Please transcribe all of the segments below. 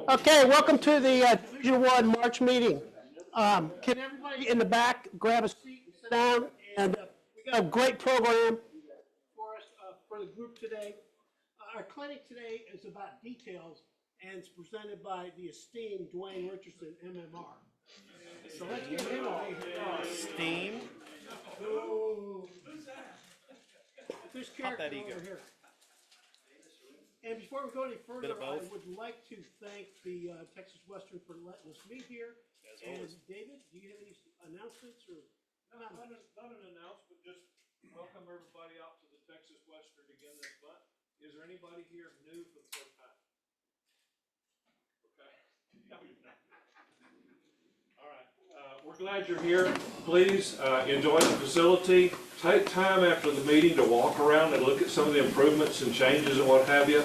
Okay, welcome to the Division One March meeting. Can everybody in the back grab a seat and sit down? And we got a great program for us for the group today. Our clinic today is about details and it's presented by the esteemed Duane Richardson, MMR. So let's give him a Steam. this character over here. And before we go any further, I would like to thank the Texas Western for letting us meet here. And David, do you have any announcements or? No, not an announcement, just welcome everybody out to the Texas Western again this month. Is there anybody here new for the first time? Okay. All right, we're glad you're here. Please enjoy the facility. Take time after the meeting to walk around and look at some of the improvements and changes and what have you.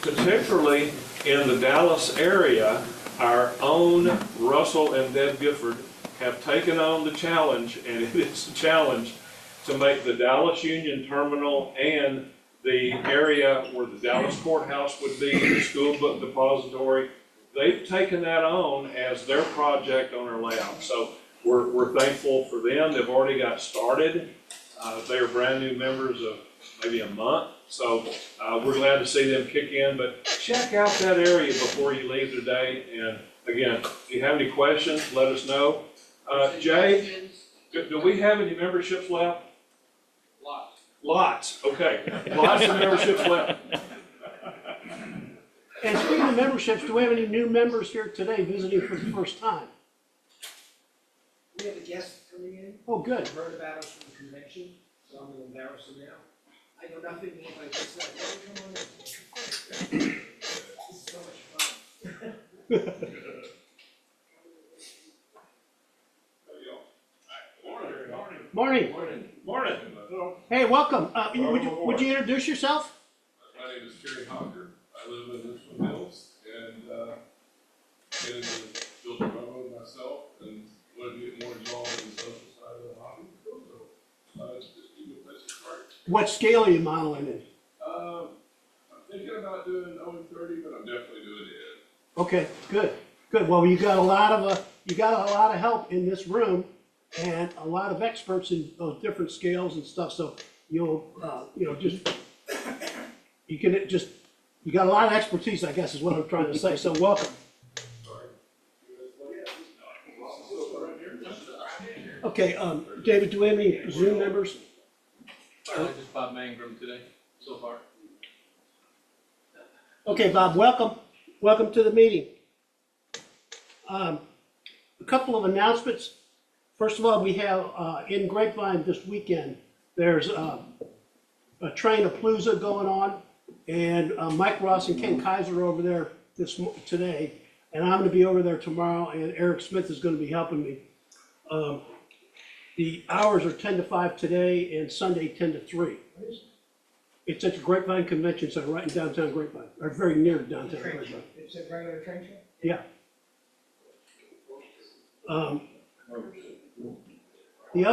Particularly in the Dallas area, our own Russell and Deb Gifford have taken on the challenge, and it is a challenge to make the Dallas Union Terminal and the area where the Dallas Courthouse would be, the school book depository. They've taken that on as their project on our layout. So we're thankful for them. They've already got started. They are brand new members of maybe a month. So we're glad to see them kick in, but check out that area before you leave today. And again, if you have any questions, let us know. Jay, do we have any memberships left? Lots. Lots, okay. Lots of memberships left. And speaking of memberships, do we have any new members here today visiting for the first time? We have a guest coming in. Oh, good. I've heard about us from the convention, so I'm gonna embarrass him now. I know nothing more, but just like, hey, come on in. This is so much fun. Morning. Morning. Hey, welcome. Would you introduce yourself? My name is Terry Honker. I live in Richmond Hills and get into building railroad myself and want to get more involved in the social side of the hobby. So it's just a good place to start. What scale are you modeling in? I'm thinking about doing 0-30, but I'm definitely doing it. Okay, good, good. Well, you got a lot of help in this room and a lot of experts in those different scales and stuff. So you got a lot of expertise, I guess is what I'm trying to say. So welcome. Okay, David, do we have any Zoom members? Just Bob Mangrum today, so far. Okay, Bob, welcome. Welcome to the meeting. A couple of announcements. First of all, we have in Grapevine this weekend, there's a Train-a-Palooza going on, and Mike Ross and Ken Kaiser are over there today, and I'm going to be over there tomorrow, and Eric Smith is going to be helping me. The hours are 10 to 5 today, and Sunday 10 to 3. It's at the Grapevine Convention Center, right in downtown Grapevine, or very near downtown Grapevine. It's a regular train show? Yeah. The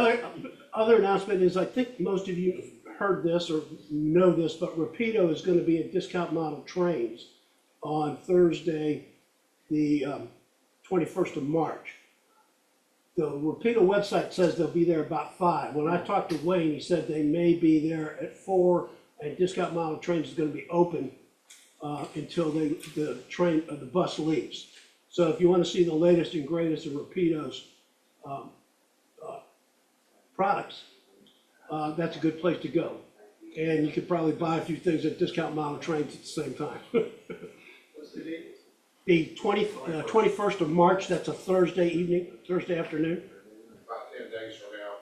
other announcement is, I think most of you heard this or know this, but Rapido is going to be at Discount Model Trains on Thursday, the 21st of March. The Rapido website says they'll be there about 5. When I talked to Wayne, he said they may be there at 4, and Discount Model Trains is going to be open until the bus leaves. So if you want to see the latest and greatest of Rapido's products, that's a good place to go. And you could probably buy a few things at Discount Model Trains at the same time. What's the date? The 21st of March, that's a Thursday evening, Thursday afternoon. About 10 days from now.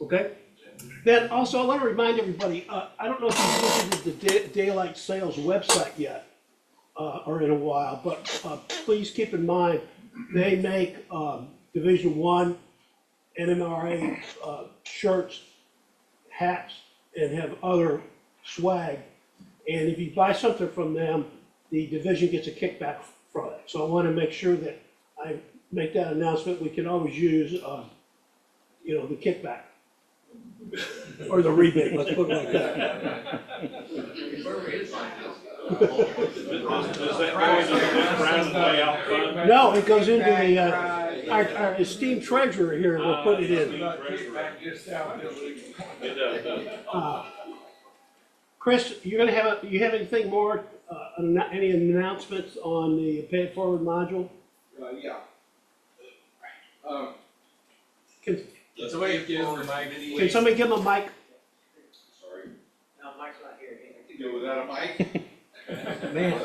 Okay. Then also, I want to remind everybody, I don't know if you've visited the Daylight Sales website yet, or in a while, but please keep in mind, they make Division One, NMRA shirts, hats, and have other swag. And if you buy something from them, the division gets a kickback from it. So I want to make sure that I make that announcement. We can always use, the kickback or the rebate. Let's put it like that. Does that go into the round layout fund? No, it goes into the, our esteemed treasurer here will put it in. It does, doesn't it? Chris, you have anything more, any announcements on the pay it forward module? Yeah. Can, Somebody give the mic. can somebody give him a mic? Sorry. No, Mike's not here. Go without a mic? Man,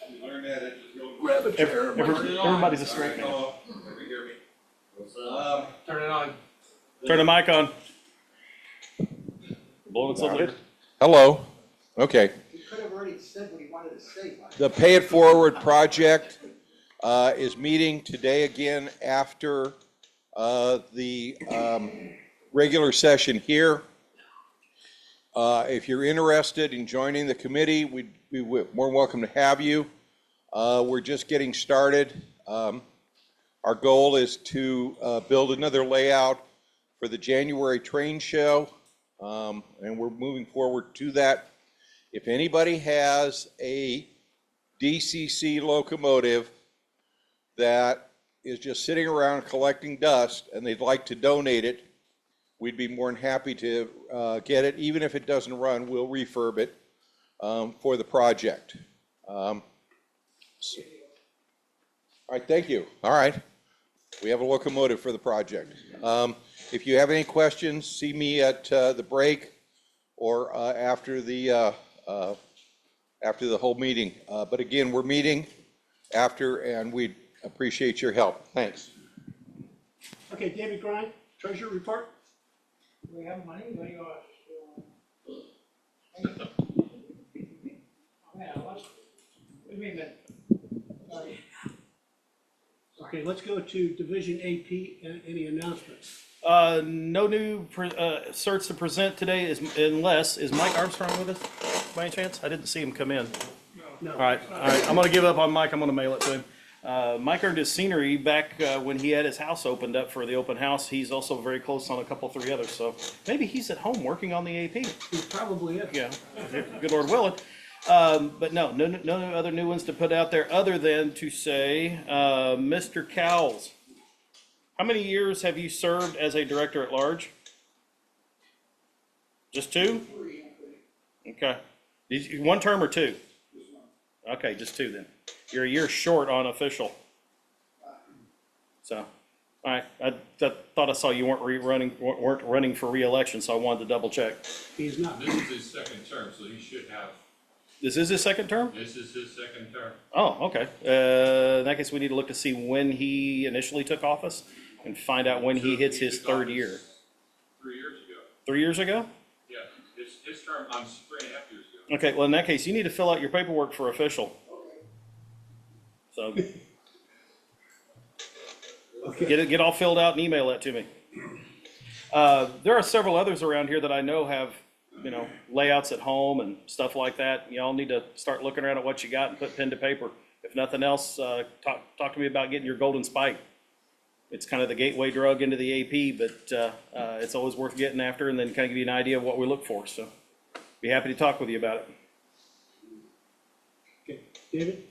You learn that at the old. grab a chair. Everybody's a straight man. Oh, can you hear me? Turn it on. Turn the mic on. Blowing something. Hello. Okay. He could have already said what he wanted to say, Mike. The Pay It Forward project is meeting today again after the regular session here. If you're interested in joining the committee, we'd be more than welcome to have you. We're just getting started. Our goal is to build another layout for the January train show, and we're moving forward to that. If anybody has a DCC locomotive that is just sitting around collecting dust and they'd like to donate it, we'd be more than happy to get it. Even if it doesn't run, we'll refurb it for the project. All right, thank you. All right, we have a locomotive for the project. If you have any questions, see me at the break or after the whole meeting. But again, we're meeting after, and we appreciate your help. Thanks. Okay, David Grind, treasurer report. Do we have money? What do you want? Wait a minute. Sorry. Okay, let's go to Division AP, any announcements? No new certs to present today, is Mike Armstrong with us by any chance? I didn't see him come in. No. All right, I'm gonna give up on Mike, I'm gonna mail it to him. Mike earned his scenery back when he had his house opened up for the open house. He's also very close on a couple, 3 others, so maybe he's at home working on the AP. He probably is. Yeah, good Lord willing. But no other new ones to put out there other than to say, Mr. Cowles, how many years have you served as a director at large? Just 2? Okay. One term or 2? Okay, just 2 then. You're a year short on official. So, all right, I thought I saw you weren't running for re-election, so I wanted to double check. He's not. This is his second term, so he should have, This is his second term? this is his second term. Oh, okay. In that case, we need to look to see when he initially took office and find out when he hits his 3rd year. 3 years ago. 3 years ago? Yeah, his term, 3.5 years ago. Okay, well, in that case, you need to fill out your paperwork for official. So, get all filled out and email that to me. There are several others around here that I know have, layouts at home and stuff like that. Y'all need to start looking around at what you got and put pen to paper. If nothing else, talk to me about getting your golden spike. It's kind of the gateway drug into the AP, but it's always worth getting after and then kind of give you an idea of what we look for. So, be happy to talk with you about it. Okay, David?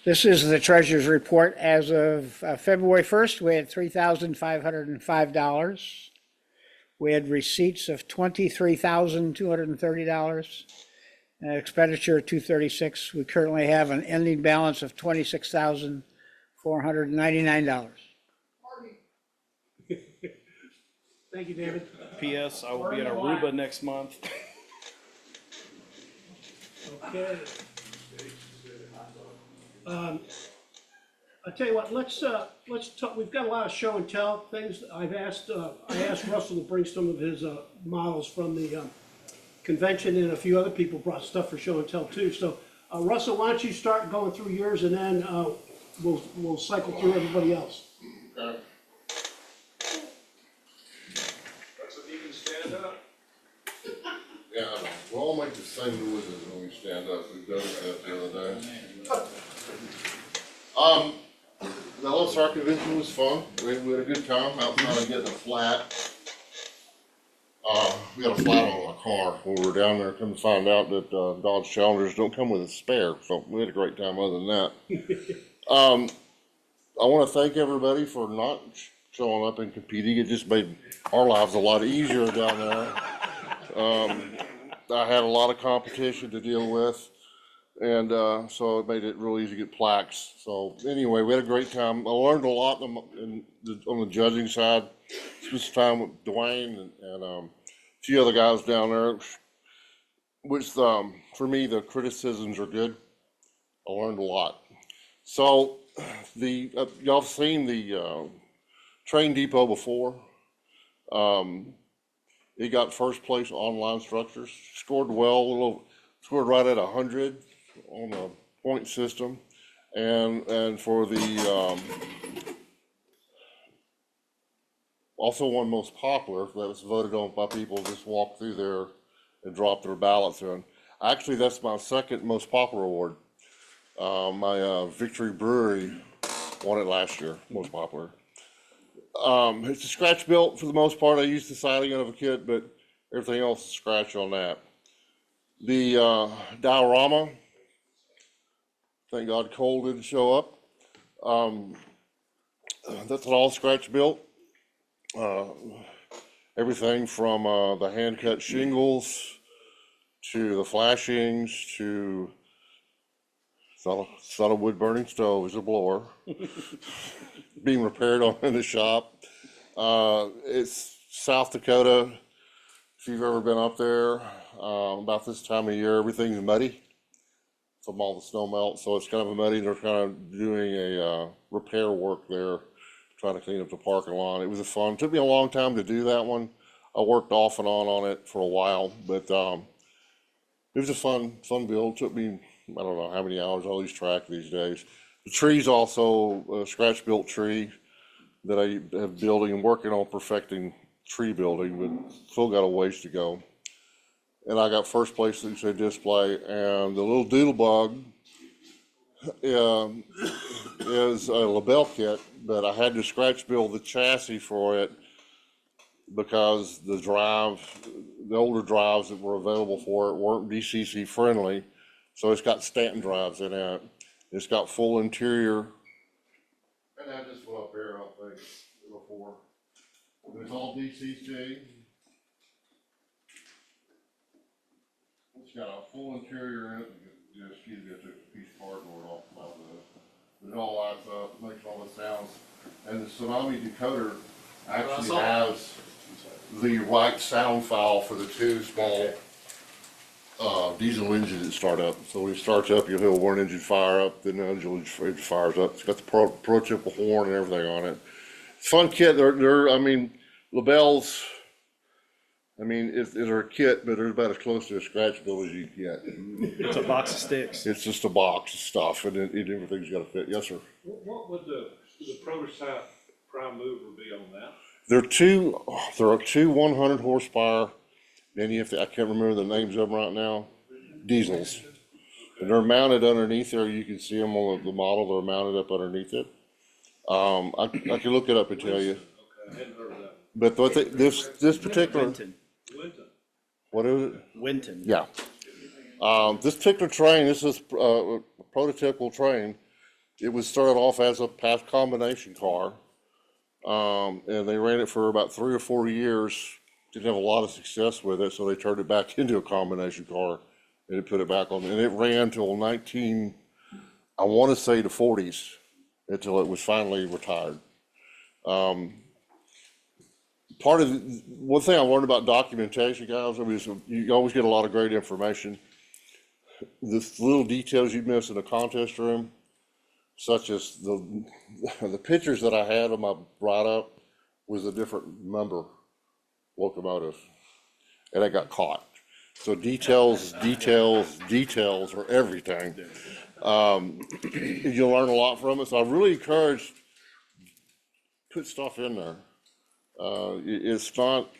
This is the treasurer's report. As of February 1st, we had $3,505. We had receipts of $23,230, expenditure of $236. We currently have an ending balance of $26,499. Thank you, David. P.S. I will be in Aruba next month. Okay. I'll tell you what, let's talk, we've got a lot of show and tell things. I asked Russell to bring some of his models from the convention, and a few other people brought stuff for show and tell too. So Russell, why don't you start going through yours, and then we'll cycle through everybody else. You can stand up. Yeah, we'll all make the same noises when we stand up. We've done that the other day. The LSR convention was fun. We had a good time out kind of getting a flat We got a flat on our car when we were down there. Come to find out that Dodge Challengers don't come with a spare, so we had a great time other than that. I want to thank everybody for not showing up and competing. It just made our lives a lot easier down there. I had a lot of competition to deal with, and so it made it real easy to get plaques. So anyway, we had a great time. I learned a lot on the judging side. Spent some time with Duane and a few other guys down there, which for me, the criticisms are good. I learned a lot. So y'all have seen the train depot before. It got first place online structures, scored well, scored right at 100 on the point system. And for the, also one most popular, that was voted on by people just walked through there and dropped their ballots in. Actually, that's my second most popular award. My Victory Brewery won it last year, most popular. It's a scratch built for the most part. I used the siding of a kit, but everything else is scratch on that. The diorama, thank God Cole didn't show up. That's all scratch built. Everything from the hand cut shingles to the flashings to it's not a wood burning stove, it's a blower. Being repaired in the shop. It's South Dakota. If you've ever been up there, about this time of year, everything's muddy from all the snow melt. So it's kind of muddy. They're kind of doing a repair work there, trying to clean up the parking lot. It was fun. It took me a long time to do that one. I worked off and on it for a while, but it was a fun build. It took me, I don't know how many hours. I lose track these days. The tree's also a scratch built tree that I have building and working on perfecting tree building, but still got a ways to go. And I got first place at the display, and the little doodle bug is a LaBelle kit, but I had to scratch build the chassis for it because the older drives that were available for it weren't BCC friendly. So it's got Stanton drives in it. It's got full interior. And I just went up there, I think, before. It's all DCC. It's got a full interior in it. Excuse me, I took a piece of cardboard off of it. It all lights up, makes all the sounds. And the Tsunami decoder actually has the right sound file for the two small diesel engines that start up. So when it starts up, you'll hear one engine fire up, then the engine fires up. It's got the pro-triple horn and everything on it. It's a fun kit. I mean, LaBelle's, I mean, it's a kit, but they're about as close to a scratch build as you can get. It's a box of sticks. It's just a box of stuff, and everything's got to fit. Yes, sir. What would the prototype prime mover be on that? There are two 100 horsepower, and I can't remember the names of them right now, diesels. And they're mounted underneath there. You can see them on the model. They're mounted up underneath it. I can look it up and tell you. Okay, I hadn't heard of that. But this particular, Winton. what is it? Winton. Yeah. This particular train, this is a prototypical train. It was started off as a past combination car. And they ran it for about 3 or 4 years. Didn't have a lot of success with it, so they turned it back into a combination car and they put it back on. And it ran till I want to say the 40s, until it was finally retired. One thing I learned about documentation, guys, is you always get a lot of great information. The little details you miss in a contest room, such as the pictures that I had of my brought up was a different number locomotive, and I got caught. So details are everything. You'll learn a lot from it. So I really encourage, put stuff in there. It's not,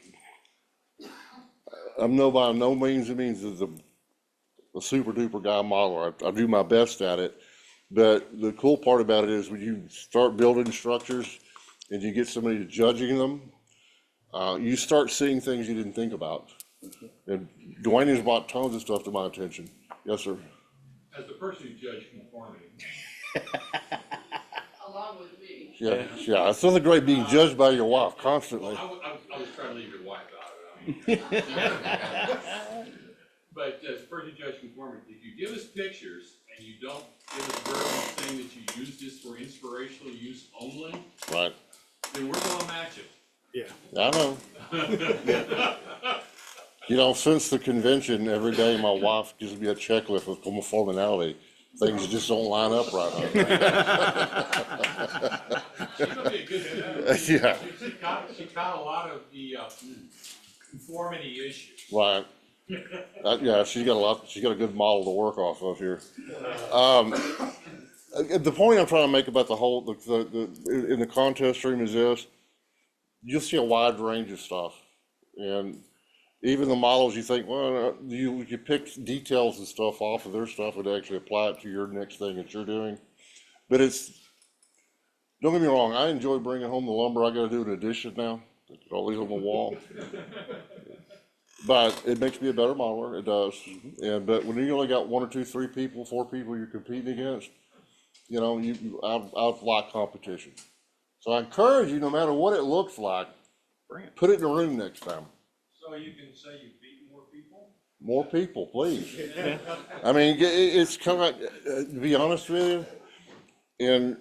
I'm by no means a super duper guy modeler. I do my best at it. But the cool part about it is when you start building structures and you get somebody judging them, You start seeing things you didn't think about. And Duane has brought tons of stuff to my attention. Yes, sir. As the person who judged conformity, Along with me. Yeah, yeah. It's nothing great being judged by your wife constantly. well, I was trying to leave your wife out of it, I mean. But as a person who judged conformity, if you give us pictures and you don't give us verbal saying that you use this for inspirational use only, Right. then we're gonna match it. I know. You know, since the convention, every day my wife gives me a checklist with conformality. Things just don't line up right. She's gonna be a good judge. Yeah, She caught a lot of the conformity issues. right. Yeah, she's got a good model to work off of here. The point I'm trying to make about the whole, in the contest stream is this: you'll see a wide range of stuff, and even the models you think, well, you pick details and stuff off of their stuff and actually apply it to your next thing that you're doing. But don't get me wrong, I enjoy bringing home the lumber. I got to do an addition now. I'll leave on the wall. But it makes me a better modeler, it does. But when you only got 1 or 2, 3 people, 4 people you're competing against, you know, I like competition. So I encourage you, no matter what it looks like, put it in a room next time. So you can say you beat more people? More people, please. I mean, it's kind of like, to be honest with you,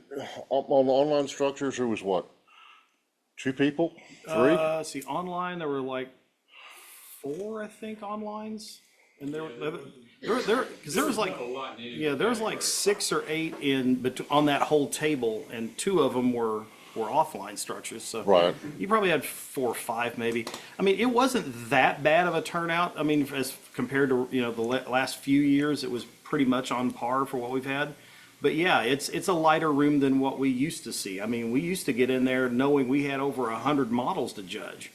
on the online structures, there was what? 2 people? 3? See, online, there were like 4, I think, onlines. And because there was like, A lot needed. yeah, there was like 6 or 8 on that whole table, and 2 of them were offline structures. So Right. you probably had 4 or 5 maybe. I mean, it wasn't that bad of a turnout. I mean, as compared to, you know, the last few years, it was pretty much on par for what we've had. But yeah, it's a lighter room than what we used to see. I mean, we used to get in there knowing we had over 100 models to judge,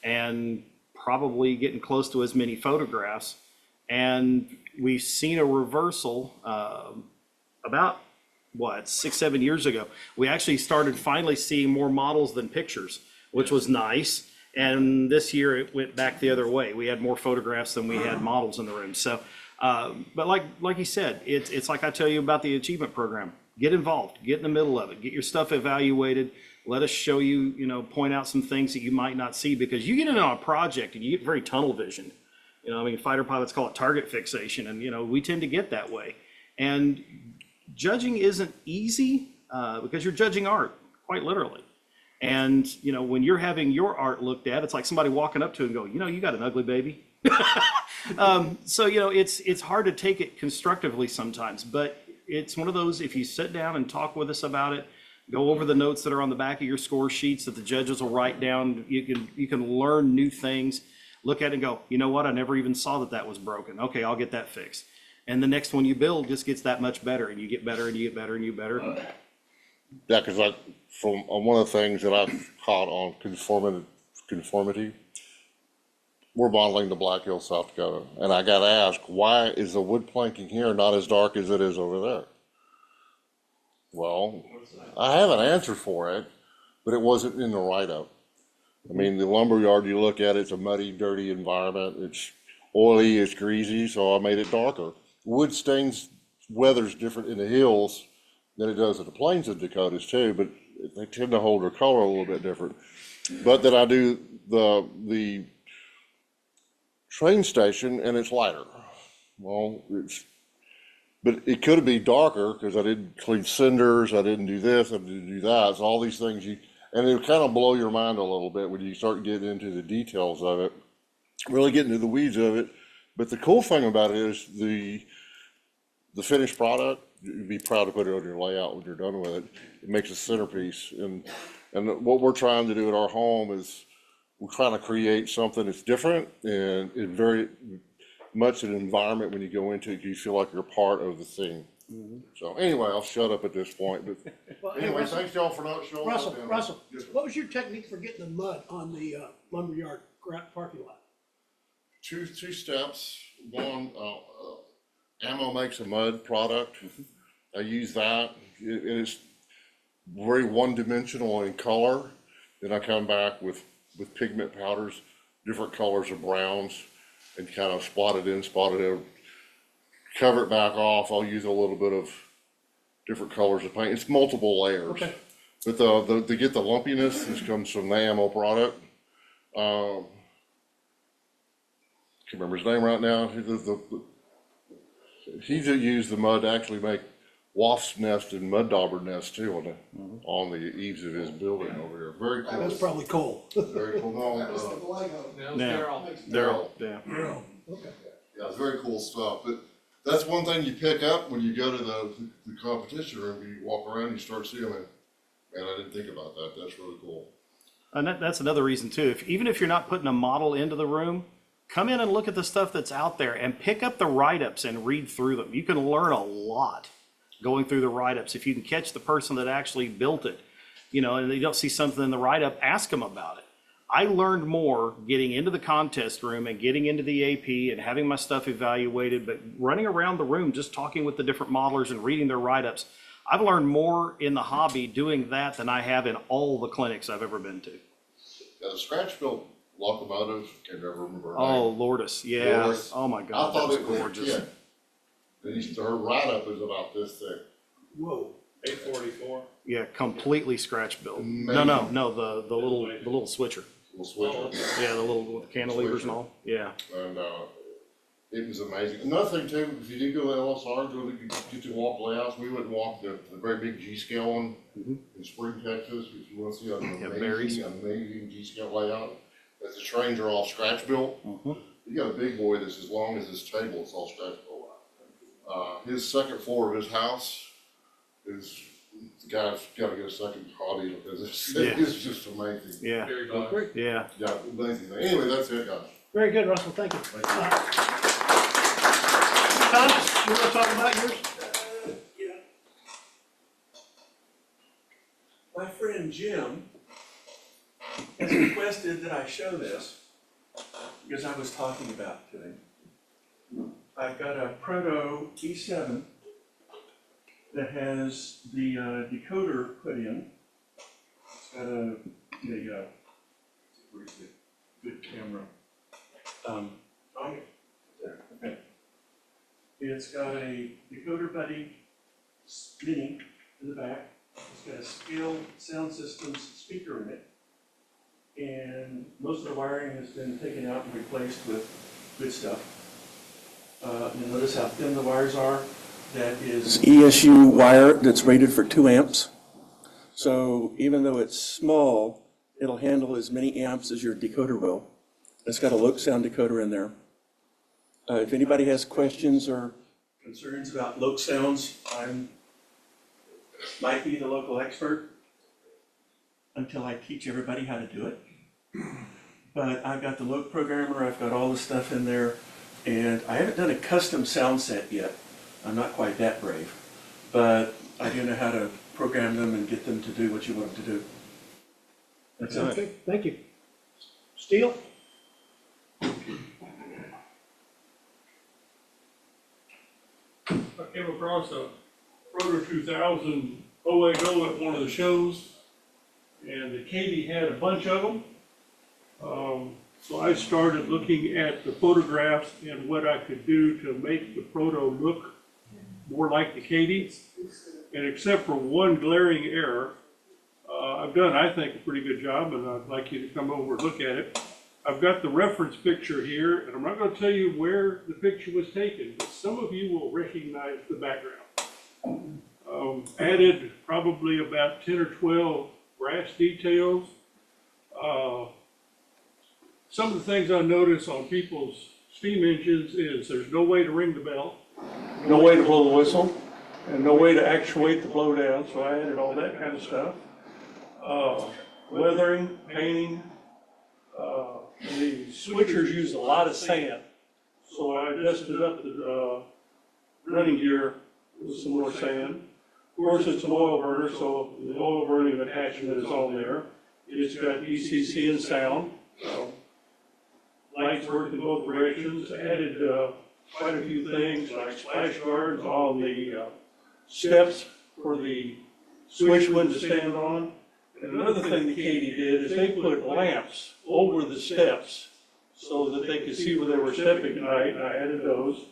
and probably getting close to as many photographs. And we've seen a reversal about, 6, 7 years ago. We actually started finally seeing more models than pictures, which was nice. And this year it went back the other way. We had more photographs than we had models in the room. So, but like you said, it's like I tell you about the achievement program. Get involved, get in the middle of it, get your stuff evaluated. Let us show you, point out some things that you might not see, because you get in on a project and you get very tunnel vision. Fighter pilots call it target fixation, and, we tend to get that way. And judging isn't easy because you're judging art, quite literally. And, when you're having your art looked at, it's like somebody walking up to it and go, you got an ugly baby. So, it's hard to take it constructively sometimes, but it's one of those, if you sit down and talk with us about it, go over the notes that are on the back of your score sheets that the judges will write down, you can learn new things, look at it and go, you know what, I never even saw that was broken. Okay, I'll get that fixed. And the next one you build just gets that much better, and you get better and you get better and you get better. Yeah, because one of the things that I've caught on conformity, we're modeling the Black Hills, South Dakota, and I got to ask, why is the wood planking here not as dark as it is over there? Well, I have an answer for it, but it wasn't in the write-up. I mean, the lumberyard, you look at it, it's a muddy, dirty environment. It's oily, it's greasy, so I made it darker. Wood stains, weather's different in the hills than it does in the plains of Dakotas too, but they tend to hold their color a little bit different. But then I do the train station and it's lighter. Well, but it could be darker because I didn't clean cinders, I didn't do this, I didn't do that. So all these things and it'll kind of blow your mind a little bit when you start getting into the details of it, really getting into the weeds of it. But the cool thing about it is the finished product, you'd be proud to put it on your layout when you're done with it. It makes a centerpiece. And what we're trying to do at our home is we're trying to create something that's different and very much an environment when you go into it, you feel like you're part of the thing. Mm-hmm. So anyway, I'll shut up at this point, but Well, anyway, Russell, thanks y'all for not showing up. Russell, what was your technique for getting the mud on the lumberyard parking lot? Two steps. One, Ammo makes a mud product. I use that. It is very one-dimensional in color. Then I come back with with pigment powders, different colors of browns, and kind of spot it in, spot it out. Cover it back off. I'll use a little bit of different colors of paint. It's multiple layers. Okay. But to get the lumpiness, this comes from the ammo product. Can't remember his name right now. He used the mud to actually make wasp nest and mud dauber nest too on the eaves of his building over here. Very cool. That's probably cool. Very cool. No, That was the Lego. Daryl. Yeah. Yeah, it's very cool stuff. But that's one thing you pick up when you go to the competition room. You walk around, you start seeing it. Man, I didn't think about that. That's really cool. And that's another reason too. Even if you're not putting a model into the room, come in and look at the stuff that's out there and pick up the write-ups and read through them. You can learn a lot going through the write-ups. If you can catch the person that actually built it, and they don't see something in the write-up, ask them about it. I learned more getting into the contest room and getting into the AP and having my stuff evaluated, but running around the room, just talking with the different modelers and reading their write-ups. I've learned more in the hobby doing that than I have in all the clinics I've ever been to. Yeah, the scratch built locomotive, can't ever remember her Oh, name. Lourdes, yeah. Lourdes. Oh my I God, that thought was it was gorgeous. Yeah. Her write-up is about this thick. Whoa. 844. Yeah, completely scratch built. Amazing. No, the little switcher. Little switcher. Yeah, the little cantilevers and Switcher. all. Yeah. And it was amazing. Another thing too, if you did go to LSR, get to walk layouts. We went and walked the very big G scale one in Spring, Texas. If you want to see an berries. amazing G scale layout, as the trains are all scratch built. You got a big boy that's as long as this table. It's all scratch built. His second floor of his house is the guy's got to get a second hobby because it's just amazing. Yeah. Very nice. Great. Yeah. Yeah, amazing thing. Anyway, that's it, guys. Very good, Russell, thank you. Thomas, you want to talk about yours? Yeah. My friend Jim has requested that I show this because I was talking about it to him. I've got a Proto E7 that has the decoder put in. It's got where's the good camera? There, okay. It's got a decoder buddy mini in the back. It's got a scale sound systems speaker in it. And most of the wiring has been taken out and replaced with good stuff. You notice how thin the wires are. That is ESU wire that's rated for 2 amps. So even though it's small, it'll handle as many amps as your decoder will. It's got a low sound decoder in there. If anybody has questions or concerns about low sounds, might be the local expert until I teach everybody how to do it. But I've got the low programmer, I've got all the stuff in there, and I haven't done a custom sound set yet. I'm not quite that brave, but I do know how to program them and get them to do what you want them to do. That's it. Okay, thank you. Steele? I came across a Proto 2000 OAO at one of the shows, and the Katie had a bunch of them. So I started looking at the photographs and what I could do to make the Proto look more like the Katie. And except for one glaring error, I've done, I think, a pretty good job, and I'd like you to come over and look at it. I've got the reference picture here, and I'm not going to tell you where the picture was taken, but some of you will recognize the background. Added probably about 10 or 12 brass details. Some of the things I notice on people's steam engines is there's no way to ring the bell, no way to blow the whistle, and no way to actuate the blowdown, so I added all that kind of stuff. Weathering, painting, the switchers use a lot of sand, so I dusted up the running gear with some more sand. Of course, it's an oil burner, so the oil burning attachment is all there. It's got ECC and sound. Lights work in both directions. Added quite a few things like splash guards on the steps for the switchman to stand on. Another thing that Katie did is they put lamps over the steps so that they could see where they were stepping at night, and I added those.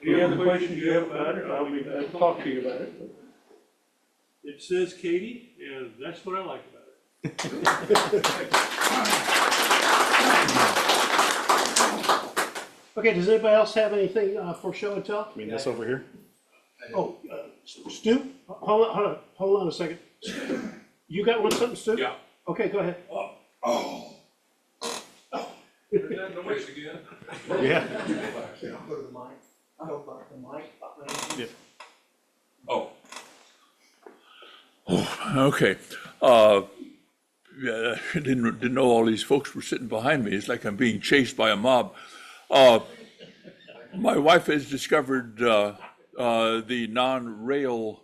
Any other questions you have about it, I'll be glad to talk to you about it. It says Katie, and that's what I like about it. Okay, does anybody else have anything for show and tell? I mean, this over here? Oh, Stu, hold on a second. You got something, Stu? Yeah. Okay, go ahead. Is that noise again? Yeah. I'll go to the mic. I'll go back to the mic behind you. Oh. Okay, yeah, I didn't know all these folks were sitting behind me. It's like I'm being chased by a mob. My wife has discovered the non-rail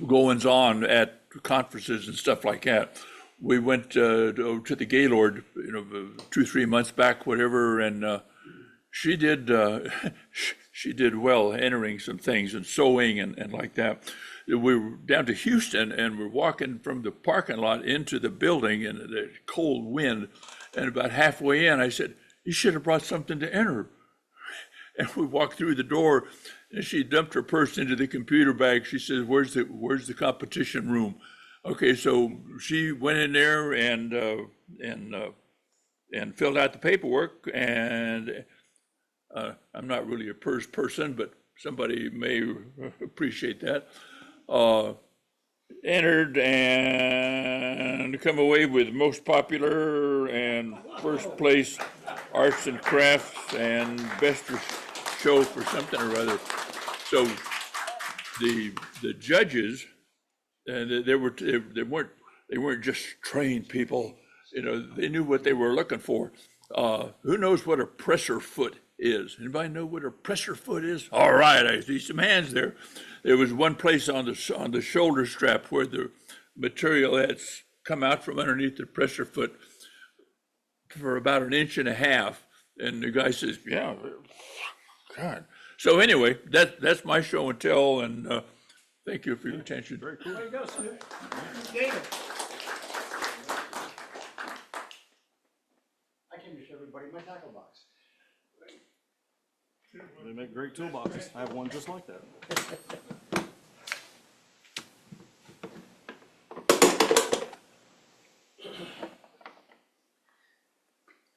goings on at conferences and stuff like that. We went to the Gaylord, 2-3 months back, whatever, and she did she did well entering some things and sewing and like that. We were down to Houston and we're walking from the parking lot into the building in the cold wind. And about halfway in, I said, "You should have brought something to enter." And we walked through the door and she dumped her purse into the computer bag. She says, where's the competition room? Okay, so she went in there and filled out the paperwork, and I'm not really a purse person, but somebody may appreciate that. Entered and come away with most popular and first place arts and crafts and best show for something or other. So the judges, and they weren't just trained people. They knew what they were looking for. Who knows what a presser foot is? Anybody know what a presser foot is? All right, I see some hands there. There was one place on the shoulder strap where the material had come out from underneath the presser foot for about 1.5 inches, and the guy says, "Yeah, God." So anyway, that's my show and tell, and thank you for your attention. Very cool. There you go, Stu. David. I can just everybody my tackle box. They make great toolboxes. I have one just like that.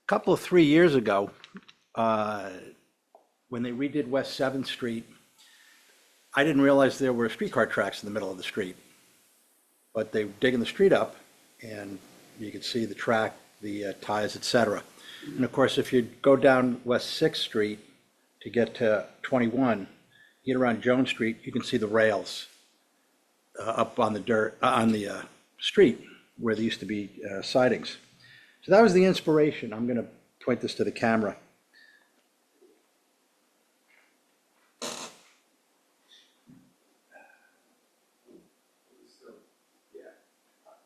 Couple of 3 years ago, when they redid West 7th Street, I didn't realize there were streetcar tracks in the middle of the street. But they were digging the street up, and you could see the track, the ties, et cetera. And of course, if you go down West 6th Street to get to 21, get around Jones Street, you can see the rails up on the dirt, on the street where there used to be sidings. So that was the inspiration. I'm going to point this to the camera.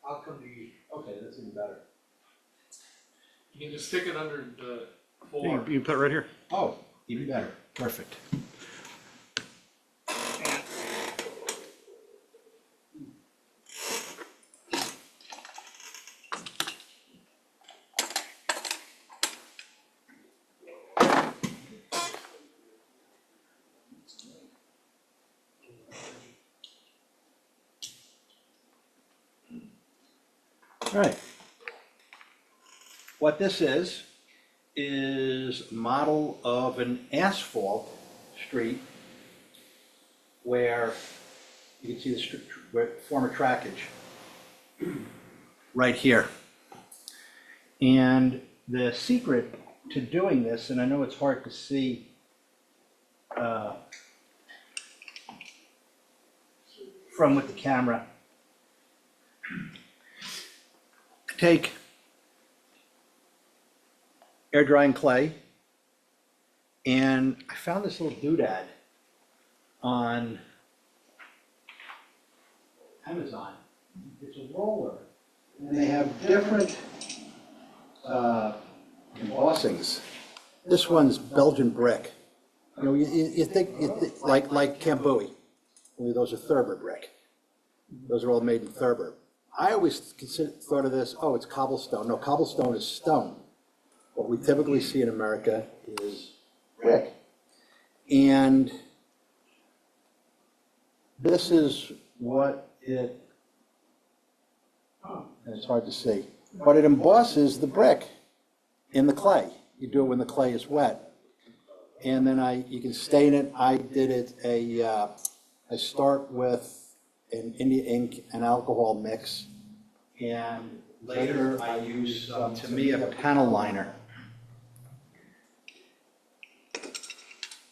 I'll come to you. Okay, that's even better. You can just stick it under the You floor. can put it right here. Oh, even better. Perfect. All right. What this is a model of an asphalt street where you can see the former trackage right here. And the secret to doing this, and I know it's hard to see from with the camera, take air drying clay, and I found this little doodad on Amazon. It's a roller, and they have different embossings. This one's Belgian brick. You think like Cambui. only those are Thurber brick. Those are all made in Thurber. I always thought of this, oh, it's cobblestone. No, cobblestone is stone. What we typically see in America is brick. And this is what it, it's hard to see, but it embosses the brick in the clay. You do it when the clay is wet. And then you can stain it. I did it I start with an India ink and alcohol mix, and later I use, to me, a panel liner.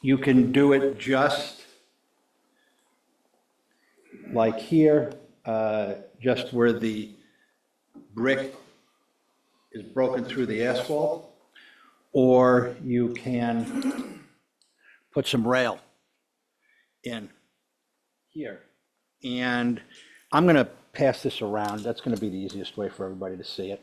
You can do it just like here, just where the brick is broken through the asphalt, or you can put some rail in here. And I'm going to pass this around. That's going to be the easiest way for everybody to see it.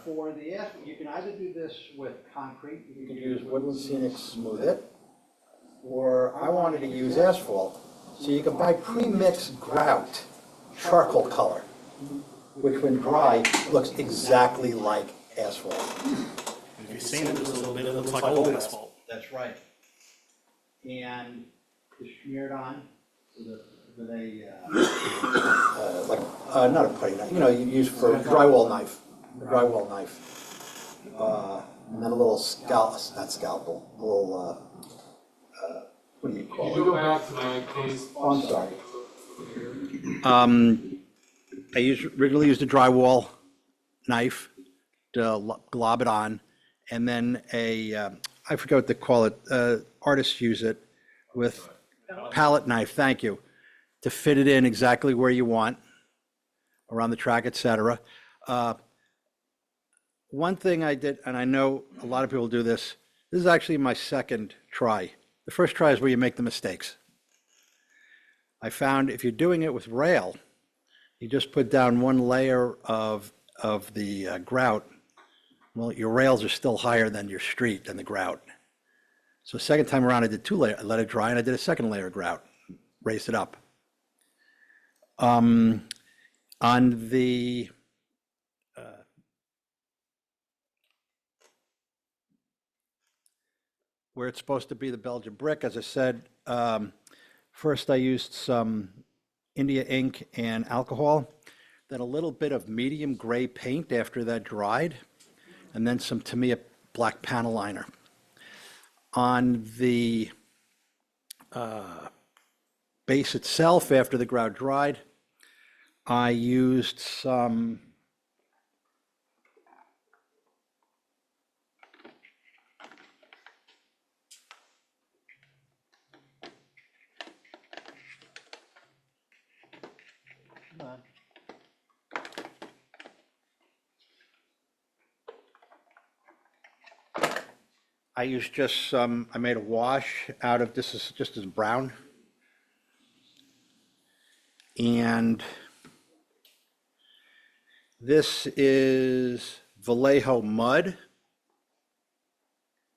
For the asphalt, you can either do this with concrete, you can use Woodland Scenic Smooth It, or I wanted to use asphalt. So you can buy pre-mixed grout, charcoal color, which when dry looks exactly like asphalt. If you've seen it, just a little bit, it looks like old asphalt. That's right. And it's smeared on with a, not a putty knife, you use for a drywall knife, and then a little not scalpel, a little, what do you call it? Can you go back to my case? Oh, I'm sorry. I regularly use the drywall knife to glob it on, and then I forget what they call it, artists use it with palette knife, thank you, to fit it in exactly where you want, around the track, etc. One thing I did, and I know a lot of people do this is actually my second try. The first try is where you make the mistakes. I found if you're doing it with rail, you just put down one layer of the grout. Well, your rails are still higher than your street and the grout. So second time around, I did 2 layers. I let it dry, and I did a second layer of grout, raised it up. On the where it's supposed to be the Belgian brick, as I said, first I used some India ink and alcohol, then a little bit of medium gray paint after that dried, and then some Tamiya black panel liner. On the base itself, after the grout dried, I used some I used just some, I made a wash out of, this is just as brown. And this is Vallejo mud.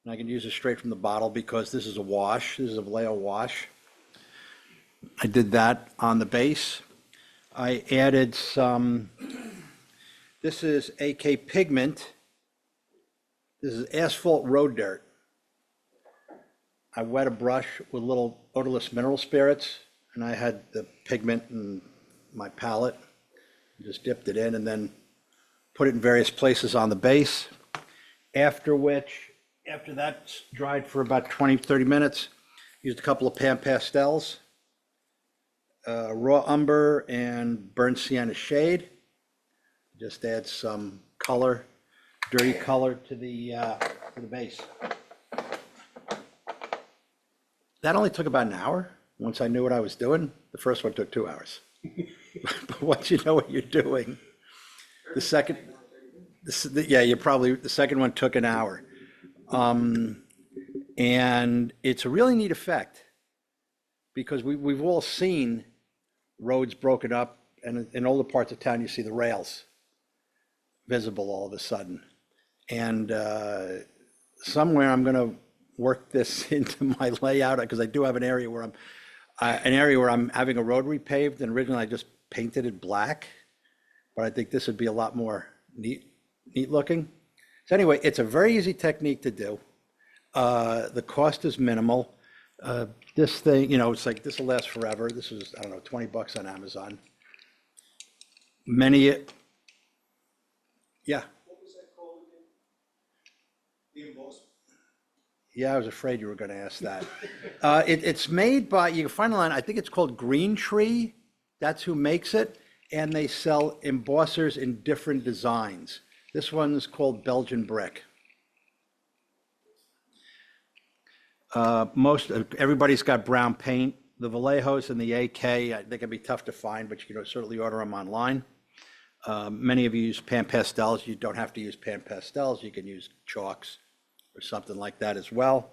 And I can use it straight from the bottle because this is a wash. This is a Vallejo wash. I did that on the base. I added some, this is AK pigment. This is asphalt road dirt. I wet a brush with little odorless mineral spirits, and I had the pigment in my palette. Just dipped it in and then put it in various places on the base. After that's dried for about 20-30 minutes, used a couple of pan pastels, raw umber and burnt sienna shade. Just add some color, dirty color to the base. That only took about an hour. Once I knew what I was doing, the first one took 2 hours. But once you know what you're doing, the second one took an hour. And it's a really neat effect because we've all seen roads broken up, and in older parts of town, you see the rails visible all of a sudden. And somewhere I'm going to worked this into my layout, because I do have an area where I'm having a road repaved, and originally I just painted it black, but I think this would be a lot more neat looking. So anyway, it's a very easy technique to do. The cost is minimal. This thing, it's like, this will last forever. This was, I don't know, $20 on Amazon. Yeah. What was that called again? The embossment. Yeah, I was afraid you were going to ask that. It's made by, you can find it online, I think it's called Green Tree. That's who makes it. And they sell embossers in different designs. This one's called Belgian Brick. Everybody's got brown paint. The Vallejos and the AK, they can be tough to find, but you can certainly order them online. Many of you use pan pastels. You don't have to use pan pastels. You can use chalks or something like that as well.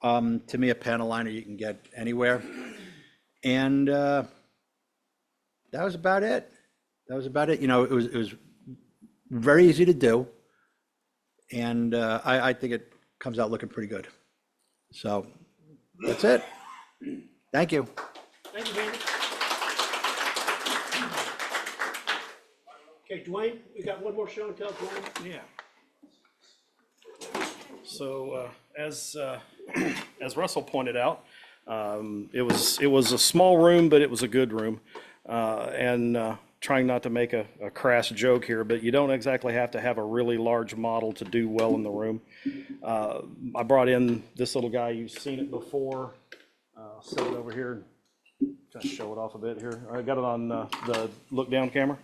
To me, a panel liner you can get anywhere. And that was about it. It was very easy to do. And I think it comes out looking pretty good. So that's it. Thank you. Thank you, David. Okay, Duane, we got one more show and tell, Duane. Yeah. So, as Russell pointed out, it was a small room, but it was a good room. And trying not to make a crass joke here, but you don't exactly have to have a really large model to do well in the room. I brought in this little guy. You've seen it before. Set it over here. Just show it off a bit here. I got it on the look down camera.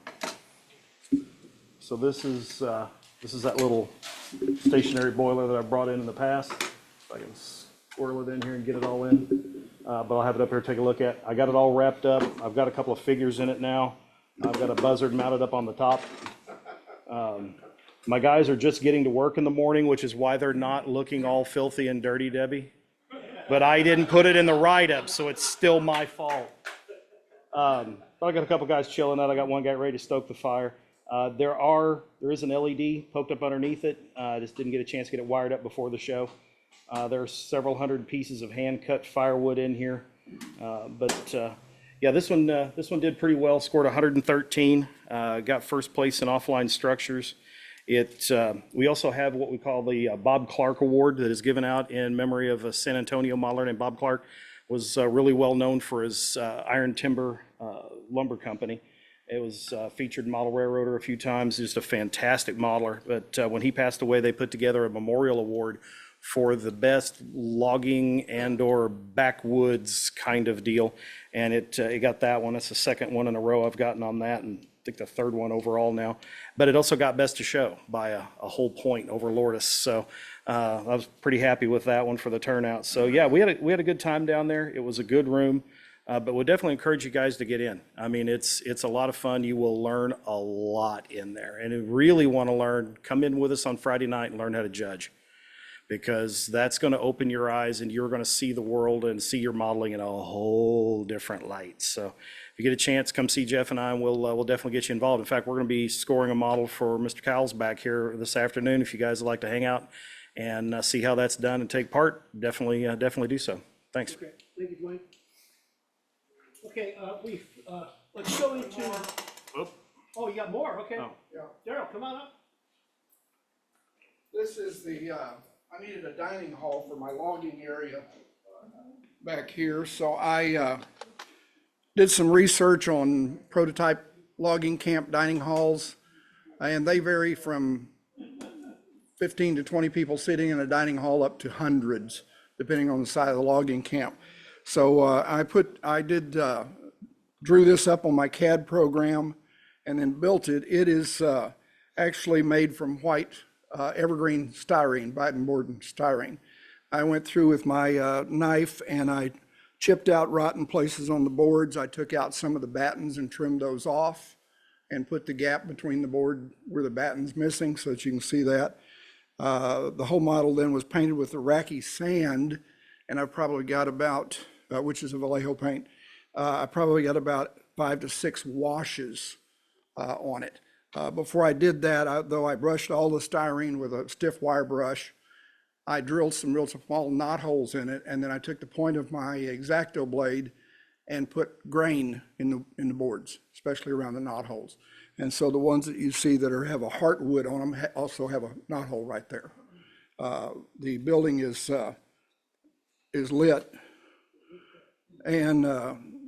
So this is that little stationary boiler that I brought in the past. If I can squirrel it in here and get it all in. But I'll have it up here to take a look at. I got it all wrapped up. I've got a couple of figures in it now. I've got a buzzard mounted up on the top. My guys are just getting to work in the morning, which is why they're not looking all filthy and dirty, Debbie. But I didn't put it in the write-up, so it's still my fault. But I got a couple guys chilling out. I got one guy ready to stoke the fire. There is an LED poked up underneath it. I just didn't get a chance to get it wired up before the show. There are several hundred pieces of hand-cut firewood in here. Yeah, this one did pretty well. Scored 113. Got first place in offline structures. We also have what we call the Bob Clark Award that is given out in memory of a San Antonio modeler named Bob Clark. Was really well known for his iron timber lumber company. It was featured in Model Railroader a few times. Just a fantastic modeler. But when he passed away, they put together a memorial award for the best logging and or backwoods kind of deal. And it got that one. That's the second one in a row I've gotten on that, and I think the third one overall now. But it also got best of show by a whole point over Lourdes. So I was pretty happy with that one for the turnout. So yeah, we had a good time down there. It was a good room. But we'll definitely encourage you guys to get in. I mean, it's a lot of fun. You will learn a lot in there. And if you really want to learn, come in with us on Friday night and learn how to judge. Because that's going to open your eyes and you're going to see the world and see your modeling in a whole different light. So if you get a chance, come see Jeff and I, and we'll definitely get you involved. In fact, we're going to be scoring a model for Mr. Cowles back here this afternoon. If you guys would like to hang out and see how that's done and take part, definitely do so. Thanks. Okay, thank you, Duane. Okay, let's go into, oh, you got more, okay. Oh. Yeah. Daryl, come on up. This is I needed a dining hall for my logging area back here, so I did some research on prototype logging camp dining halls, and they vary from 15 to 20 people sitting in a dining hall up to hundreds, depending on the size of the logging camp. So I drew this up on my CAD program and then built it. It is actually made from white evergreen styrene, Biden board and styrene. I went through with my knife and I chipped out rotten places on the boards. I took out some of the battens and trimmed those off and put the gap between the board where the batten's missing so that you can see that. The whole model then was painted with Iraqi sand, and I've probably got about, which is a Vallejo paint, I probably got about 5 to 6 washes on it. Before I did that, though, I brushed all the styrene with a stiff wire brush, I drilled some real small knot holes in it, and then I took the point of my X-Acto blade and put grain in the boards, especially around the knot holes. And so the ones that you see that have a heartwood on them also have a knot hole right there. The building is lit, and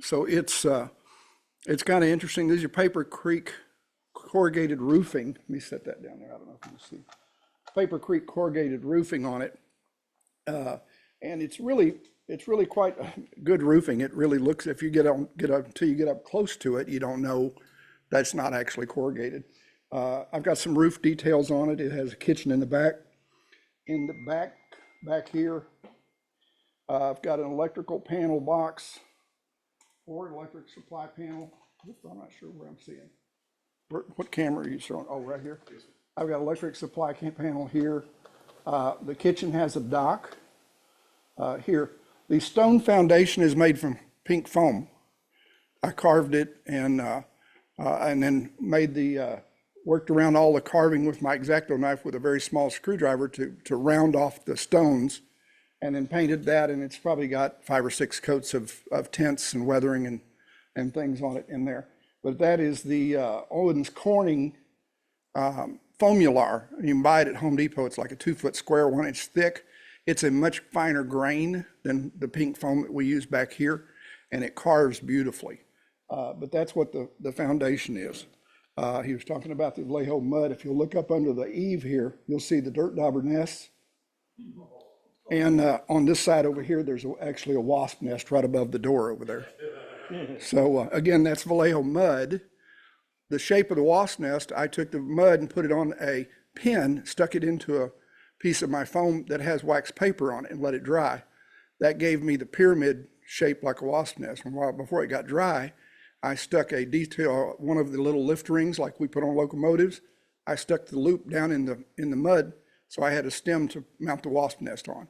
so it's kind of interesting. These are Paper Creek corrugated roofing. Let me set that down there. I don't know if you can see. Paper Creek corrugated roofing on it, and it's really quite good roofing. It really looks, if you get up until you get up close to it, you don't know that's not actually corrugated. I've got some roof details on it. It has a kitchen in the back. In the back here, I've got an electrical panel box or electric supply panel. I'm not sure where I'm seeing. What camera are you showing? Oh, right here. I've got electric supply panel here. The kitchen has a dock here. The stone foundation is made from pink foam. I carved it and then made worked around all the carving with my X-Acto knife with a very small screwdriver to round off the stones, and then painted that, and it's probably got 5 or 6 coats of tints and weathering and things on it in there. But that is the Owens Corning Foamular. You can buy it at Home Depot. It's like a 2-foot square, 1 inch thick. It's a much finer grain than the pink foam that we use back here, and it carves beautifully. But that's what the foundation is. He was talking about the Vallejo mud. If you look up under the eave here, you'll see the dirt dauber nests. And on this side over here, there's actually a wasp nest right above the door over there. So again, that's Vallejo mud. The shape of the wasp nest, I took the mud and put it on a pin, stuck it into a piece of my foam that has wax paper on it and let it dry. That gave me the pyramid shape like a wasp nest. And before it got dry, I stuck a detail, one of the little lift rings like we put on locomotives. I stuck the loop down in the mud, so I had a stem to mount the wasp nest on.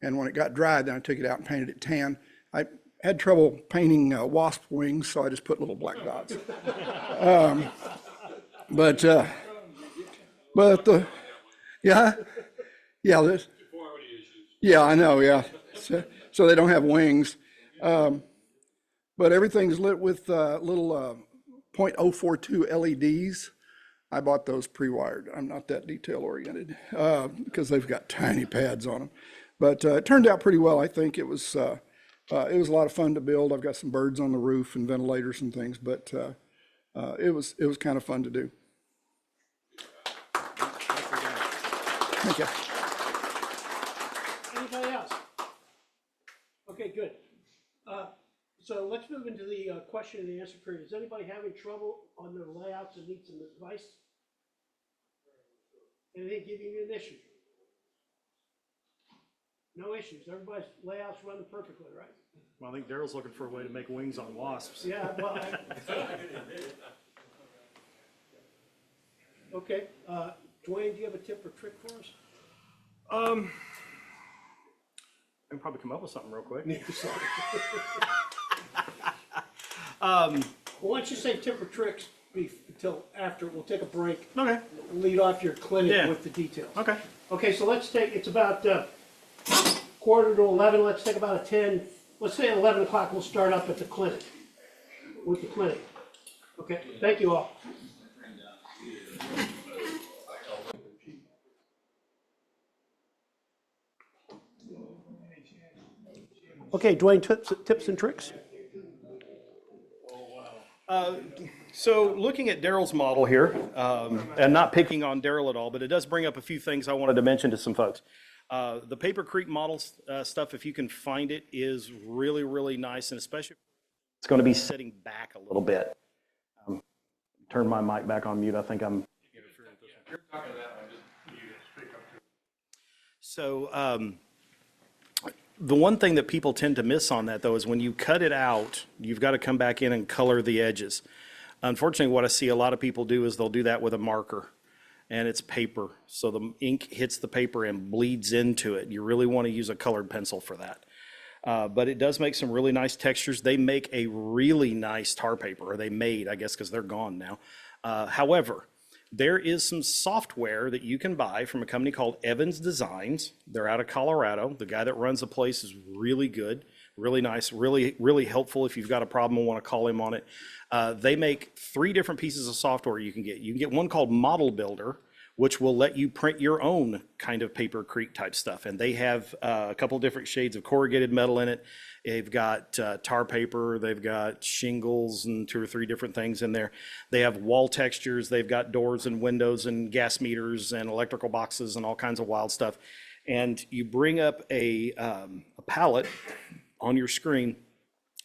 And when it got dry, then I took it out and painted it tan. I had trouble painting wasp wings, so I just put little black dots. Yeah, I know, yeah. So they don't have wings. But everything's lit with little 0.042 LEDs. I bought those pre-wired. I'm not that detail oriented because they've got tiny pads on them. But it turned out pretty well. I think it was a lot of fun to build. I've got some birds on the roof and ventilators and things, but it was kind of fun to do. Thank you. Anybody else? Okay, good. So let's move into the question and answer period. Is anybody having trouble on their layouts and need some advice? Anything giving you an issue? No issues. Everybody's layouts running perfectly, right? Well, I think Daryl's looking for a way to make wings on wasps. Yeah, well, okay. Duane, do you have a tip or trick for us? I can probably come up with something real quick. Well, why don't you say tip or tricks until after, we'll take a break. Okay. Lead off your clinic Yeah. with the details. Okay. Okay, so let's take, it's about 11:15, let's take about a 10, let's say at 11 o'clock, we'll start up at the clinic, with the clinic. Okay, thank you all. Okay, Duane, tips and tricks? So looking at Daryl's model here, and not picking on Daryl at all, but it does bring up a few things I wanted to mention to some folks. The Paper Creek model stuff, if you can find it, is really, really nice, and especially it's going to be sitting back a little bit. Turn my mic back on mute. I think I'm interfering with this one. You're talking to that one, just you speak up to. So the one thing that people tend to miss on that, though, is when you cut it out, you've got to come back in and color the edges. Unfortunately, what I see a lot of people do is they'll do that with a marker, and it's paper. So the ink hits the paper and bleeds into it. You really want to use a colored pencil for that. But it does make some really nice textures. They make a really nice tar paper, or they made, I guess, because they're gone now. However, there is some software that you can buy from a company called Evans Designs. They're out of Colorado. The guy that runs the place is really good, really nice, really helpful if you've got a problem and want to call him on it. They make 3 different pieces of software you can get. You can get one called Model Builder, which will let you print your own kind of paper creek type stuff. And they have a couple different shades of corrugated metal in it. They've got tar paper, they've got shingles and 2 or 3 different things in there. They have wall textures, they've got doors and windows and gas meters and electrical boxes and all kinds of wild stuff. And you bring up a palette on your screen.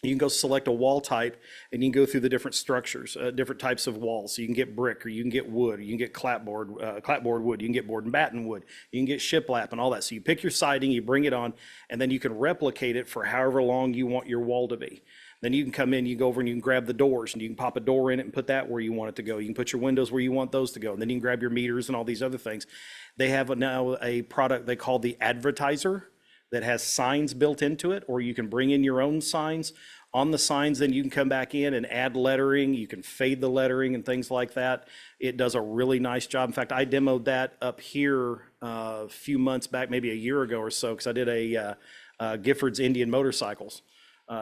You can go select a wall type and you can go through the different structures, different types of walls. So you can get brick, or you can get wood, or you can get clapboard wood, you can get board and batten wood, you can get shiplap and all that. So you pick your siding, you bring it on, and then you can replicate it for however long you want your wall to be. Then you can come in, you go over and you can grab the doors and you can pop a door in it and put that where you want it to go. You can put your windows where you want those to go. And then you can grab your meters and all these other things. They have now a product they call the Advertiser that has signs built into it, or you can bring in your own signs. On the signs, then you can come back in and add lettering. You can fade the lettering and things like that. It does a really nice job. In fact, I demoed that up here a few months back, maybe a year ago or so, because I did a Gifford's Indian Motorcycles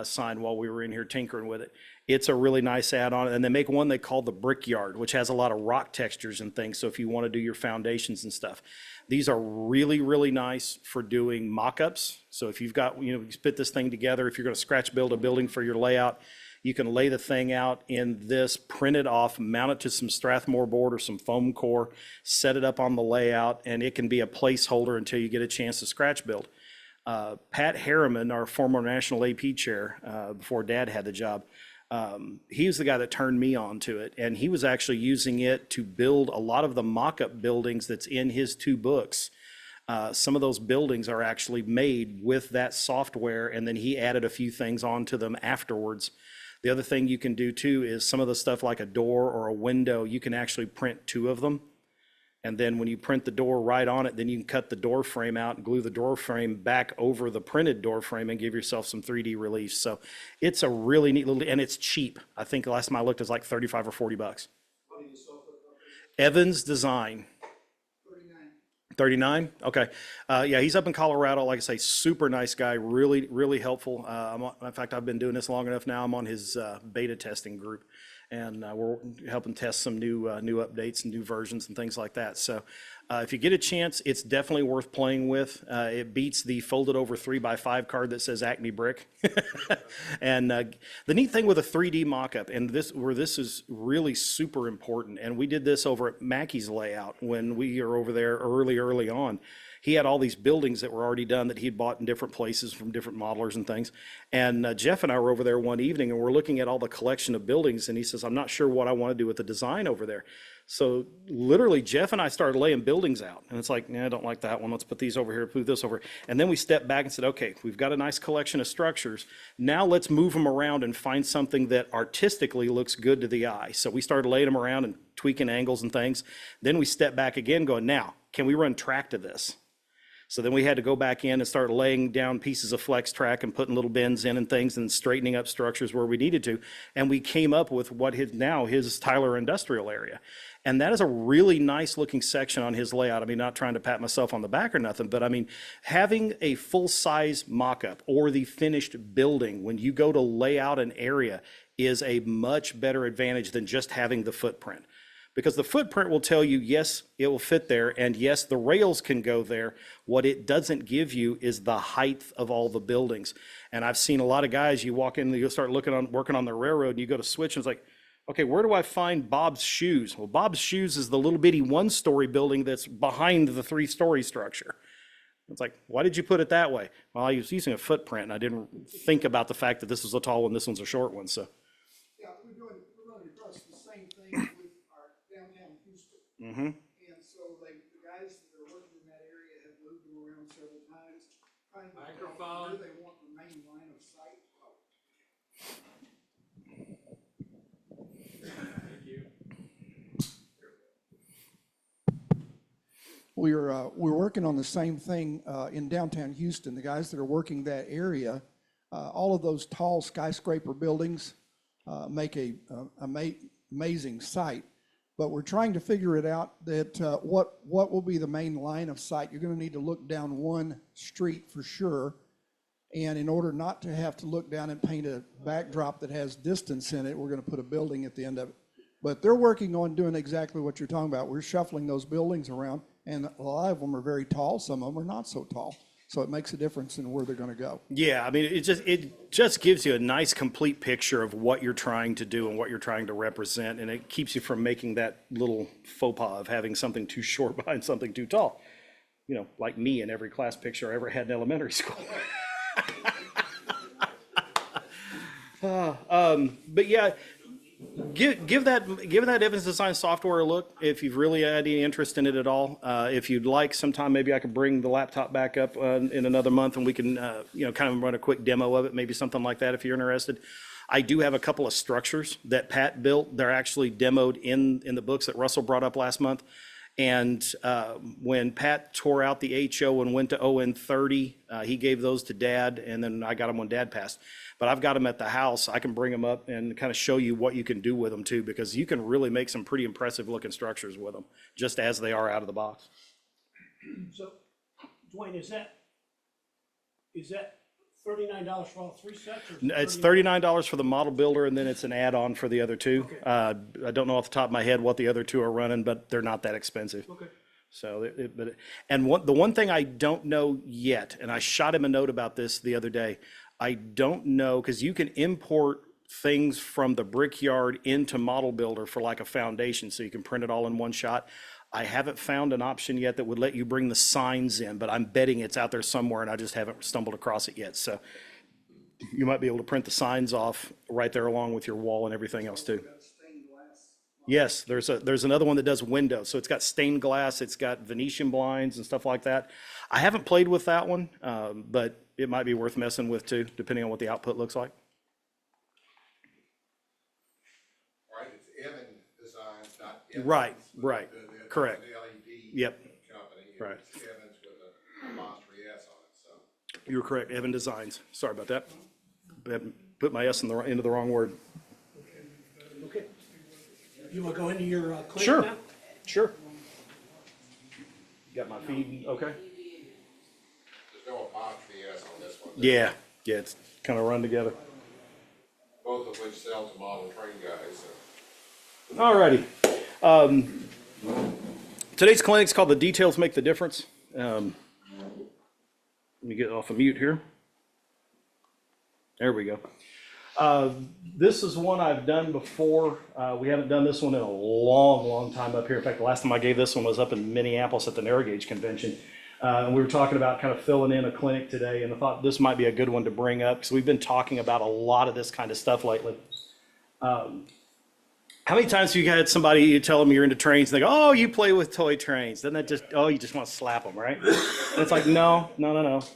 sign while we were in here tinkering with it. It's a really nice add-on. And they make one they call the Brickyard, which has a lot of rock textures and things. So if you want to do your foundations and stuff, these are really nice for doing mock-ups. So if you've got, you spit this thing together, if you're going to scratch build a building for your layout, you can lay the thing out in this, print it off, mount it to some Strathmore board or some foam core, set it up on the layout, and it can be a placeholder until you get a chance to scratch build. Pat Harriman, our former national AP chair, before Dad had the job, he was the guy that turned me on to it, and he was actually using it to build a lot of the mock-up buildings that's in his 2 books. Some of those buildings are actually made with that software, and then he added a few things onto them afterwards. The other thing you can do too is some of the stuff like a door or a window, you can actually print 2 of them. And then when you print the door right on it, then you can cut the door frame out and glue the door frame back over the printed door frame and give yourself some 3D relief. So it's a really neat little, and it's cheap. I think the last time I looked it was like 35 or 40 bucks. Evans Design. 39? Okay. Yeah, he's up in Colorado. Like I say, super nice guy, really helpful. In fact, I've been doing this long enough now. I'm on his beta testing group, and we're helping test some new updates and new versions and things like that. So if you get a chance, it's definitely worth playing with. It beats the folded over 3x5 card that says Acme Brick. And the neat thing with a 3D mock-up, and this is really super important, and we did this over at Mackey's layout when we were over there early on. He had all these buildings that were already done that he'd bought in different places from different modelers and things. And Jeff and I were over there one evening and we're looking at all the collection of buildings, and he says, I'm not sure what I want to do with the design over there. So literally Jeff and I started laying buildings out, and it's like, I don't like that one. Let's put these over here, put this over. And then we stepped back and said, okay, we've got a nice collection of structures. Now let's move them around and find something that artistically looks good to the eye. So we started laying them around and tweaking angles and things. Then we stepped back again going, now, can we run track to this? So then we had to go back in and start laying down pieces of flex track and putting little bends in and things and straightening up structures where we needed to. And we came up with what his Tyler industrial area. And that is a really nice looking section on his layout. I mean, not trying to pat myself on the back or nothing, but I mean, having a full size mock-up or the finished building when you go to lay out an area is a much better advantage than just having the footprint. Because the footprint will tell you, yes, it will fit there, and yes, the rails can go there. What it doesn't give you is the height of all the buildings. And I've seen a lot of guys, you walk in, you'll start working on the railroad, and you go to switch, and it's like, okay, where do I find Bob's Shoes? Well, Bob's Shoes is the little bitty 1-story building that's behind the 3-story structure. It's like, why did you put it that way? Well, I was using a footprint, and I didn't think about the fact that this was a tall one, this one's a short one, so. Yeah, we're running across the same thing with our downtown Houston. Mm-hmm. And so the guys that are working in that area have moved them around several times, trying to figure out where they want the main line of sight. Thank you. We're working on the same thing in downtown Houston. The guys that are working that area, all of those tall skyscraper buildings make a amazing sight. but we're trying to figure it out that what will be the main line of sight. You're going to need to look down one street for sure. And in order not to have to look down and paint a backdrop that has distance in it, we're going to put a building at the end of it. But they're working on doing exactly what you're talking about. We're shuffling those buildings around, and a lot of them are very tall. Some of them are not so tall. So it makes a difference in where they're going to go. Yeah, I mean, it just gives you a nice complete picture of what you're trying to do and what you're trying to represent, and it keeps you from making that little faux pas of having something too short behind something too tall. You know, like me in every class picture I ever had in elementary school. But yeah, give that Evans Design software a look if you've really had any interest in it at all. If you'd like, sometime maybe I could bring the laptop back up in another month, and we can kind of run a quick demo of it, maybe something like that if you're interested. I do have a couple of structures that Pat built. They're actually demoed in the books that Russell brought up last month. And when Pat tore out the HO and went to ON 30, he gave those to Dad, and then I got them when Dad passed. But I've got them at the house. I can bring them up and kind of show you what you can do with them too, because you can really make some pretty impressive looking structures with them, just as they are out of the box. So, Duane, is that $39 for all three sets? Or It's $39 for the model builder, and then it's an add-on for the other two. Okay. I don't know off the top of my head what the other two are running, but they're not that expensive. Okay. So, the one thing I don't know yet, and I shot him a note about this the other day, I don't know, because you can import things from the Brickyard into Model Builder for like a foundation, so you can print it all in one shot. I haven't found an option yet that would let you bring the signs in, but I'm betting it's out there somewhere, and I just haven't stumbled across it yet. So you might be able to print the signs off right there along with your wall and everything else too. Yes, there's another one that does windows. So it's got stained glass, it's got Venetian blinds and stuff like that. I haven't played with that one, but it might be worth messing with too, depending on what the output looks like. Right, it's Evan Designs, not Evans. Right, right, The correct. LED Yep. company. Right. It's Evans with a apostrophe S on it, so. You're correct, Evan Designs. Sorry about that. Put my S into the wrong word. Okay. You want to go into your clinic Sure, now? sure. Got my feed, okay? There's no apostrophe S on this one. Yeah, it's kind of run together. Both of which sell to model train guys, so. Alrighty. Today's clinic is called The Details Make the Difference. Let me get off of mute here. There we go. This is one I've done before. We haven't done this one in a long, long time up here. In fact, the last time I gave this one was up in Minneapolis at the Narrow Gauge Convention. And we were talking about kind of filling in a clinic today, and I thought this might be a good one to bring up because we've been talking about a lot of this kind of stuff lately. How many times have you had somebody, you tell them you're into trains, and they go, oh, you play with toy trains. Doesn't that just, oh, you just want to slap them, right? And it's like, no.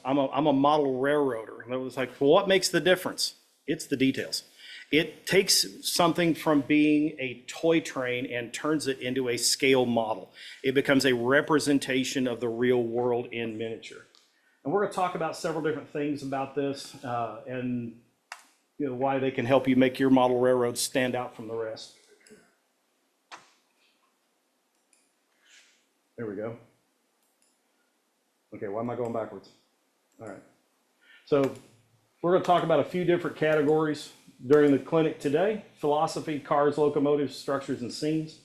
I'm a model railroader. And it was like, well, what makes the difference? It's the details. It takes something from being a toy train and turns it into a scale model. It becomes a representation of the real world in miniature. And we're going to talk about several different things about this and why they can help you make your model railroad stand out from the rest. There we go. Okay, why am I going backwards? All right. So we're going to talk about a few different categories during the clinic today: philosophy, cars, locomotives, structures, and scenes.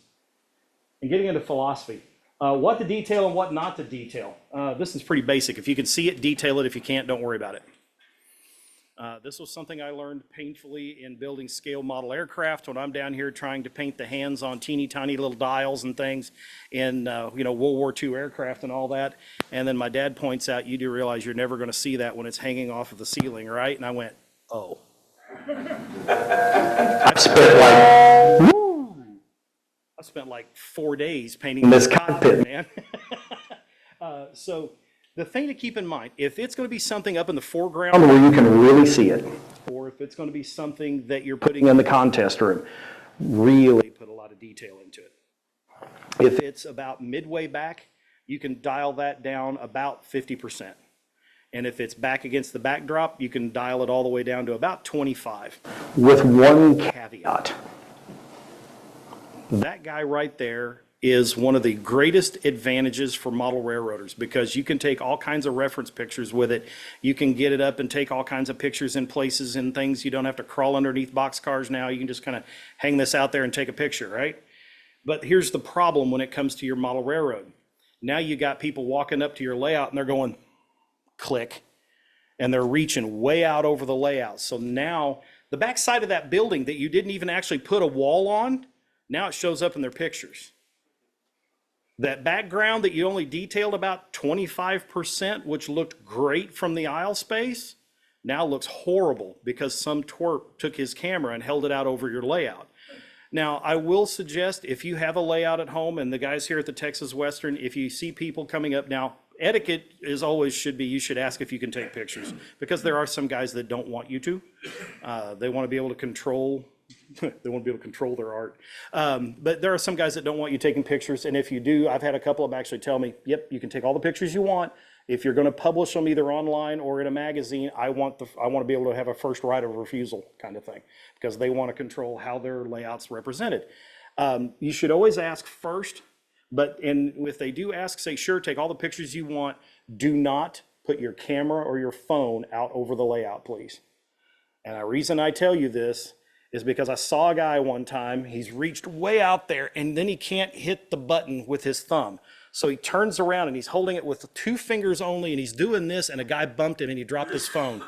And getting into philosophy, what to detail and what not to detail. This is pretty basic. If you can see it, detail it. If you can't, don't worry about it. This was something I learned painfully in building scale model aircraft when I'm down here trying to paint the hands on teeny tiny little dials and things in World War II aircraft and all that. And then my dad points out, you do realize you're never going to see that when it's hanging off of the ceiling, right? And I went, oh. I've spent like 4 days painting this cockpit, man. So the thing to keep in mind, if it's going to be something up in the foreground where you can really see it, or if it's going to be something that you're putting in the contest room, really put a lot of detail into it. If it's about midway back, you can dial that down about 50%. And if it's back against the backdrop, you can dial it all the way down to about 25, with one caveat. That guy right there is one of the greatest advantages for model railroaders because you can take all kinds of reference pictures with it. You can get it up and take all kinds of pictures in places and things. You don't have to crawl underneath boxcars now. You can just kind of hang this out there and take a picture, right? But here's the problem when it comes to your model railroad. Now you got people walking up to your layout and they're going, click, and they're reaching way out over the layout. So now the backside of that building that you didn't even actually put a wall on, now it shows up in their pictures. That background that you only detailed about 25%, which looked great from the aisle space, now looks horrible because some twerp took his camera and held it out over your layout. Now, I will suggest if you have a layout at home, and the guys here at the Texas Western, if you see people coming up now, etiquette is always should be, you should ask if you can take pictures because there are some guys that don't want you to. They want to be able to control they want to be able to control their art. But there are some guys that don't want you taking pictures. And if you do, I've had a couple of them actually tell me, yep, you can take all the pictures you want. If you're going to publish them either online or in a magazine, I want to be able to have a first right of refusal kind of thing because they want to control how their layout's represented. You should always ask first, but if they do ask, say, sure, take all the pictures you want. Do not put your camera or your phone out over the layout, please. And the reason I tell you this is because I saw a guy one time, he's reached way out there and then he can't hit the button with his thumb. So he turns around and he's holding it with 2 fingers only and he's doing this and a guy bumped him and he dropped his phone.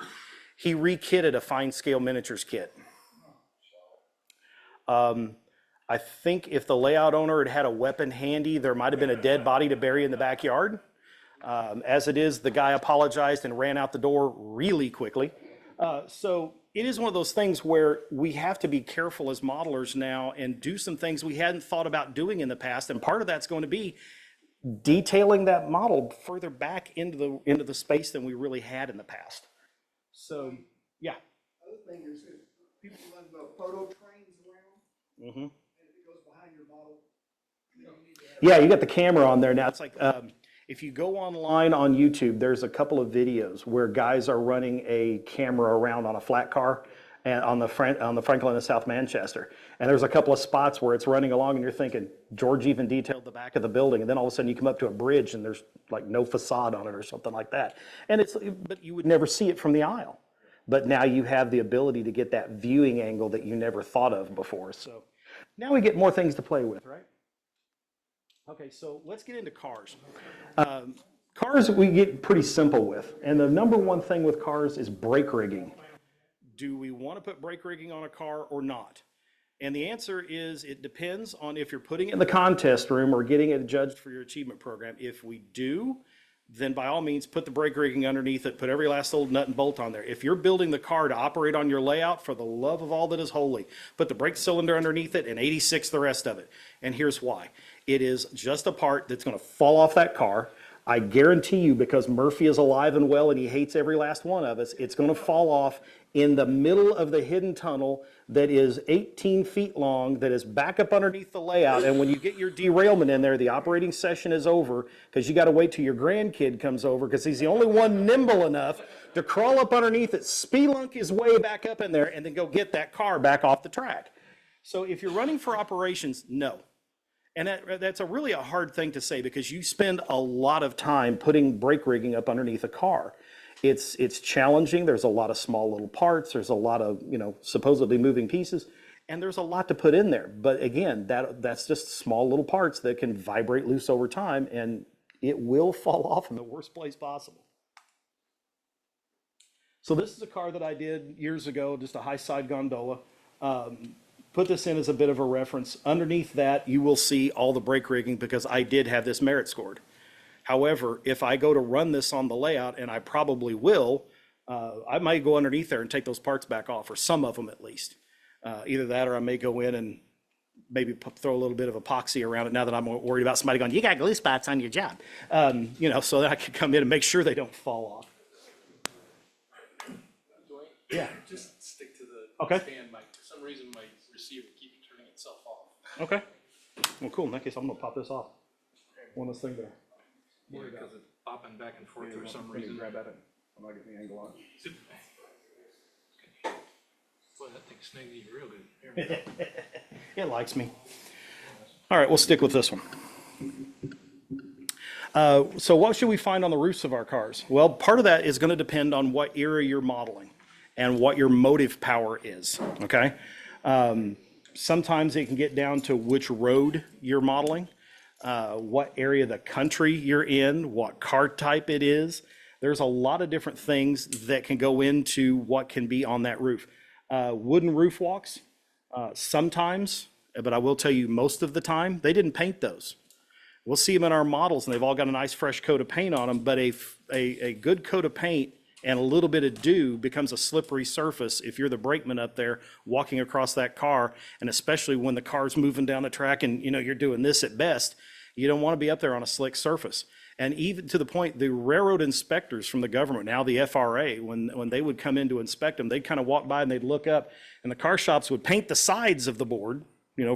He re-kitted a fine scale miniatures kit. I think if the layout owner had had a weapon handy, there might have been a dead body to bury in the backyard. As it is, the guy apologized and ran out the door really quickly. So it is one of those things where we have to be careful as modelers now and do some things we hadn't thought about doing in the past. And part of that's going to be detailing that model further back into the space than we really had in the past. So, yeah. Other thing is if people run the photo trains around, Mm-hmm. and if it goes behind your model, you don't need to have. Yeah, you got the camera on there now. It's like, if you go online on YouTube, there's a couple of videos where guys are running a camera around on a flat car and on the Franklin and South Manchester. And there's a couple of spots where it's running along and you're thinking, George even detailed the back of the building. And then all of a sudden you come up to a bridge and there's like no facade on it or something like that. And but you would never see it from the aisle. But now you have the ability to get that viewing angle that you never thought of before. So now we get more things to play with, right? Okay, so let's get into cars. Cars we get pretty simple with, and the number one thing with cars is brake rigging. Do we want to put brake rigging on a car or not? And the answer is it depends on if you're putting it in the contest room or getting it judged for your achievement program. If we do, then by all means put the brake rigging underneath it, put every last old nut and bolt on there. If you're building the car to operate on your layout, for the love of all that is holy, put the brake cylinder underneath it and 86 the rest of it. And here's why. It is just a part that's going to fall off that car. I guarantee you, because Murphy is alive and well and he hates every last one of us, it's going to fall off in the middle of the hidden tunnel that is 18 feet long, that is back up underneath the layout. And when you get your derailment in there, the operating session is over because you got to wait till your grandkid comes over because he's the only one nimble enough to crawl up underneath it, spelunk his way back up in there, and then go get that car back off the track. So if you're running for operations, no. And that's really a hard thing to say because you spend a lot of time putting brake rigging up underneath a car. It's challenging. There's a lot of small little parts. There's a lot of, supposedly moving pieces, and there's a lot to put in there. But again, that's just small little parts that can vibrate loose over time, and it will fall off in the worst place possible. So this is a car that I did years ago, just a high side gondola. Put this in as a bit of a reference. Underneath that, you will see all the brake rigging because I did have this merit scored. However, if I go to run this on the layout, and I probably will, I might go underneath there and take those parts back off, or some of them at least. Either that, or I may go in and maybe throw a little bit of epoxy around it now that I'm worried about somebody going, you got glue spots on your job. So that I can come in and make sure they don't fall off. Yeah. Just stick to the Okay. stand mic. For some reason, my receiver keeps turning itself off. Okay. Well, cool. In that case, I'm gonna pop this off. One of this thing there. Yeah, because it's popping back and forth for some Let me reason. grab at it. I'm not getting the angle on it. Boy, that thing snagged you real good. It likes me. All right, we'll stick with this one. So what should we find on the roofs of our cars? Well, part of that is going to depend on what era you're modeling and what your motive power is, okay? Sometimes it can get down to which road you're modeling, what area of the country you're in, what car type it is. There's a lot of different things that can go into what can be on that roof. Wooden roof walks, sometimes, but I will tell you most of the time, they didn't paint those. We'll see them in our models and they've all got a nice fresh coat of paint on them, but a good coat of paint and a little bit of dew becomes a slippery surface if you're the brakeman up there walking across that car, and especially when the car's moving down the track and you're doing this at best, you don't want to be up there on a slick surface. And even to the point, the railroad inspectors from the government, now the FRA, when they would come in to inspect them, they'd kind of walk by and they'd look up, and the car shops would paint the sides of the board,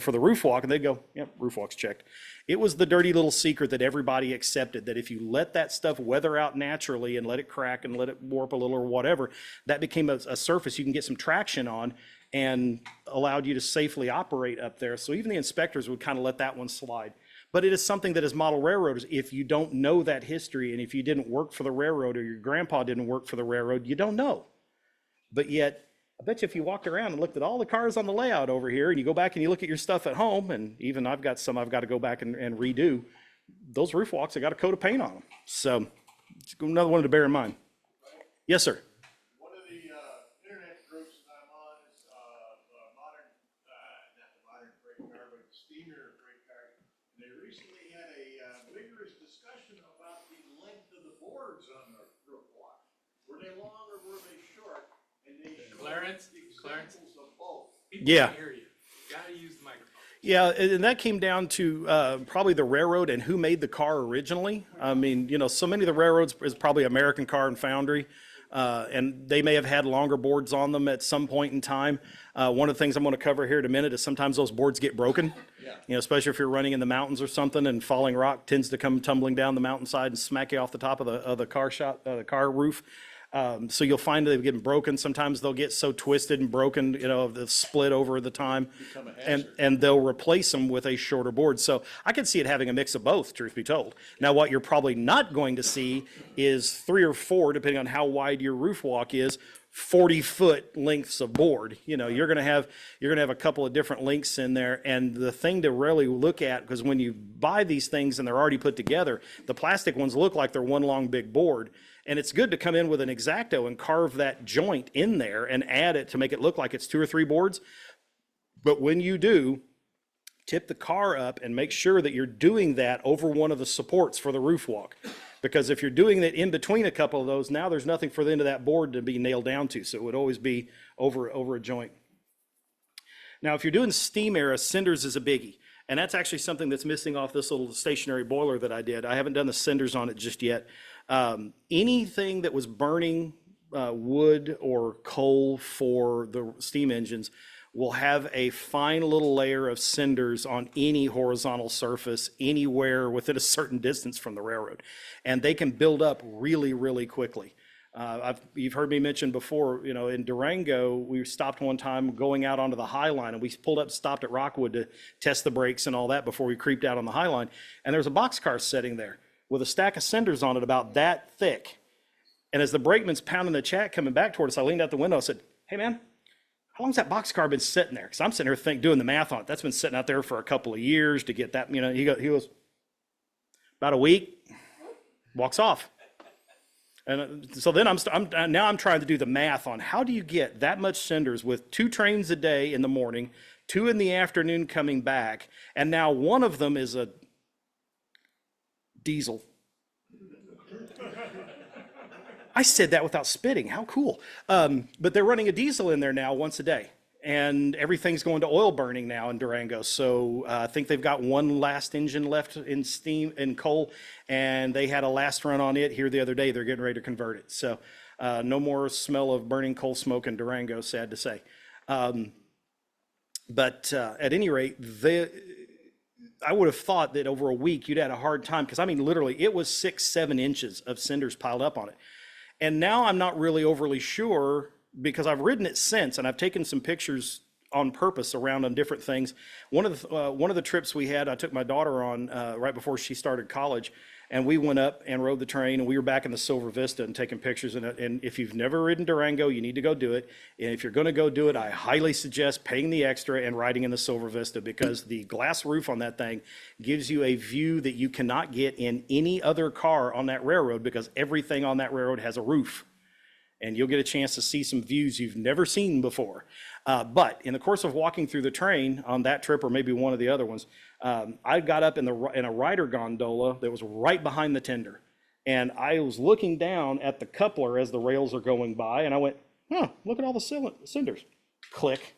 for the roof walk, and they'd go, yep, roof walk's checked. It was the dirty little secret that everybody accepted, that if you let that stuff weather out naturally and let it crack and let it warp a little or whatever, that became a surface you can get some traction on and allowed you to safely operate up there. So even the inspectors would kind of let that one slide. But it is something that as model railroaders, if you don't know that history and if you didn't work for the railroad or your grandpa didn't work for the railroad, you don't know. But yet, I bet you if you walked around and looked at all the cars on the layout over here and you go back and you look at your stuff at home, and even I've got some I've got to go back and redo, those roof walks have got a coat of paint on them. So it's another one to bear in mind. Yes, sir. One of the internet groups that I'm on is not the modern freight car, but the steamer freight car. And they recently had a vigorous discussion about the length of the boards on the roof walk. Were they long or were they short? And they Clarence, examples of both. people Yeah. can hear you. Gotta use the microphone. Yeah, and that came down to probably the railroad and who made the car originally. I mean, so many of the railroads is probably American Car and Foundry, and they may have had longer boards on them at some point in time. One of the things I'm going to cover here in a minute is sometimes those boards get broken, especially if you're running in the mountains or something, and falling rock tends to come tumbling down the mountainside and smack you off the top of the car roof. So you'll find they're getting broken. Sometimes they'll get so twisted and broken, they'll split over the time, and they'll replace them with a shorter board. So I could see it having a mix of both, truth be told. Now, what you're probably not going to see is 3 or 4, depending on how wide your roof walk is, 40-foot lengths of board. You're going to have a couple of different lengths in there. And the thing to really look at, because when you buy these things and they're already put together, the plastic ones look like they're one long big board. And it's good to come in with an X-Acto and carve that joint in there and add it to make it look like it's 2 or 3 boards. But when you do, tip the car up and make sure that you're doing that over one of the supports for the roof walk. Because if you're doing it in between a couple of those, now there's nothing for the end of that board to be nailed down to. So it would always be over a joint. Now, if you're doing steam era, cinders is a biggie. And that's actually something that's missing off this little stationary boiler that I did. I haven't done the cinders on it just yet. Anything that was burning wood or coal for the steam engines will have a fine little layer of cinders on any horizontal surface anywhere within a certain distance from the railroad. And they can build up really, really quickly. You've heard me mention before, in Durango, we stopped one time going out onto the High Line, and we pulled up, stopped at Rockwood to test the brakes and all that before we creeped out on the High Line. And there was a boxcar sitting there with a stack of cinders on it about that thick. And as the brakeman's pounding the chat coming back toward us, I leaned out the window and said, "Hey man, how long's that boxcar been sitting there?" Because I'm sitting here doing the math on it. That's been sitting out there for a couple of years to get that, he goes, "About a week," walks off. And so then I'm trying to do the math on how do you get that much cinders with 2 trains a day in the morning, 2 in the afternoon coming back, and now one of them is a diesel. I said that without spitting. How cool. But they're running a diesel in there now once a day. And everything's going to oil burning now in Durango. So I think they've got one last engine left in steam and coal, and they had a last run on it here the other day. They're getting ready to convert it. So no more smell of burning coal smoke in Durango, sad to say. But at any rate, I would have thought that over a week you'd had a hard time, because I mean, literally, it was 6-7 inches of cinders piled up on it. And now I'm not really overly sure, because I've ridden it since, and I've taken some pictures on purpose around on different things. One of the trips we had, I took my daughter on right before she started college, and we went up and rode the train, and we were back in the Silver Vista and taking pictures. And if you've never ridden Durango, you need to go do it. And if you're going to go do it, I highly suggest paying the extra and riding in the Silver Vista, because the glass roof on that thing gives you a view that you cannot get in any other car on that railroad, because everything on that railroad has a roof. And you'll get a chance to see some views you've never seen before. But in the course of walking through the train on that trip, or maybe one of the other ones, I got up in a rider gondola that was right behind the tender. And I was looking down at the coupler as the rails are going by, and I went, look at all the cinders. Click.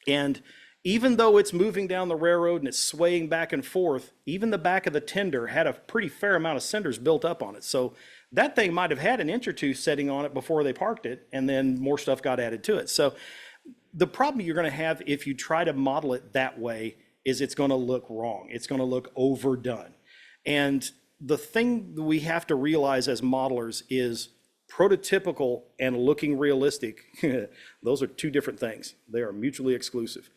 And even though it's moving down the railroad and it's swaying back and forth, even the back of the tender had a pretty fair amount of cinders built up on it. So that thing might have had an inch or two setting on it before they parked it, and then more stuff got added to it. So the problem you're going to have if you try to model it that way is it's going to look wrong. It's going to look overdone. And the thing that we have to realize as modelers is prototypical and looking realistic. Those are two different things. They are mutually exclusive.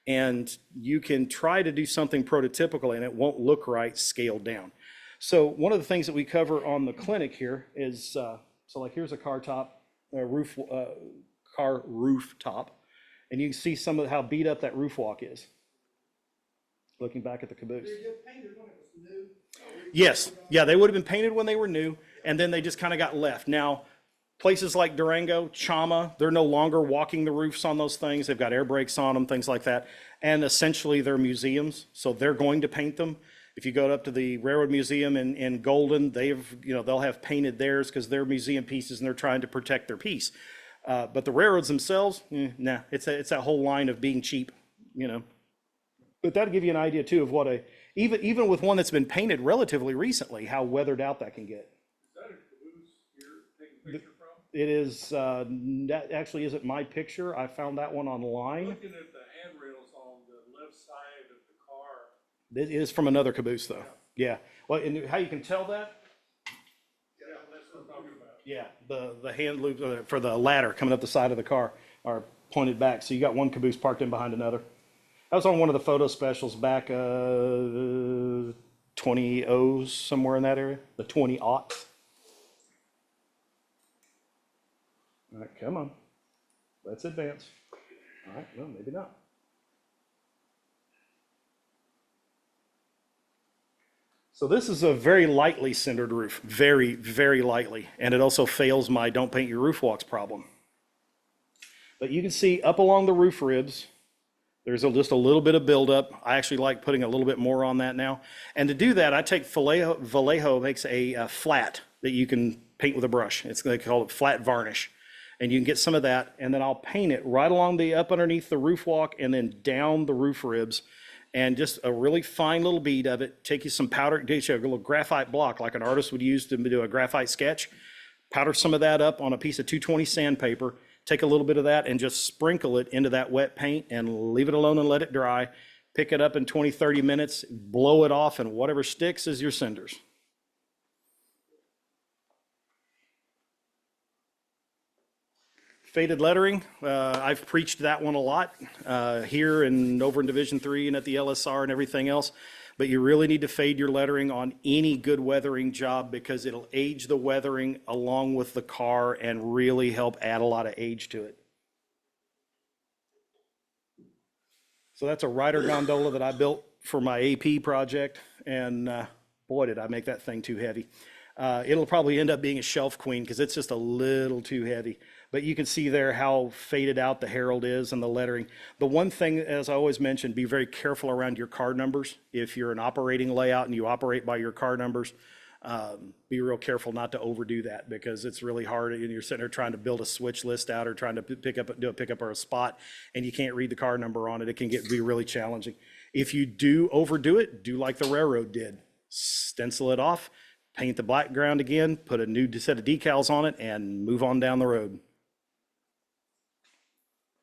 And you can try to do something prototypical and it won't look right scaled down. So one of the things that we cover on the clinic here is, so like here's a car rooftop, and you can see some of how beat up that roof walk is. Looking back at the caboose. Yes, yeah, they would have been painted when they were new, and then they just kind of got left. Now, places like Durango, Chama, they're no longer walking the roofs on those things. They've got air brakes on them, things like that. And essentially they're museums, so they're going to paint them. If you go up to the Railroad Museum in Golden, they'll have painted theirs because they're museum pieces and they're trying to protect their piece. But the railroads themselves, nah, it's that whole line of being cheap, But that'll give you an idea too of what even with one that's been painted relatively recently, how weathered out that can get. Is that a caboose you're taking a picture from? It is, that actually isn't my picture. I found that one online. Looking at the handrails on the left side of the car. It is from another caboose though. Yeah. Well, and how you can tell that? Yeah, that's what I'm talking about. Yeah, the hand loops for the ladder coming up the side of the car are pointed back. So you got one caboose parked in behind another. That was on one of the photo specials back 20-0s, somewhere in that area, the 20-aughts. All right, come on. Let's advance. All right, well, maybe not. So this is a very lightly cindered roof, very, very lightly. And it also fails my don't paint your roof walks problem. But you can see up along the roof ribs, there's just a little bit of buildup. I actually like putting a little bit more on that now. And to do that, I take Vallejo makes a flat that you can paint with a brush. They call it flat varnish. And you can get some of that, and then I'll paint it right along up underneath the roof walk and then down the roof ribs. And just a really fine little bead of it. Take you some powder, get you a little graphite block like an artist would use to do a graphite sketch. Powder some of that up on a piece of 220 sandpaper. Take a little bit of that and just sprinkle it into that wet paint and leave it alone and let it dry. Pick it up in 20, 30 minutes, blow it off, and whatever sticks is your cinders. Faded lettering, I've preached that one a lot here and over in Division 3 and at the LSR and everything else. But you really need to fade your lettering on any good weathering job because it'll age the weathering along with the car and really help add a lot of age to it. So that's a rider gondola that I built for my AP project, and boy, did I make that thing too heavy. It'll probably end up being a shelf queen because it's just a little too heavy. But you can see there how faded out the herald is and the lettering. The one thing, as I always mention, be very careful around your car numbers. If you're an operating layout and you operate by your car numbers, be real careful not to overdo that because it's really hard and you're sitting there trying to build a switch list out or trying to do a pickup or a spot and you can't read the car number on it. It can be really challenging. If you do overdo it, do like the railroad did. Stencil it off, paint the background again, put a new set of decals on it, and move on down the road.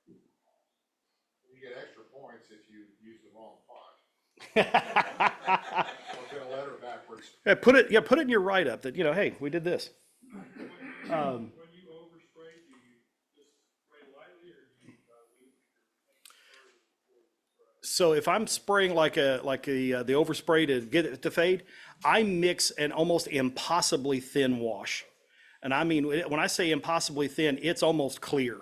You get extra points if you use the wrong font. Or get a letter backwards. Yeah, put it in your write-up that, hey, we did this. When you overspray, do you just spray lightly or do you So if I'm spraying the overspray to get it to fade, I mix an almost impossibly thin wash. And I mean, when I say impossibly thin, it's almost clear.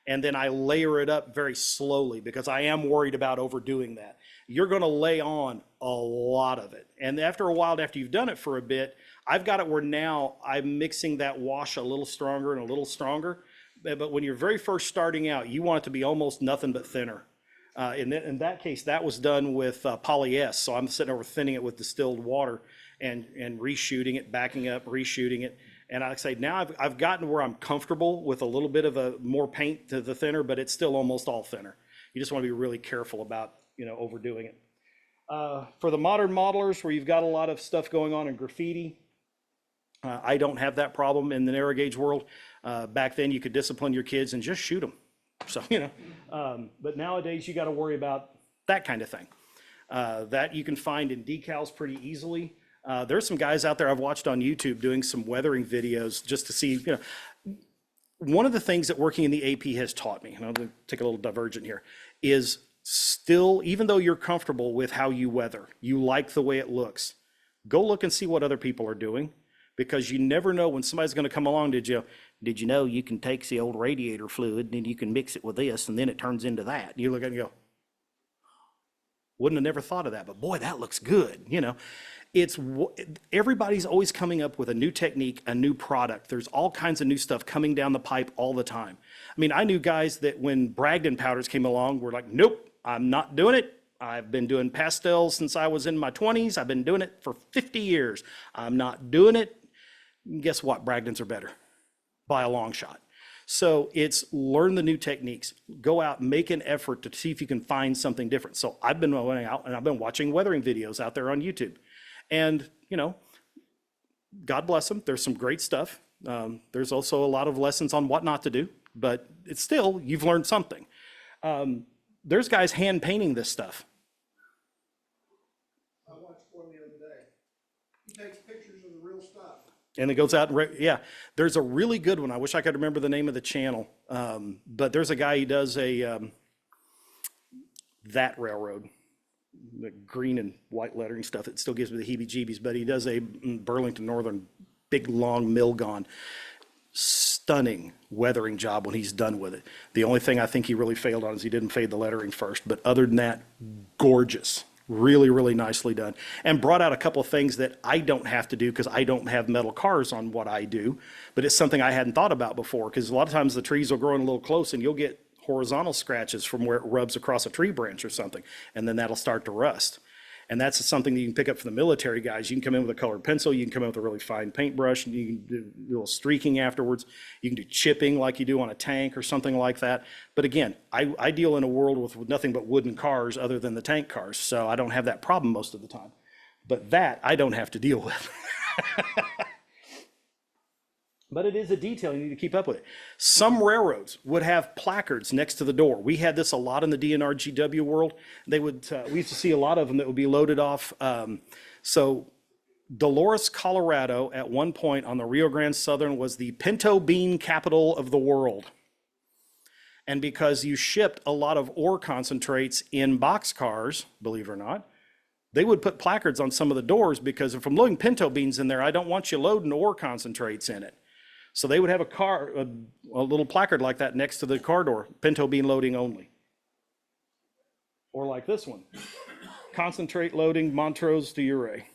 And then I layer it up very slowly because I am worried about overdoing that. You're going to lay on a lot of it. And after a while, after you've done it for a bit, I've got it where now I'm mixing that wash a little stronger and a little stronger. But when you're very first starting out, you want it to be almost nothing but thinner. In that case, that was done with poly S. So I'm sitting over thinning it with distilled water and reshooting it, backing up, reshooting it. And like I say, now I've gotten where I'm comfortable with a little bit of a more paint to the thinner, but it's still almost all thinner. You just want to be really careful about, overdoing it. For the modern modelers where you've got a lot of stuff going on in graffiti, I don't have that problem in the narrow gauge world. Back then you could discipline your kids and just shoot them. So, but nowadays you got to worry about that kind of thing. That you can find in decals pretty easily. There's some guys out there I've watched on YouTube doing some weathering videos just to see, one of the things that working in the AP has taught me, and I'm going to take a little divergent here, is still, even though you're comfortable with how you weather, you like the way it looks, go look and see what other people are doing, because you never know when somebody's going to come along. Did you know you can take the old radiator fluid and you can mix it with this and then it turns into that? You look at it and go, wouldn't have never thought of that, but boy, that looks good. Everybody's always coming up with a new technique, a new product. There's all kinds of new stuff coming down the pipe all the time. I mean, I knew guys that when Bragdon powders came along were like, nope, I'm not doing it. I've been doing pastels since I was in my 20s. I've been doing it for 50 years. I'm not doing it. Guess what? Bragdons are better by a long shot. So it's learn the new techniques, go out, make an effort to see if you can find something different. So I've been going out and I've been watching weathering videos out there on YouTube. And, God bless them. There's some great stuff. There's also a lot of lessons on what not to do, but it's still, you've learned something. There's guys hand painting this stuff. I watched one the other day. He takes pictures of the real stuff. And it goes out, there's a really good one. I wish I could remember the name of the channel. But there's a guy who does that railroad, the green and white lettering stuff. It still gives me the heebie-jeebies, but he does a Burlington Northern big long Milgon. Stunning weathering job when he's done with it. The only thing I think he really failed on is he didn't fade the lettering first, but other than that, gorgeous. Really, really nicely done. And brought out a couple of things that I don't have to do because I don't have metal cars on what I do, but it's something I hadn't thought about before, because a lot of times the trees will grow in a little close and you'll get horizontal scratches from where it rubs across a tree branch or something, and then that'll start to rust. And that's something that you can pick up from the military guys. You can come in with a colored pencil, you can come in with a really fine paintbrush, and you can do a little streaking afterwards. You can do chipping like you do on a tank or something like that. But again, I deal in a world with nothing but wooden cars other than the tank cars, so I don't have that problem most of the time. But that I don't have to deal with. But it is a detail you need to keep up with it. Some railroads would have placards next to the door. We had this a lot in the DNR-GW world. They would, we used to see a lot of them that would be loaded off. So Dolores, Colorado, at one point on the Rio Grande Southern, was the pinto bean capital of the world. And because you shipped a lot of ore concentrates in boxcars, believe it or not, they would put placards on some of the doors, because if I'm loading pinto beans in there, I don't want you loading ore concentrates in it. So they would have a little placard like that next to the car door, pinto bean loading only. Or like this one, concentrate loading Montrose to Ouray.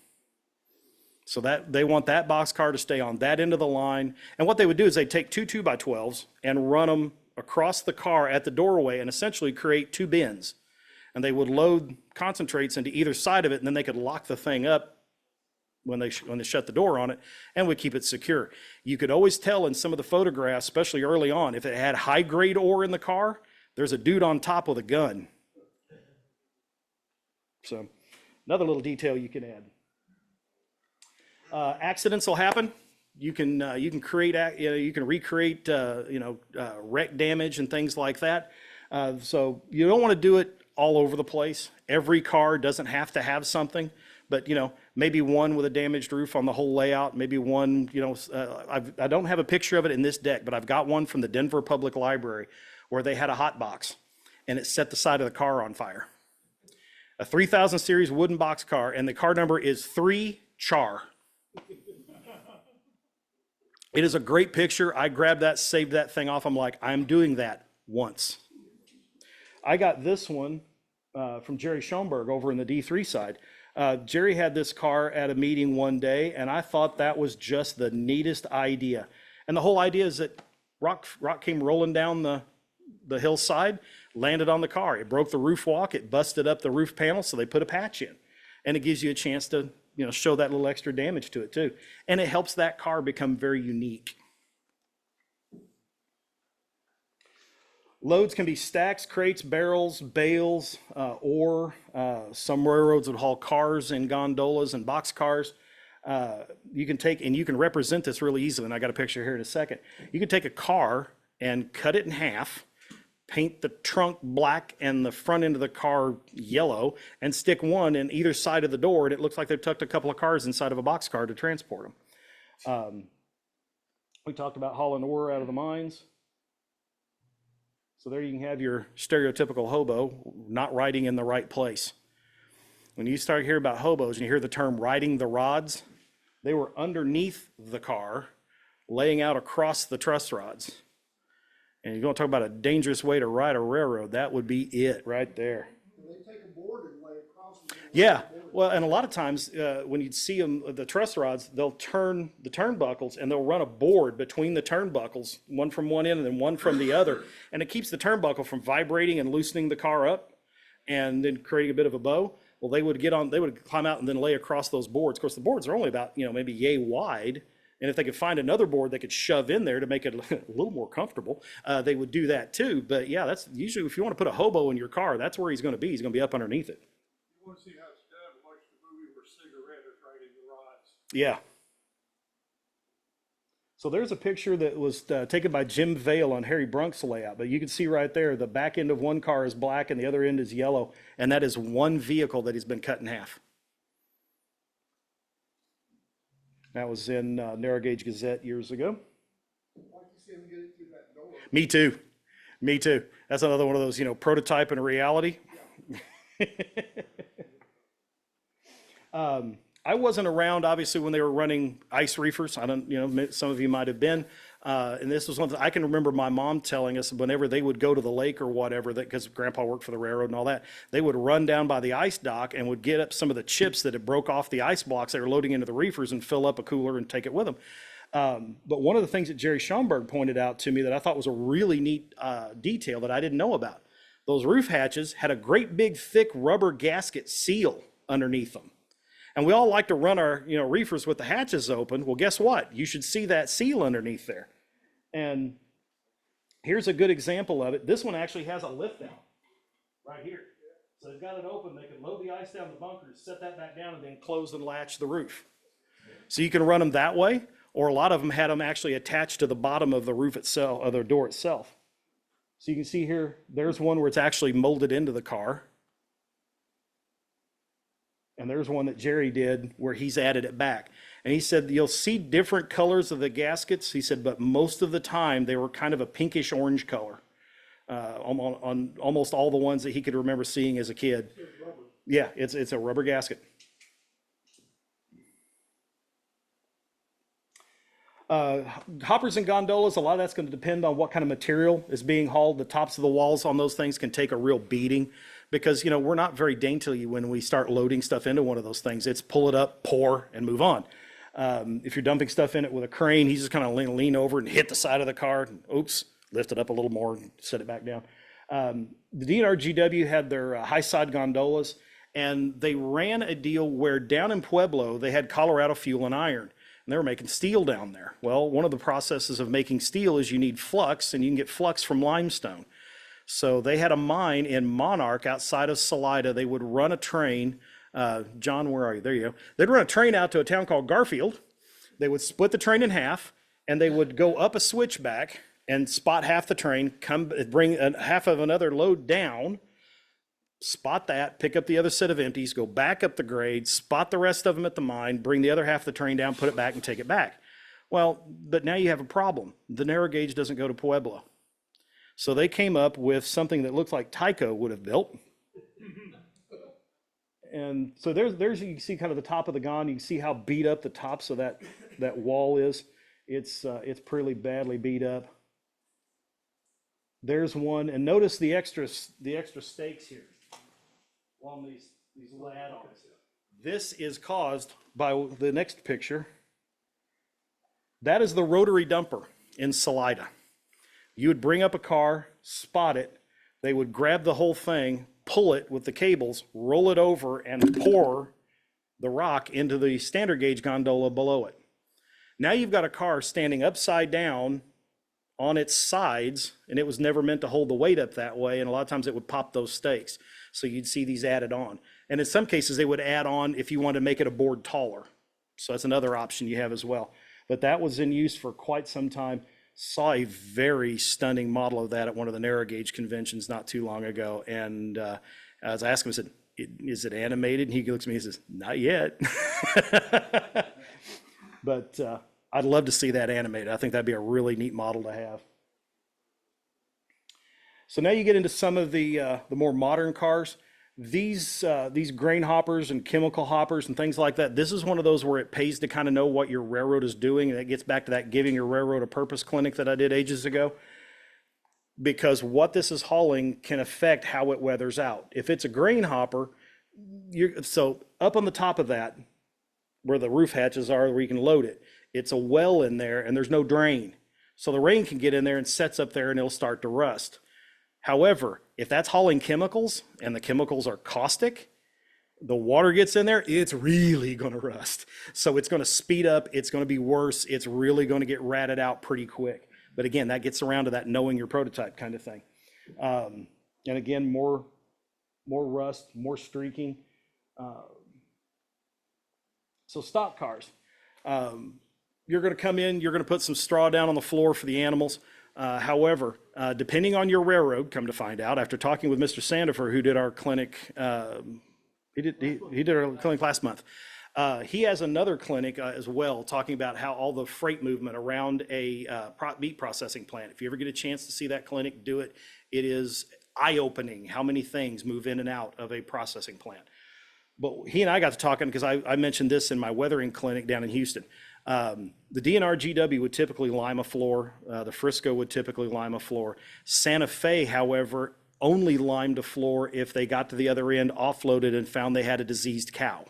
So that they want that boxcar to stay on that end of the line. And what they would do is they'd take two 2x12s and run them across the car at the doorway and essentially create two bins. And they would load concentrates into either side of it, and then they could lock the thing up when they shut the door on it, and would keep it secure. You could always tell in some of the photographs, especially early on, if it had high-grade ore in the car, there's a dude on top with a gun. So another little detail you can add. Accidents will happen. You can recreate wreck damage and things like that. So you don't want to do it all over the place. Every car doesn't have to have something. But, maybe one with a damaged roof on the whole layout, maybe one, I don't have a picture of it in this deck, but I've got one from the Denver Public Library where they had a hot box and it set the side of the car on fire. A 3000 series wooden box car, and the car number is 3CHAR. It is a great picture. I grabbed that, saved that thing off. I'm like, I'm doing that once. I got this one from Jerry Schoenberg over in the D3 side. Jerry had this car at a meeting one day, and I thought that was just the neatest idea. And the whole idea is that rock came rolling down the hillside, landed on the car. It broke the roof walk. It busted up the roof panel, so they put a patch in. And it gives you a chance to, show that little extra damage to it too. And it helps that car become very unique. Loads can be stacks, crates, barrels, bales, ore. Some railroads would haul cars and gondolas and box cars. You can take, and you can represent this really easily, and I got a picture here in a second. You can take a car and cut it in half, paint the trunk black and the front end of the car yellow, and stick one in either side of the door, and it looks like they've tucked a couple of cars inside of a box car to transport them. We talked about hauling ore out of the mines. So there you can have your stereotypical hobo not riding in the right place. When you start hearing about hobos and you hear the term riding the rods, they were underneath the car, laying out across the truss rods. And you're going to talk about a dangerous way to ride a railroad, that would be it right there. They take a board and lay across them. Yeah, well, and a lot of times when you'd see them, the truss rods, they'll turn the turnbuckles and they'll run a board between the turnbuckles, one from one end and then one from the other. And it keeps the turnbuckle from vibrating and loosening the car up and then creating a bit of a bow. Well, they would climb out and then lay across those boards. Of course, the boards are only about, maybe yay wide. And if they could find another board they could shove in there to make it a little more comfortable, they would do that too. But yeah, that's usually, if you want to put a hobo in your car, that's where he's going to be. He's going to be up underneath it. You want to see how it's done, watch the movie where Cigarette is riding the rods. Yeah. So there's a picture that was taken by Jim Vale on Harry Brunk's layout, but you can see right there, the back end of one car is black and the other end is yellow, and that is one vehicle that has been cut in half. That was in Narrow Gauge Gazette years ago. Me too. Me too. That's another one of those, prototype and reality. I wasn't around, obviously, when they were running ice reefers. I don't, some of you might have been. And this was one that I can remember my mom telling us whenever they would go to the lake or whatever, that because Grandpa worked for the railroad and all that, they would run down by the ice dock and would get up some of the chips that had broke off the ice blocks they were loading into the reefers and fill up a cooler and take it with them. But one of the things that Jerry Schoenberg pointed out to me that I thought was a really neat detail that I didn't know about, those roof hatches had a great big thick rubber gasket seal underneath them. And we all like to run our reefers with the hatches open. Well, guess what? You should see that seal underneath there. And here's a good example of it. This one actually has a lift out right here. So they've got it open. They can load the ice down the bunkers, set that back down, and then close and latch the roof. So you can run them that way, or a lot of them had them actually attached to the bottom of the roof itself, or the door itself. So you can see here, there's one where it's actually molded into the car. And there's one that Jerry did where he's added it back. And he said, you'll see different colors of the gaskets. He said, but most of the time they were kind of a pinkish orange color on almost all the ones that he could remember seeing as a kid. Yeah, it's a rubber gasket. Hoppers and gondolas, a lot of that's going to depend on what kind of material is being hauled. The tops of the walls on those things can take a real beating because, we're not very dainty when we start loading stuff into one of those things. It's pull it up, pour, and move on. If you're dumping stuff in it with a crane, he's just kind of lean over and hit the side of the car. And, oops, lift it up a little more and set it back down. The DNRGW had their high side gondolas, and they ran a deal where down in Pueblo, they had Colorado fuel and iron. And they were making steel down there. Well, one of the processes of making steel is you need flux, and you can get flux from limestone. So they had a mine in Monarch outside of Salida. They would run a train. John, where are you? There you go. They'd run a train out to a town called Garfield. They would split the train in half, and they would go up a switchback and spot half the train, bring half of another load down, spot that, pick up the other set of empties, go back up the grade, spot the rest of them at the mine, bring the other half of the train down, put it back, and take it back. Well, but now you have a problem. The narrow gauge doesn't go to Pueblo. So they came up with something that looks like Tyco would have built. And so there's you can see kind of the top of the gun. You can see how beat up the tops of that wall is. It's pretty badly beat up. There's one, and notice the extra stakes here along these little add-ons. This is caused by the next picture. That is the rotary dumper in Salida. You would bring up a car, spot it, they would grab the whole thing, pull it with the cables, roll it over, and pour the rock into the standard gauge gondola below it. Now you've got a car standing upside down on its sides, and it was never meant to hold the weight up that way, and a lot of times it would pop those stakes. So you'd see these added on. And in some cases, they would add on if you want to make it a board taller. So that's another option you have as well. But that was in use for quite some time. Saw a very stunning model of that at one of the narrow gauge conventions not too long ago. And I was asking him, I said, is it animated? And he looks at me and says, not yet. But I'd love to see that animated. I think that'd be a really neat model to have. So now you get into some of the more modern cars. These grain hoppers and chemical hoppers and things like that, this is one of those where it pays to kind of know what your railroad is doing. And it gets back to that giving your railroad a purpose clinic that I did ages ago. Because what this is hauling can affect how it weathers out. If it's a grain hopper, so up on the top of that, where the roof hatches are, where you can load it, it's a well in there and there's no drain. So the rain can get in there and sets up there and it'll start to rust. However, if that's hauling chemicals and the chemicals are caustic, the water gets in there, it's really going to rust. So it's going to speed up, it's going to be worse, it's really going to get ratted out pretty quick. But again, that gets around to that knowing your prototype kind of thing. And again, more rust, more streaking. So stock cars. You're going to come in, you're going to put some straw down on the floor for the animals. However, depending on your railroad, come to find out, after talking with Mr. Sandifer, who did our clinic, he did our clinic last month. He has another clinic as well, talking about how all the freight movement around a meat processing plant. If you ever get a chance to see that clinic, do it. It is eye-opening how many things move in and out of a processing plant. But he and I got to talking because I mentioned this in my weathering clinic down in Houston. The DNR GW would typically lime a floor. The Frisco would typically lime a floor. Santa Fe, however, only limed a floor if they got to the other end, offloaded, and found they had a diseased cow.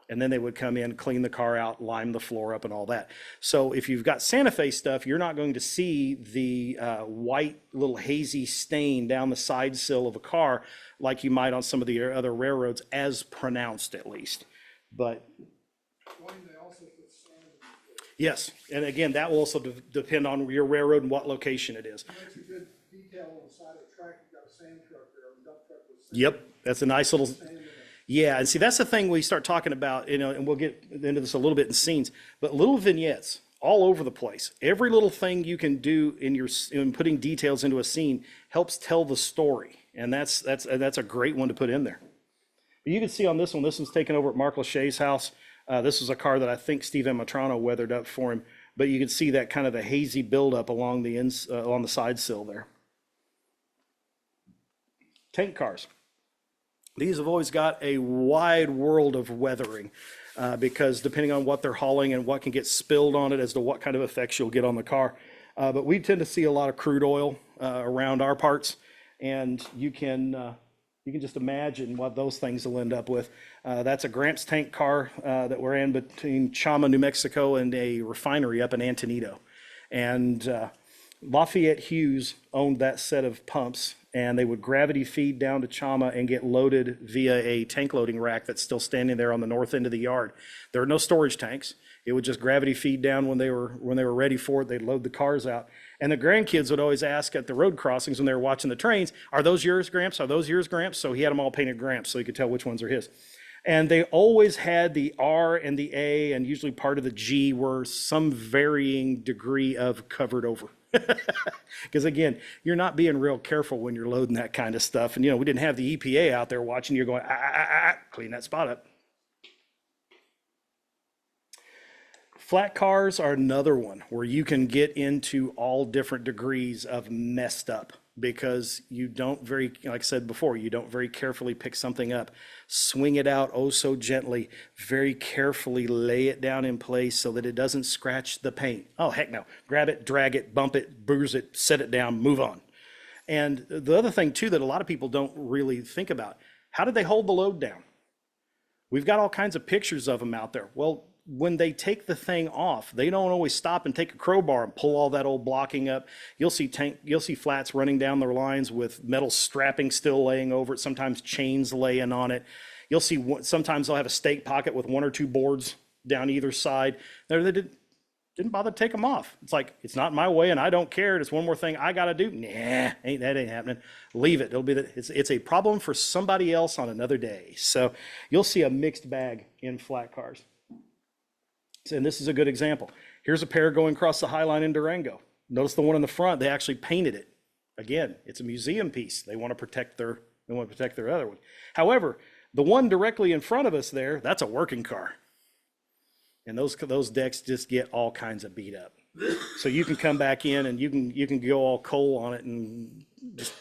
And then they would come in, clean the car out, lime the floor up and all that. So if you've got Santa Fe stuff, you're not going to see the white little hazy stain down the side sill of a car like you might on some of the other railroads, as pronounced at least. But yes, and again, that will also depend on your railroad and what location it is. It makes a good detail on the side of the track. You've got a sand truck there, a dump truck with sand. Yep, that's a nice little, yeah, and see, that's the thing we start talking about, and we'll get into this a little bit in scenes, but little vignettes all over the place. Every little thing you can do in putting details into a scene helps tell the story, and that's a great one to put in there. But you can see on this one's taken over at Mark Lachey's house. This was a car that I think Steve Matrano weathered up for him, but you can see that kind of a hazy buildup along the side sill there. Tank cars. These have always got a wide world of weathering because depending on what they're hauling and what can get spilled on it as to what kind of effects you'll get on the car. But we tend to see a lot of crude oil around our parts, and you can just imagine what those things will end up with. That's a Gramps tank car that we're in between Chama, New Mexico, and a refinery up in Antonito. And Lafayette Hughes owned that set of pumps, and they would gravity feed down to Chama and get loaded via a tank loading rack that's still standing there on the north end of the yard. There are no storage tanks. It would just gravity feed down when they were ready for it. They'd load the cars out. And the grandkids would always ask at the road crossings when they were watching the trains, "Are those yours, Gramps? Are those yours, Gramps?" So he had them all painted Gramps so he could tell which ones are his. And they always had the R and the A, and usually part of the G were some varying degree of covered over. Because again, you're not being real careful when you're loading that kind of stuff. And we didn't have the EPA out there watching you going, clean that spot up. Flat cars are another one where you can get into all different degrees of messed up. because you don't very, like I said before, you don't very carefully pick something up. Swing it out oh so gently, very carefully lay it down in place so that it doesn't scratch the paint. Oh, heck no. Grab it, drag it, bump it, bruise it, set it down, move on. And the other thing too that a lot of people don't really think about, how did they hold the load down? We've got all kinds of pictures of them out there. Well, when they take the thing off, they don't always stop and take a crowbar and pull all that old blocking up. You'll see flats running down their lines with metal strapping still laying over it, sometimes chains laying on it. You'll see sometimes they'll have a stake pocket with 1 or 2 boards down either side. They didn't bother to take them off. It's like, it's not my way and I don't care. It's one more thing I got to do. Nah, that ain't happening. Leave it. It's a problem for somebody else on another day. So you'll see a mixed bag in flat cars. And this is a good example. Here's a pair going across the High Line in Durango. Notice the one in the front, they actually painted it. Again, it's a museum piece. They want to protect their other one. However, the one directly in front of us there, that's a working car. And those decks just get all kinds of beat up. So you can come back in and you can go all coal on it and just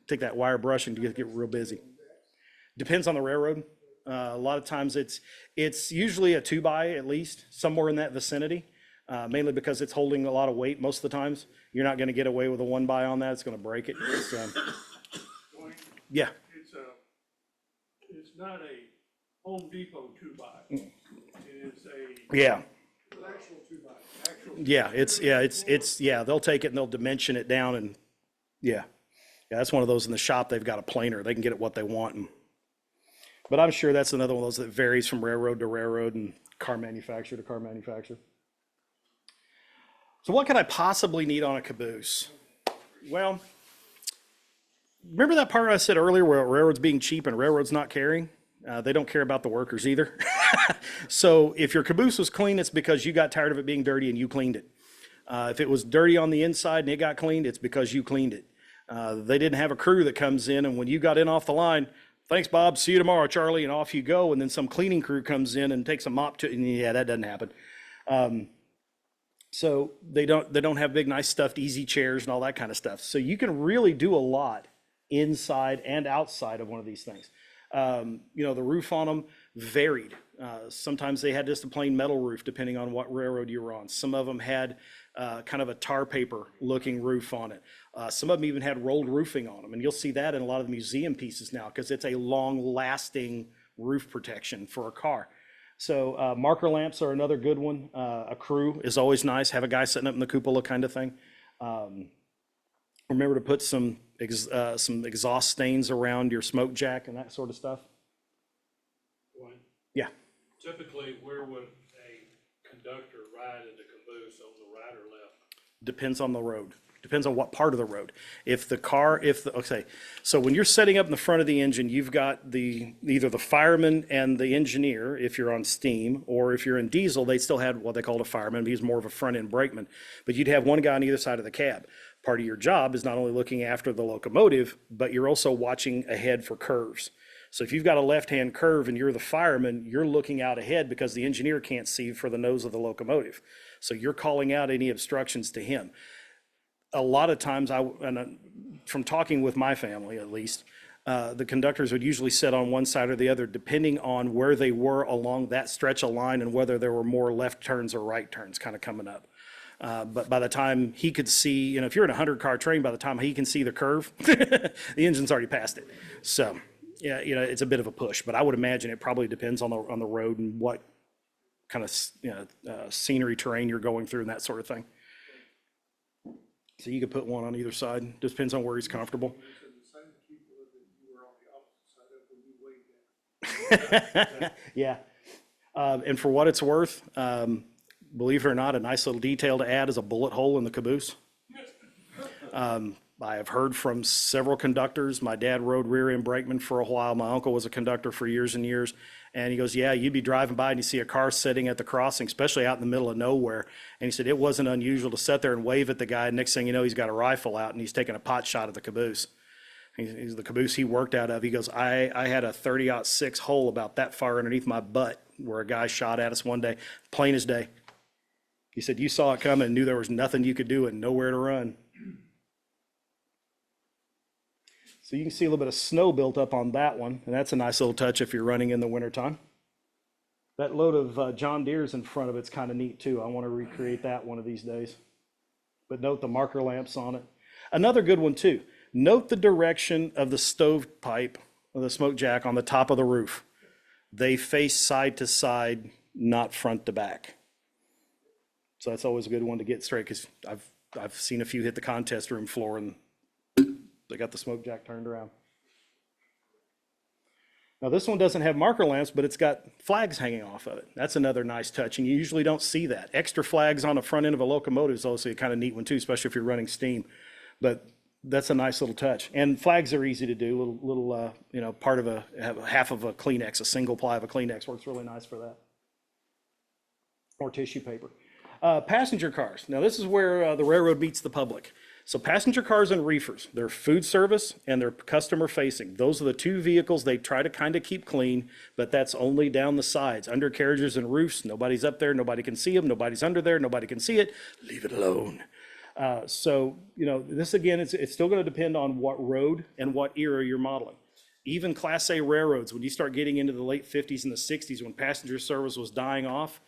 take that wire brush and get real busy. Depends on the railroad. A lot of times it's usually a 2x at least, somewhere in that vicinity, mainly because it's holding a lot of weight most of the times. You're not going to get away with a 1x on that. It's going to break it. Yeah. It's not a Home Depot 2x. It is a. Yeah. An actual 2x. They'll take it and they'll dimension it down and that's one of those in the shop. They've got a planer. They can get it what they want. But I'm sure that's another one of those that varies from railroad to railroad and car manufacturer to car manufacturer. So what could I possibly need on a caboose? Well, remember that part I said earlier where railroads being cheap and railroads not caring? They don't care about the workers either. So if your caboose was clean, it's because you got tired of it being dirty and you cleaned it. If it was dirty on the inside and it got cleaned, it's because you cleaned it. They didn't have a crew that comes in and when you got in off the line, thanks, Bob. See you tomorrow, Charlie. And off you go. And then some cleaning crew comes in and takes a mop to, and yeah, that doesn't happen. So they don't have big, nice stuffed easy chairs and all that kind of stuff. So you can really do a lot inside and outside of one of these things. The roof on them varied. Sometimes they had just a plain metal roof, depending on what railroad you were on. Some of them had kind of a tar paper looking roof on it. Some of them even had rolled roofing on them. And you'll see that in a lot of the museum pieces now because it's a long lasting roof protection for a car. So marker lamps are another good one. A crew is always nice. Have a guy sitting up in the cupola kind of thing. Remember to put some exhaust stains around your smoke jack and that sort of stuff. Yeah. Typically, where would a conductor ride in the caboose, on the right or left? Depends on the road. Depends on what part of the road. So when you're setting up in the front of the engine, you've got either the fireman and the engineer, if you're on steam, or if you're in diesel, they still had what they called a fireman. He's more of a front end brakeman, but you'd have one guy on either side of the cab. Part of your job is not only looking after the locomotive, but you're also watching ahead for curves. So if you've got a left-hand curve and you're the fireman, you're looking out ahead because the engineer can't see for the nose of the locomotive. So you're calling out any obstructions to him. A lot of times, from talking with my family at least, the conductors would usually sit on one side or the other, depending on where they were along that stretch of line and whether there were more left turns or right turns kind of coming up. But by the time he could see, if you're in a 100-car train, by the time he can see the curve, the engine's already passed it. So, yeah, it's a bit of a push, but I would imagine it probably depends on the road and what kind of scenery terrain you're going through and that sort of thing. So you could put one on either side. Just depends on where he's comfortable. Yeah. And for what it's worth, believe it or not, a nice little detail to add is a bullet hole in the caboose. I have heard from several conductors. My dad rode rear end brakeman for a while. My uncle was a conductor for years and years. And he goes, yeah, you'd be driving by and you see a car sitting at the crossing, especially out in the middle of nowhere. And he said it wasn't unusual to sit there and wave at the guy. Next thing you know, he's got a rifle out and he's taking a pot shot at the caboose. He's the caboose he worked out of. He goes, I had a 30-06 hole about that far underneath my butt where a guy shot at us one day, plain as day. He said, you saw it coming and knew there was nothing you could do and nowhere to run. So you can see a little bit of snow built up on that one, and that's a nice little touch if you're running in the wintertime. That load of John Deere's in front of it's kind of neat too. I want to recreate that one of these days. But note the marker lamps on it. Another good one too. Note the direction of the stovepipe or the smoke jack on the top of the roof. They face side to side, not front to back. So that's always a good one to get straight, because I've seen a few hit the contest room floor and they got the smoke jack turned around. Now this one doesn't have marker lamps, but it's got flags hanging off of it. That's another nice touch, and you usually don't see that. Extra flags on the front end of a locomotive is also a kind of neat one too, especially if you're running steam. But that's a nice little touch. And flags are easy to do. Little you know, part of half of a Kleenex, a single ply of a Kleenex works really nice for that. Or tissue paper. Passenger cars. Now this is where the railroad meets the public. So passenger cars and reefers, they're food service and they're customer facing. Those are the two vehicles they try to kind of keep clean, but that's only down the sides. Undercarriages and roofs, nobody's up there, nobody can see them, nobody's under there, nobody can see it, leave it alone. So, you know, this again, it's still going to depend on what road and what era you're modeling. Even Class A railroads, when you start getting into the late 50s and the 60s, when passenger service was dying off,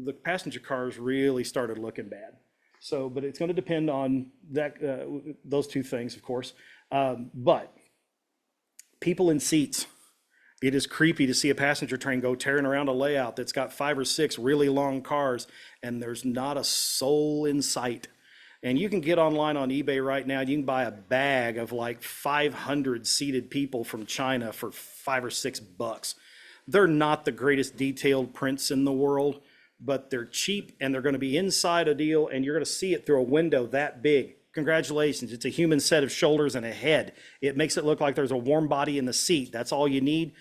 the passenger cars really started looking bad. So, but it's going to depend on that, those two things, of course. But people in seats, it is creepy to see a passenger train go tearing around a layout that's got 5 or 6 really long cars, and there's not a soul in sight. And you can get online on eBay right now, you can buy a bag of like 500 seated people from China for $5 or $6. They're not the greatest detailed prints in the world, but they're cheap and they're going to be inside a deal, and you're going to see it through a window that big. Congratulations, it's a human set of shoulders and a head. It makes it look like there's a warm body in the seat. That's all you need.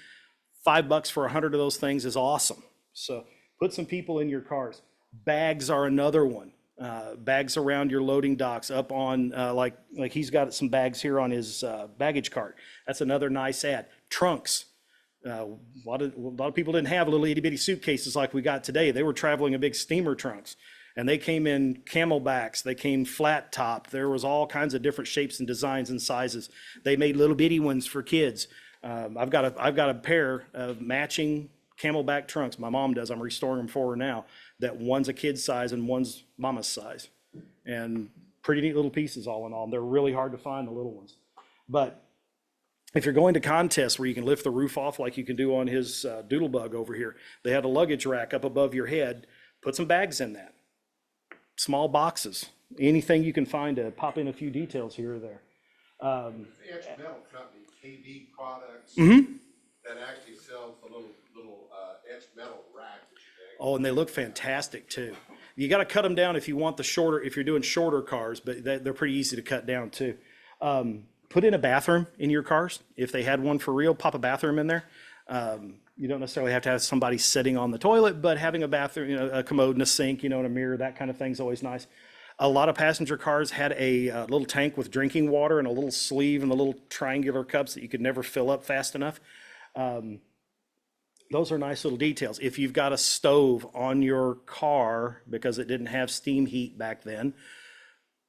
$5 for 100 of those things is awesome. So put some people in your cars. Bags are another one. Bags around your loading docks, up on like he's got some bags here on his baggage cart. That's another nice ad. Trunks. A lot of people didn't have little itty bitty suitcases like we got today. They were traveling in big steamer trunks, and they came in camelbacks. They came flat top. There was all kinds of different shapes and designs and sizes. They made little bitty ones for kids. I've got a pair of matching camelback trunks. My mom does. I'm restoring them for her now. That one's a kid's size and one's mama's size, and pretty neat little pieces all in all. They're really hard to find, the little ones, but if you're going to contests where you can lift the roof off like you can do on his Doodlebug over here, they had a luggage rack up above your head. Put some bags in that. Small boxes. Anything you can find to pop in a few details here or there. Etch Metal Company, KD Products, that actually sells the little etched metal rack that you make. Oh, and they look fantastic too. You got to cut them down if you want the shorter, if you're doing shorter cars, but they're pretty easy to cut down too. Put in a bathroom in your cars. If they had one for real, pop a bathroom in there. You don't necessarily have to have somebody sitting on the toilet, but having a bathroom, you know, a commode and a sink, you know, and a mirror, that kind of thing is always nice. A lot of passenger cars had a little tank with drinking water and a little sleeve and the little triangular cups that you could never fill up fast enough. Those are nice little details. If you've got a stove on your car because it didn't have steam heat back then,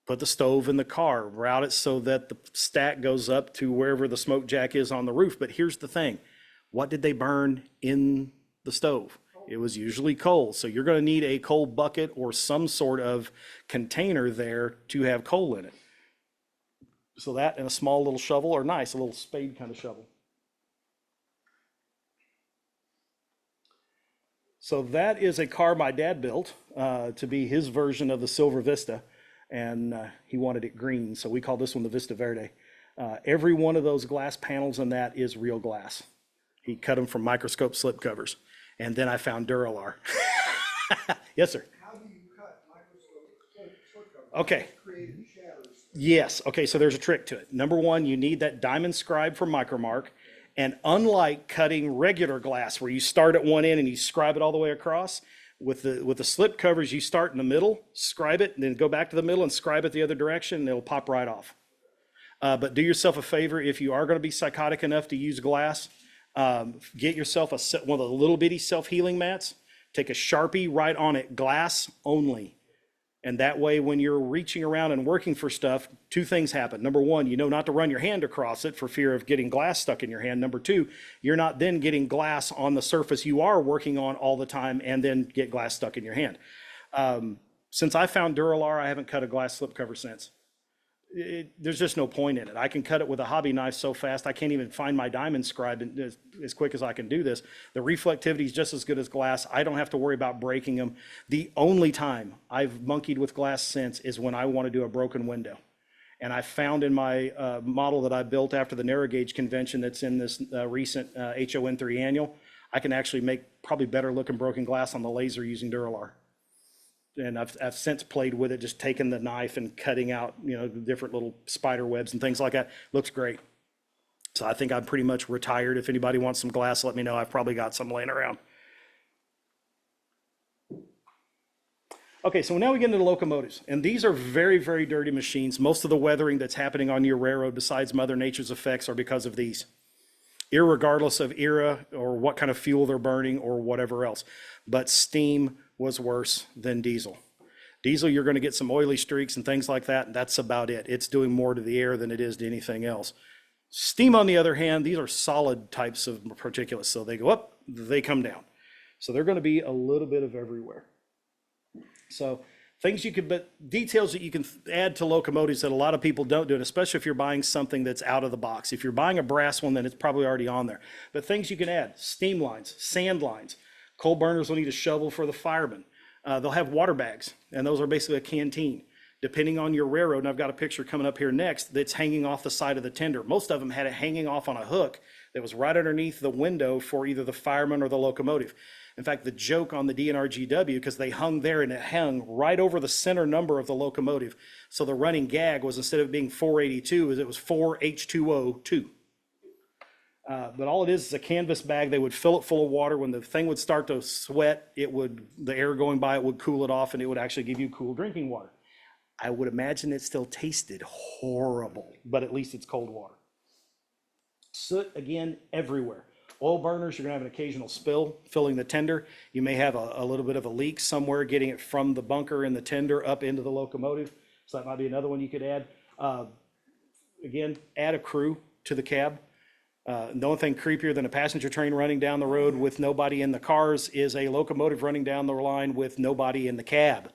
put the stove in the car, route it so that the stack goes up to wherever the smoke jack is on the roof. But here's the thing. What did they burn in the stove? It was usually coal. So you're going to need a coal bucket or some sort of container there to have coal in it. So that and a small little shovel are nice, a little spade kind of shovel. So that is a car my dad built to be his version of the Silver Vista. And he wanted it green, so we call this one the Vista Verde. Every one of those glass panels in that is real glass. He cut them from microscope slip covers. And then I found Duralar. Yes, sir. How do you cut microscope slip covers? Okay. Creating shatters. Yes, okay, so there's a trick to it. Number one, you need that diamond scribe from Micromark. And unlike cutting regular glass where you start at one end and you scribe it all the way across, with the slip covers, you start in the middle, scribe it, and then go back to the middle and scribe it the other direction, and it'll pop right off. But do yourself a favor, if you are going to be psychotic enough to use glass, get yourself one of the little bitty self-healing mats, take a Sharpie, write on it, glass only. And that way, when you're reaching around and working for stuff, two things happen. Number one, you know not to run your hand across it for fear of getting glass stuck in your hand. Number two, you're not then getting glass on the surface you are working on all the time and then get glass stuck in your hand. Since I found Duralar, I haven't cut a glass slipcover since. There's just no point in it. I can cut it with a hobby knife so fast, I can't even find my diamond scribe as quick as I can do this. The reflectivity is just as good as glass. I don't have to worry about breaking them. The only time I've monkeyed with glass since is when I want to do a broken window. And I found in my model that I built after the narrow gauge convention that's in this recent HON3 annual, I can actually make probably better looking broken glass on the laser using Duralar. And I've since played with it, just taking the knife and cutting out, you know, the different little spider webs and things like that. Looks great. So I think I'm pretty much retired. If anybody wants some glass, let me know. I've probably got some laying around. Okay, so now we get into the locomotives. And these are very, very dirty machines. Most of the weathering that's happening on your railroad, besides Mother Nature's effects, are because of these, irregardless of era or what kind of fuel they're burning or whatever else. But steam was worse than diesel. Diesel, you're going to get some oily streaks and things like that, and that's about it. It's doing more to the air than it is to anything else. Steam, on the other hand, these are solid types of particulates, so they go up, they come down. So they're going to be a little bit of everywhere. So things you could, but details that you can add to locomotives that a lot of people don't do, and especially if you're buying something that's out of the box. If you're buying a brass one, then it's probably already on there. But things you can add: steam lines, sand lines. Coal burners will need a shovel for the firemen. They'll have water bags, and those are basically a canteen. Depending on your railroad, and I've got a picture coming up here next that's hanging off the side of the tender. Most of them had it hanging off on a hook that was right underneath the window for either the fireman or the locomotive. In fact, the joke on the DNRGW, because they hung there and it hung right over the center number of the locomotive. So the running gag was, instead of being 482, it was 4H2O2. But all it is a canvas bag. They would fill it full of water. When the thing would start to sweat, the air going by it would cool it off, and it would actually give you cool drinking water. I would imagine it still tasted horrible, but at least it's cold water. Soot, again, everywhere. Oil burners, you're gonna have an occasional spill filling the tender. You may have a little bit of a leak somewhere getting it from the bunker in the tender up into the locomotive. So that might be another one you could add. Again, add a crew to the cab. The only thing creepier than a passenger train running down the road with nobody in the cars is a locomotive running down the line with nobody in the cab.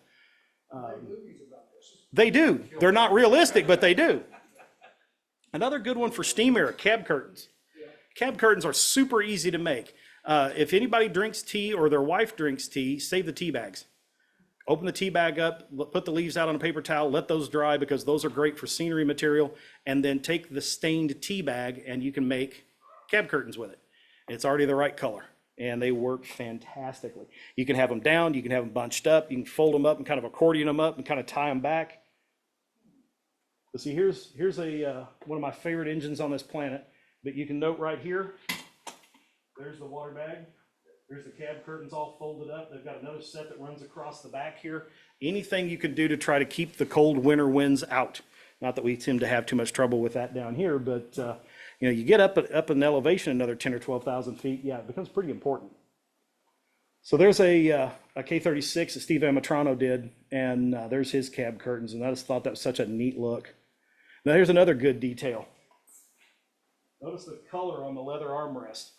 They do. They're not realistic, but they do. Another good one for steam era, cab curtains. Cab curtains are super easy to make. If anybody drinks tea or their wife drinks tea, save the tea bags. Open the tea bag up, put the leaves out on a paper towel, let those dry, because those are great for scenery material, and then take the stained tea bag and you can make cab curtains with it. It's already the right color, and they work fantastically. You can have them down, you can have them bunched up, you can fold them up and kind of accordion them up and kind of tie them back. But see, here's one of my favorite engines on this planet, but you can note right here, there's the water bag. There's the cab curtains all folded up. They've got another set that runs across the back here. Anything you can do to try to keep the cold winter winds out. Not that we seem to have too much trouble with that down here, but you get up in elevation another 10 or 12,000 feet, yeah, it becomes pretty important. So there's a K36 that Steve Amatrano did, and there's his cab curtains, and I just thought that was such a neat look. Now here's another good detail. Notice the color on the leather armrest.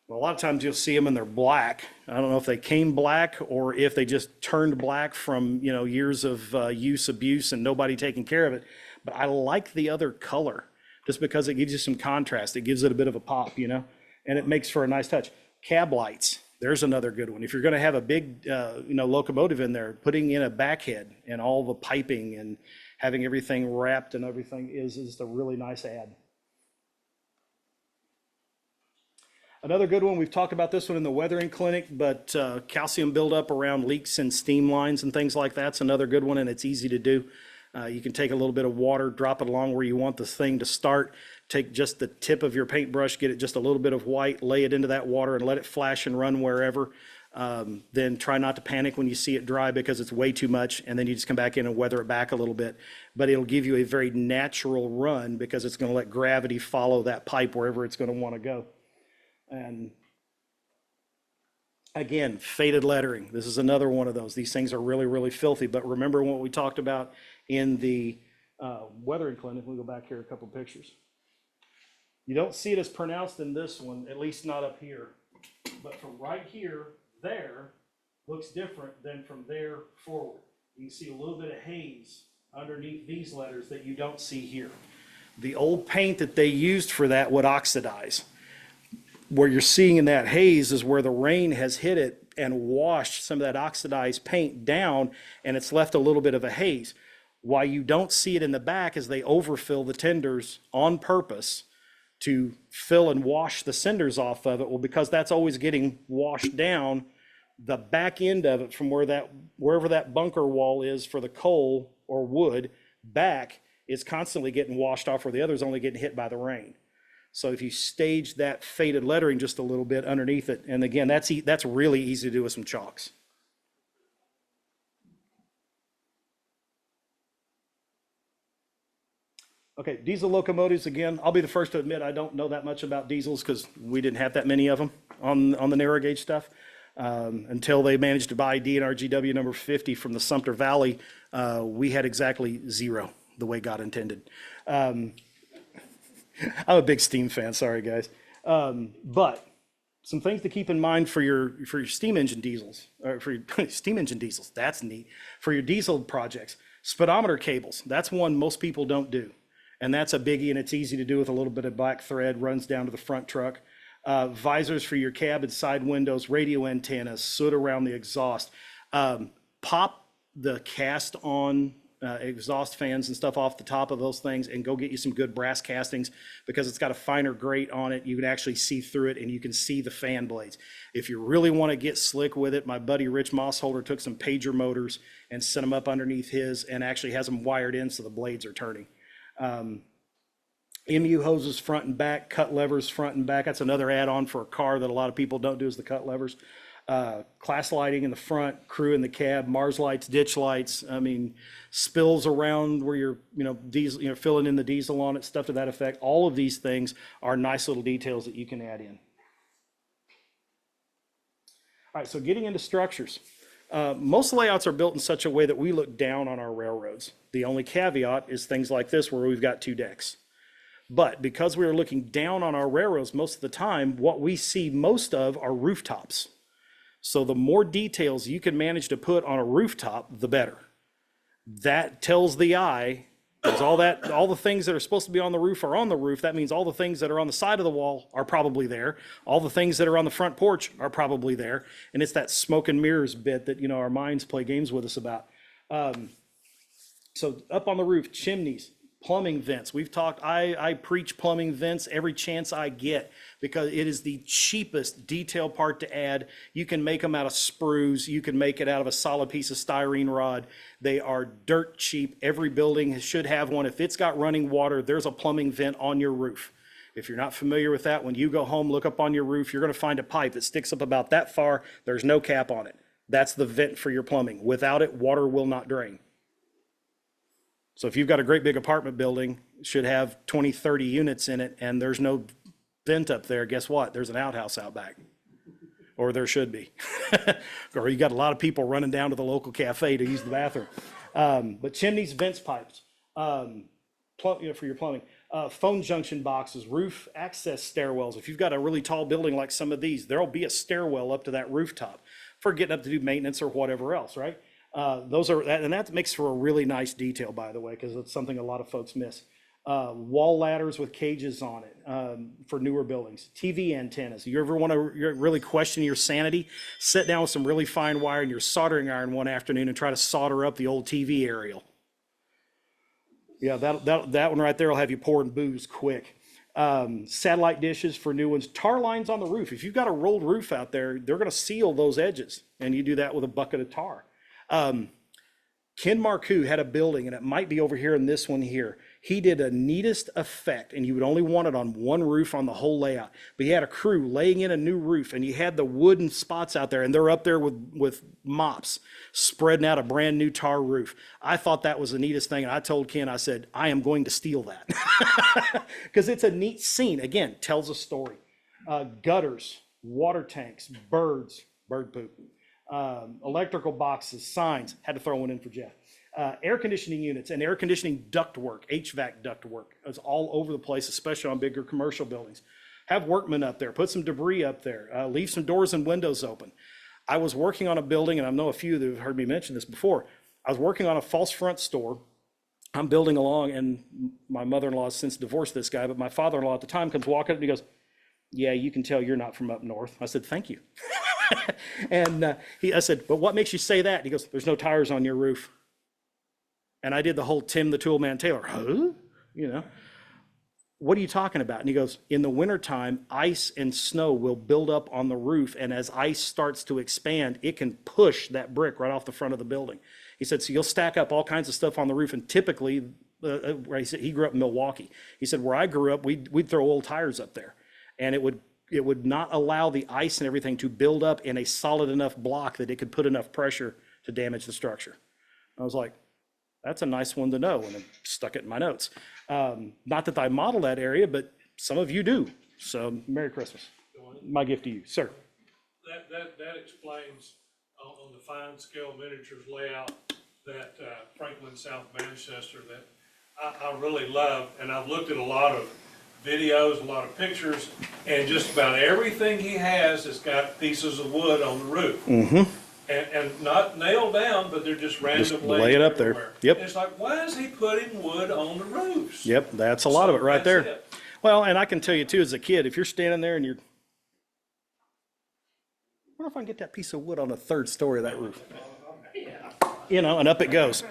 Well, a lot of times you'll see them and they're black. I don't know if they came black or if they just turned black from years of abuse and nobody taking care of it. But I like the other color just because it gives you some contrast. It gives it a bit of a pop, and it makes for a nice touch. Cab lights, there's another good one. If you're going to have a big locomotive in there, putting in a backhead and all the piping and having everything wrapped and everything is just a really nice add. Another good one, we've talked about this one in the weathering clinic, but calcium buildup around leaks and steam lines and things like that's another good one, and it's easy to do. You can take a little bit of water, drop it along where you want the thing to start, take just the tip of your paintbrush, get it just a little bit of white, lay it into that water and let it flash and run wherever. Then try not to panic when you see it dry because it's way too much, and then you just come back in and weather it back a little bit. But it'll give you a very natural run because it's going to let gravity follow that pipe wherever it's going to want to go. And Again, faded lettering. This is another one of those. These things are really, really filthy. But remember what we talked about in the weathering clinic. We'll go back here a couple pictures. You don't see it as pronounced in this one, at least not up here. But from right here, there, looks different than from there forward. You can see a little bit of haze underneath these letters that you don't see here. The old paint that they used for that would oxidize. Where you're seeing in that haze is where the rain has hit it and washed some of that oxidized paint down, and it's left a little bit of a haze. Why you don't see it in the back is they overfill the tenders on purpose to fill and wash the cinders off of it. Well, because that's always getting washed down, the back end of it from wherever that bunker wall is for the coal or wood back is constantly getting washed off, where the other's only getting hit by the rain. So if you stage that faded lettering just a little bit underneath it, and again, that's really easy to do with some chalks. Okay, diesel locomotives, again, I'll be the first to admit I don't know that much about diesels because we didn't have that many of them on the narrow gauge stuff. Until they managed to buy DNRGW number 50 from the Sumter Valley, we had exactly zero, the way God intended. I'm a big steam fan, sorry guys. But some things to keep in mind for your steam engine diesels, or for your steam engine diesels, that's neat. For your diesel projects, speedometer cables, that's one most people don't do. And that's a biggie, and it's easy to do with a little bit of black thread, runs down to the front truck. Visors for your cab and side windows, radio antennas, soot around the exhaust. Pop the cast on exhaust fans and stuff off the top of those things and go get you some good brass castings, because it's got a finer grate on it. You can actually see through it and you can see the fan blades. If you really want to get slick with it, my buddy Rich Mossholder took some pager motors and set them up underneath his and actually has them wired in so the blades are turning. MU hoses front and back, cut levers front and back. That's another add-on for a car that a lot of people don't do, is the cut levers. Class lighting in the front, crew in the cab, Mars lights, ditch lights. I mean, spills around where you're, diesel, filling in the diesel on it, stuff to that effect. All of these things are nice little details that you can add in. All right, so getting into structures. Most layouts are built in such a way that we look down on our railroads. The only caveat is things like this where we've got two decks. But because we are looking down on our railroads most of the time, what we see most of are rooftops. So the more details you can manage to put on a rooftop, the better. That tells the eye, because all the things that are supposed to be on the roof are on the roof. That means all the things that are on the side of the wall are probably there. All the things that are on the front porch are probably there. And it's that smoke and mirrors bit that, our minds play games with us about. So up on the roof, chimneys, plumbing vents. We've talked, I preach plumbing vents every chance I get because it is the cheapest detail part to add. You can make them out of sprues. You can make it out of a solid piece of styrene rod. They are dirt cheap. Every building should have one. If it's got running water, there's a plumbing vent on your roof. If you're not familiar with that, when you go home, look up on your roof, you're going to find a pipe that sticks up about that far. There's no cap on it. That's the vent for your plumbing. Without it, water will not drain. So if you've got a great big apartment building, it should have 20, 30 units in it, and there's no vent up there, guess what? There's an outhouse out back. Or there should be. Or you got a lot of people running down to the local cafe to use the bathroom. But chimneys, vents, pipes, for your plumbing. Phone junction boxes, roof access stairwells. If you've got a really tall building like some of these, there'll be a stairwell up to that rooftop for getting up to do maintenance or whatever else, right? That makes for a really nice detail, by the way, because it's something a lot of folks miss. Wall ladders with cages on it for newer buildings. TV antennas. You ever want to really question your sanity? Sit down with some really fine wire and your soldering iron one afternoon and try to solder up the old TV aerial. Yeah, that one right there will have you pouring booze quick. Satellite dishes for new ones. Tar lines on the roof. If you've got a rolled roof out there, they're going to seal those edges, and you do that with a bucket of tar. Ken Marcoux had a building, and it might be over here in this one here. He did a neatest effect, and you would only want it on one roof on the whole layout. But he had a crew laying in a new roof, and you had the wooden spots out there, and they're up there with mops spreading out a brand new tar roof. I thought that was the neatest thing, and I told Ken, I said, I am going to steal that. Because it's a neat scene. Again, tells a story. Gutters, water tanks, birds, bird poop. Electrical boxes, signs, had to throw one in for Jeff. Air conditioning units and air conditioning ductwork, HVAC ductwork, is all over the place, especially on bigger commercial buildings. Have workmen up there, put some debris up there, leave some doors and windows open. I was working on a building, and I know a few that have heard me mention this before. I was working on a false front store. I'm building along, and my mother-in-law has since divorced this guy, but my father-in-law at the time comes walking up and he goes, "Yeah, you can tell you're not from up north." I said, "Thank you." And I said, "But what makes you say that?" And he goes, "There's no tires on your roof." And I did the whole Tim the Toolman Taylor, huh? You know, what are you talking about? And he goes, "In the wintertime, ice and snow will build up on the roof. And as ice starts to expand, it can push that brick right off the front of the building." He said, "So you'll stack up all kinds of stuff on the roof. And typically," he said, he grew up in Milwaukee. He said, "Where I grew up, we'd throw old tires up there. And it would not allow the ice and everything to build up in a solid enough block that it could put enough pressure to damage the structure." I was like, that's a nice one to know, and I stuck it in my notes. Not that I model that area, but some of you do. So Merry Christmas. My gift to you, sir. That explains on the fine scale miniatures layout that Franklin, South Manchester, that I really love. And I've looked at a lot of videos, a lot of pictures, and just about everything he has got pieces of wood on the roof. Mm-hmm. And not nailed down, but they're just random lay it up there. everywhere. Yep. And it's like, why is he putting wood on the roofs? Yep, that's a lot of it right That's there. it. Well, and I can tell you too, as a kid, if you're standing there and I wonder if I can get that piece of wood on the third story of that roof. You know, and up it goes.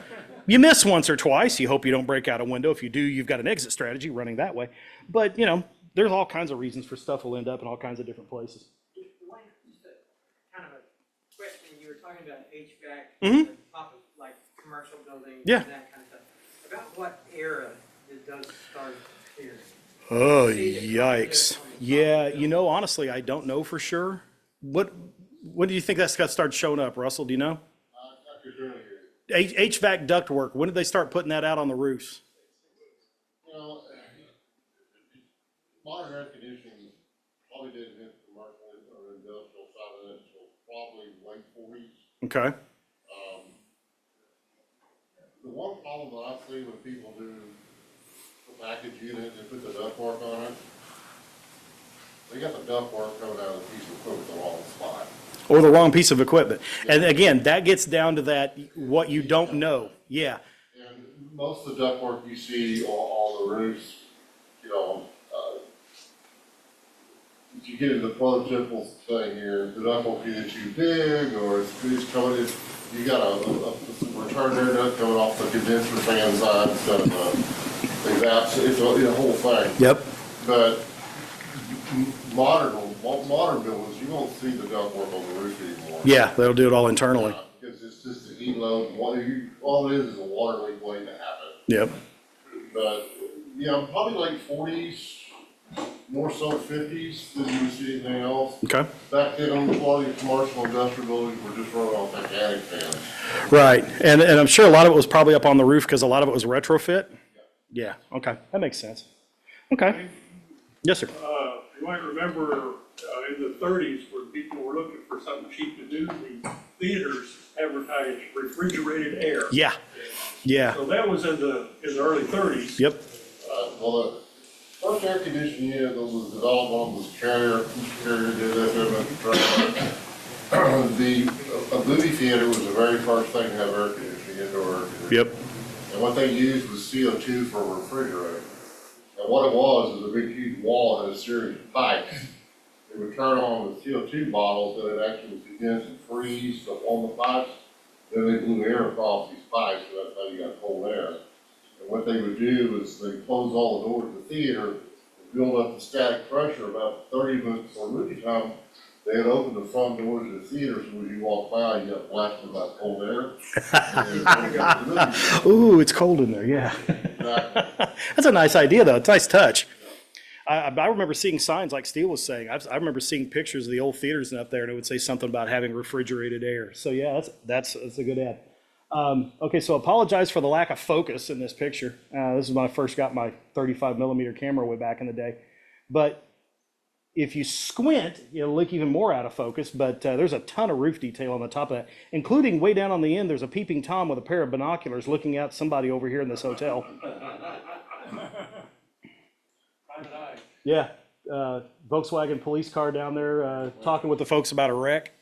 You miss once or twice. You hope you don't break out a window. If you do, you've got an exit strategy running that way. But, you know, there's all kinds of reasons for stuff will end up in all kinds of different places. Duane, just a kind of a question, you were talking about HVAC, Mhm. the top of like commercial buildings, Yeah. and that kind of stuff. About what era did those start appearing? Oh, yikes. Yeah, you know, honestly, I don't know for sure. When do you think that's got started showing up, Russell? Do you know? HVAC ductwork, when did they start putting that out on the roofs? You know, modern air conditioning probably didn't hit the commercial or industrial side of it until probably late 40s. Okay. The one problem that I see when people do a package unit and put the ductwork on it, they got the ductwork coming out of the piece of equipment the wrong spot. Or the wrong piece of equipment. And again, that gets down to that, what you don't know. Yeah. And most of the ductwork you see on the roofs, you know, if you get into the prototypical thing here, the ductwork either too big or it's coming in, you got a return air duct coming off the condenser fan side instead of the exhaust. It's a whole thing. Yep. But modern buildings, you won't see the ductwork on the roof anymore. Yeah, they'll do it all internally. Because it's just a heat load, all it is a water leak waiting to happen. Yep. But, yeah, probably late 40s, more so 50s than you would see anything else. Okay. Back then, a lot of your commercial industrial buildings were just running off Titanic fans. Right. And I'm sure a lot of it was probably up on the roof because a lot of it was retrofit. Yeah. Okay. That makes sense. Okay. Yes, sir. You might remember in the 30s where people were looking for something cheap to do, the theaters advertised refrigerated air. Yeah. Yeah. So that was in the early 30s. Yep. Well, the first air conditioning unit that was developed on was Carrier. Carrier did this. A movie theater was the very first thing to have air conditioning, indoor air conditioning. Yep. And what they used was CO2 for a refrigerator. And what it was a big huge wall that had a series of pipes. It would turn on the CO2 bottles and it actually would condense and freeze on the pipes. Then they blew air across these pipes, so that's how you got cold air. And what they would do is they close all the doors of the theater and build up the static pressure. About 30 minutes before movie time, they had opened the front doors of the theater, so when you walk by, you got blasted by cold air. Ooh, it's cold in there. Yeah. That's a nice idea, though. It's a nice touch. I remember seeing signs like Steele was saying. I remember seeing pictures of the old theaters and up there, and it would say something about having refrigerated air. So yeah, that's a good ad. Okay, so apologize for the lack of focus in this picture. This is when I first got my 35 millimeter camera way back in the day. But If you squint, it'll look even more out of focus, but there's a ton of roof detail on the top of that, including way down on the end, there's a peeping Tom with a pair of binoculars looking at somebody over here in this hotel. Private eye. Yeah, Volkswagen police car down there talking with the folks about a wreck.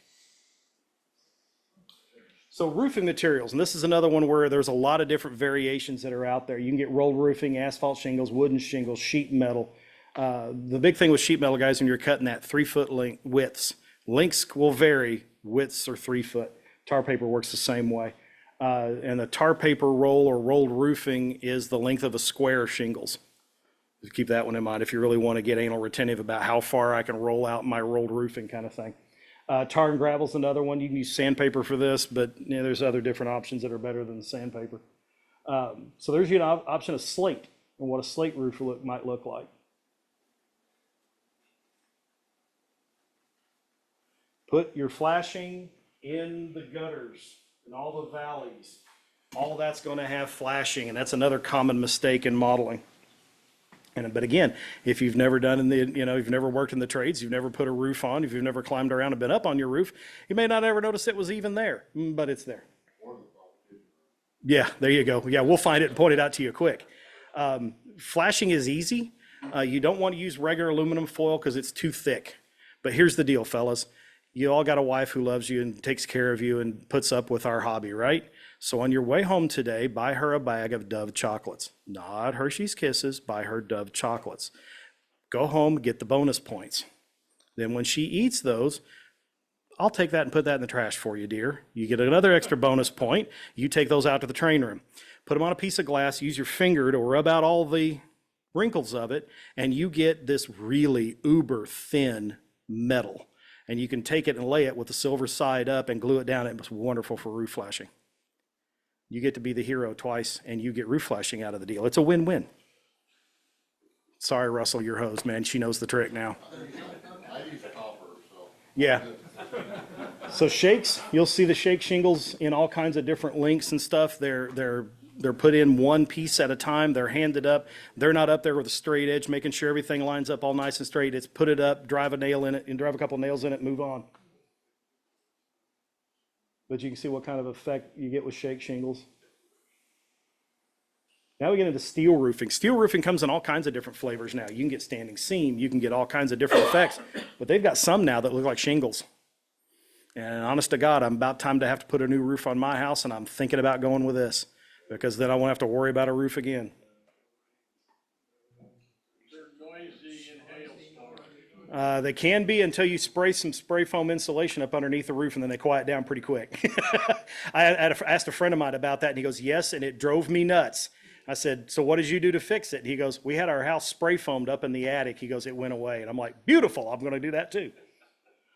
So roofing materials, and this is another one where there's a lot of different variations that are out there. You can get rolled roofing, asphalt shingles, wooden shingles, sheet metal. The big thing with sheet metal, guys, when you're cutting that 3-foot widths, lengths will vary, widths are 3 foot. Tar paper works the same way. And the tar paper roll or rolled roofing is the length of a square shingles. Keep that one in mind if you really want to get anal retentive about how far I can roll out my rolled roofing kind of thing. Tar and gravel's another one. You can use sandpaper for this, but there's other different options that are better than sandpaper. So there's an option of slate and what a slate roof might look like. Put your flashing in the gutters and all the valleys. All that's going to have flashing, and that's another common mistake in modeling. But again, if you've never done you've never worked in the trades, you've never put a roof on, if you've never climbed around and been up on your roof, you may not ever notice it was even there, but it's there. Yeah, there you go. Yeah, we'll find it and point it out to you quick. Flashing is easy. You don't want to use regular aluminum foil because it's too thick. But here's the deal, fellas. You all got a wife who loves you and takes care of you and puts up with our hobby, right? So on your way home today, buy her a bag of Dove chocolates. Not Hershey's Kisses, buy her Dove chocolates. Go home, get the bonus points. Then when she eats those, I'll take that and put that in the trash for you, dear. You get another extra bonus point. You take those out to the train room. Put them on a piece of glass, use your finger to rub out all the wrinkles of it, and you get this really uber thin metal. And you can take it and lay it with the silver side up and glue it down. It was wonderful for roof flashing. You get to be the hero twice, and you get roof flashing out of the deal. It's a win-win. Sorry, Russell, your hose, man. She knows the trick now. I use copper, so. Yeah. So shakes, you'll see the shake shingles in all kinds of different lengths and stuff. They're put in one piece at a time. They're handed up. They're not up there with a straight edge, making sure everything lines up all nice and straight. It's put it up, drive a nail in it, and drive a couple nails in it, move on. But you can see what kind of effect you get with shake shingles. Now we get into steel roofing. Steel roofing comes in all kinds of different flavors now. You can get standing seam. You can get all kinds of different effects. But they've got some now that look like shingles. And honest to God, I'm about time to have to put a new roof on my house, and I'm thinking about going with this, because then I won't have to worry about a roof again. They're noisy in hailstorms. They can be until you spray some spray foam insulation up underneath the roof, and then they quiet down pretty quick. I asked a friend of mine about that, and he goes, yes, and it drove me nuts. I said, so what did you do to fix it? He goes, we had our house spray foamed up in the attic. He goes, it went away. And I'm like, beautiful, I'm going to do that too.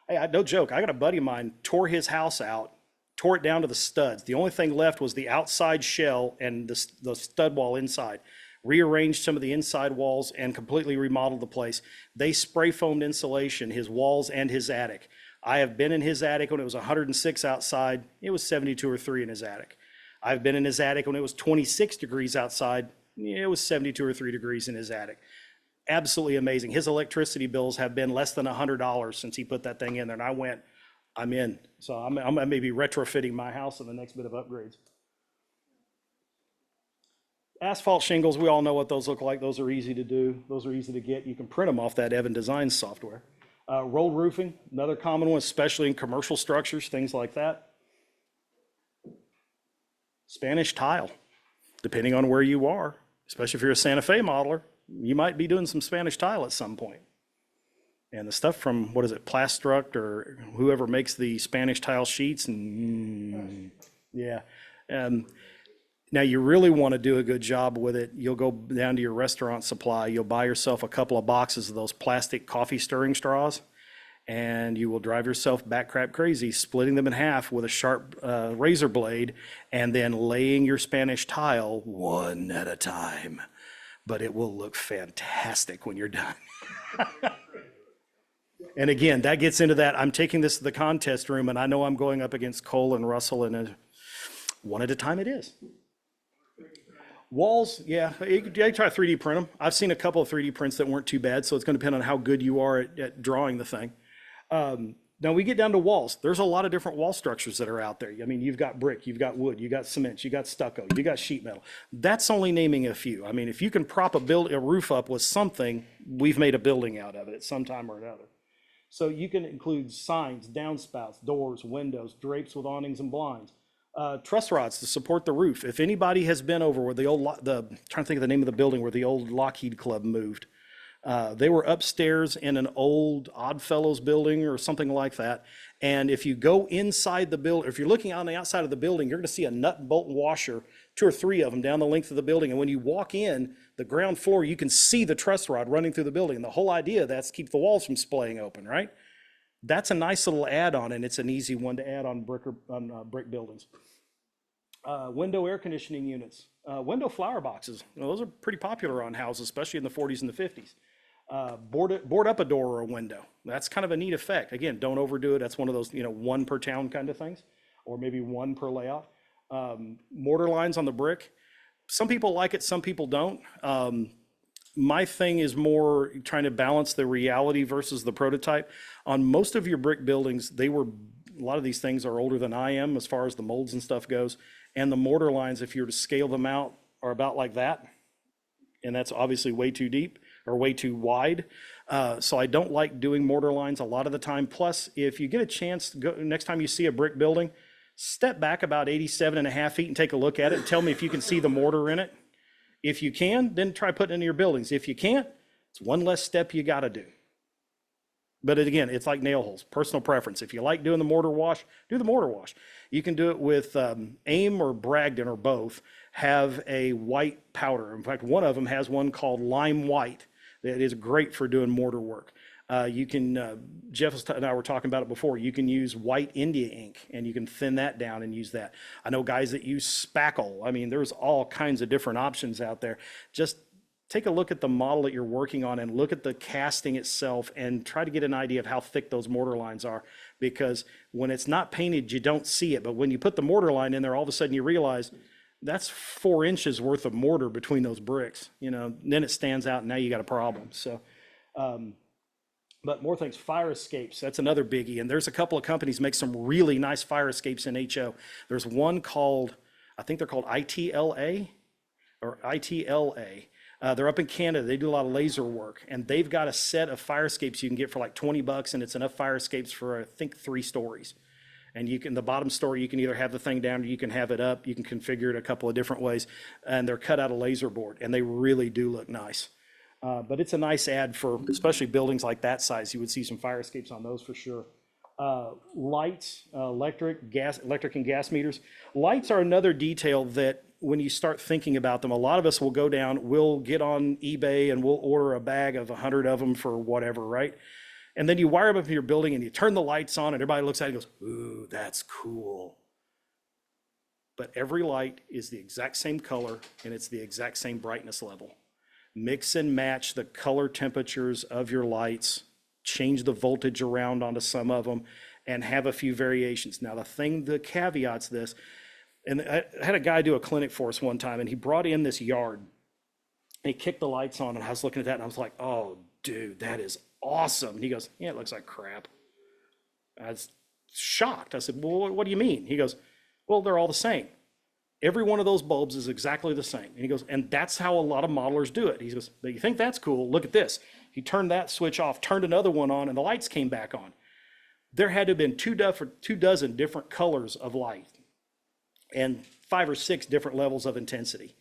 Hey, no joke, I got a buddy of mine, tore his house out, tore it down to the studs. The only thing left was the outside shell and the stud wall inside. Rearranged some of the inside walls and completely remodeled the place. They spray foamed insulation, his walls and his attic. I have been in his attic when it was 106 outside. It was 72 or 3 in his attic. I've been in his attic when it was 26 degrees outside. It was 72 or 3 degrees in his attic. Absolutely amazing. His electricity bills have been less than $100 since he put that thing in there. And I went, I'm in. So I'm maybe retrofitting my house in the next bit of upgrades. Asphalt shingles, we all know what those look like. Those are easy to do. Those are easy to get. You can print them off that Evan Designs software. Rolled roofing, another common one, especially in commercial structures, things like that. Spanish tile, depending on where you are, especially if you're a Santa Fe modeler, you might be doing some Spanish tile at some point. And the stuff from, what is it, Plastruct or whoever makes the Spanish tile sheets, and yeah. Now you really want to do a good job with it. You'll go down to your restaurant supply, you'll buy yourself a couple of boxes of those plastic coffee stirring straws, and you will drive yourself back crap crazy, splitting them in half with a sharp razor blade, and then laying your Spanish tile one at a time. But it will look fantastic when you're done. And again, that gets into that, I'm taking this to the contest room, and I know I'm going up against Cole and Russell, and one at a time it is. Walls, yeah, you try to 3D print them. I've seen a couple of 3D prints that weren't too bad, so it's going to depend on how good you are at drawing the thing. Now we get down to walls. There's a lot of different wall structures that are out there. I mean, you've got brick, you've got wood, you got cement, you got stucco, you got sheet metal. That's only naming a few. I mean, if you can prop a roof up with something, we've made a building out of it at some time or another. So you can include signs, downspouts, doors, windows, drapes with awnings and blinds. Truss rods to support the roof. If anybody has been over where trying to think of the name of the building where the old Lockheed Club moved, they were upstairs in an old Oddfellows building or something like that. And if you go inside the building, if you're looking on the outside of the building, you're going to see a nut and bolt washer, 2 or 3 of them down the length of the building. And when you walk in the ground floor, you can see the truss rod running through the building. And the whole idea of that's to keep the walls from splaying open, right? That's a nice little add-on, and it's an easy one to add on brick buildings. Window air conditioning units, window flower boxes. Those are pretty popular on houses, especially in the 40s and the 50s. Board up a door or a window. That's kind of a neat effect. Again, don't overdo it. That's one of those, one per town kind of things, or maybe one per layout. Mortar lines on the brick. Some people like it, some people don't. My thing is more trying to balance the reality versus the prototype. On most of your brick buildings, a lot of these things are older than I am as far as the molds and stuff goes. And the mortar lines, if you were to scale them out, are about like that. And that's obviously way too deep or way too wide. So I don't like doing mortar lines a lot of the time. Plus, if you get a chance to go, next time you see a brick building, step back about 87.5 feet and take a look at it and tell me if you can see the mortar in it. If you can, then try putting it into your buildings. If you can't, it's one less step you got to do. But again, it's like nail holes, personal preference. If you like doing the mortar wash, do the mortar wash. You can do it with AIM or Bragdon or both have a white powder. In fact, one of them has one called lime white that is great for doing mortar work. You can, Jeff and I were talking about it before, you can use white India ink and you can thin that down and use that. I know guys that use spackle. I mean, there's all kinds of different options out there. Just take a look at the model that you're working on and look at the casting itself and try to get an idea of how thick those mortar lines are. Because when it's not painted, you don't see it. But when you put the mortar line in there, all of a sudden you realize that's 4 inches worth of mortar between those bricks. Then it stands out and now you got a problem. So, but more things, fire escapes, that's another biggie. And there's a couple of companies make some really nice fire escapes in HO. There's one called, I think they're called ITLA or ITLA. They're up in Canada. They do a lot of laser work, and they've got a set of fire escapes you can get for like $20, and it's enough fire escapes for I think 3 stories. And the bottom story, you can either have the thing down or you can have it up. You can configure it a couple of different ways, and they're cut out of laser board, and they really do look nice. But it's a nice add for especially buildings like that size. You would see some fire escapes on those for sure. Lights, electric and gas meters. Lights are another detail that when you start thinking about them, a lot of us will go down, we'll get on eBay and we'll order a bag of 100 of them for whatever, right? And then you wire them up in your building and you turn the lights on and everybody looks at it and goes, ooh, that's cool. But every light is the exact same color and it's the exact same brightness level. Mix and match the color temperatures of your lights, change the voltage around onto some of them, and have a few variations. Now, the caveats this, and I had a guy do a clinic for us one time, and he brought in this yard, and he kicked the lights on, and I was looking at that, and I was like, oh, dude, that is awesome. And he goes, yeah, it looks like crap. I was shocked. I said, well, what do you mean? He goes, well, they're all the same. Every one of those bulbs is exactly the same. And he goes, and that's how a lot of modelers do it. He goes, but you think that's cool? Look at this. He turned that switch off, turned another one on, and the lights came back on. There had to have been 2 dozen different colors of light and 5 or 6 different levels of intensity.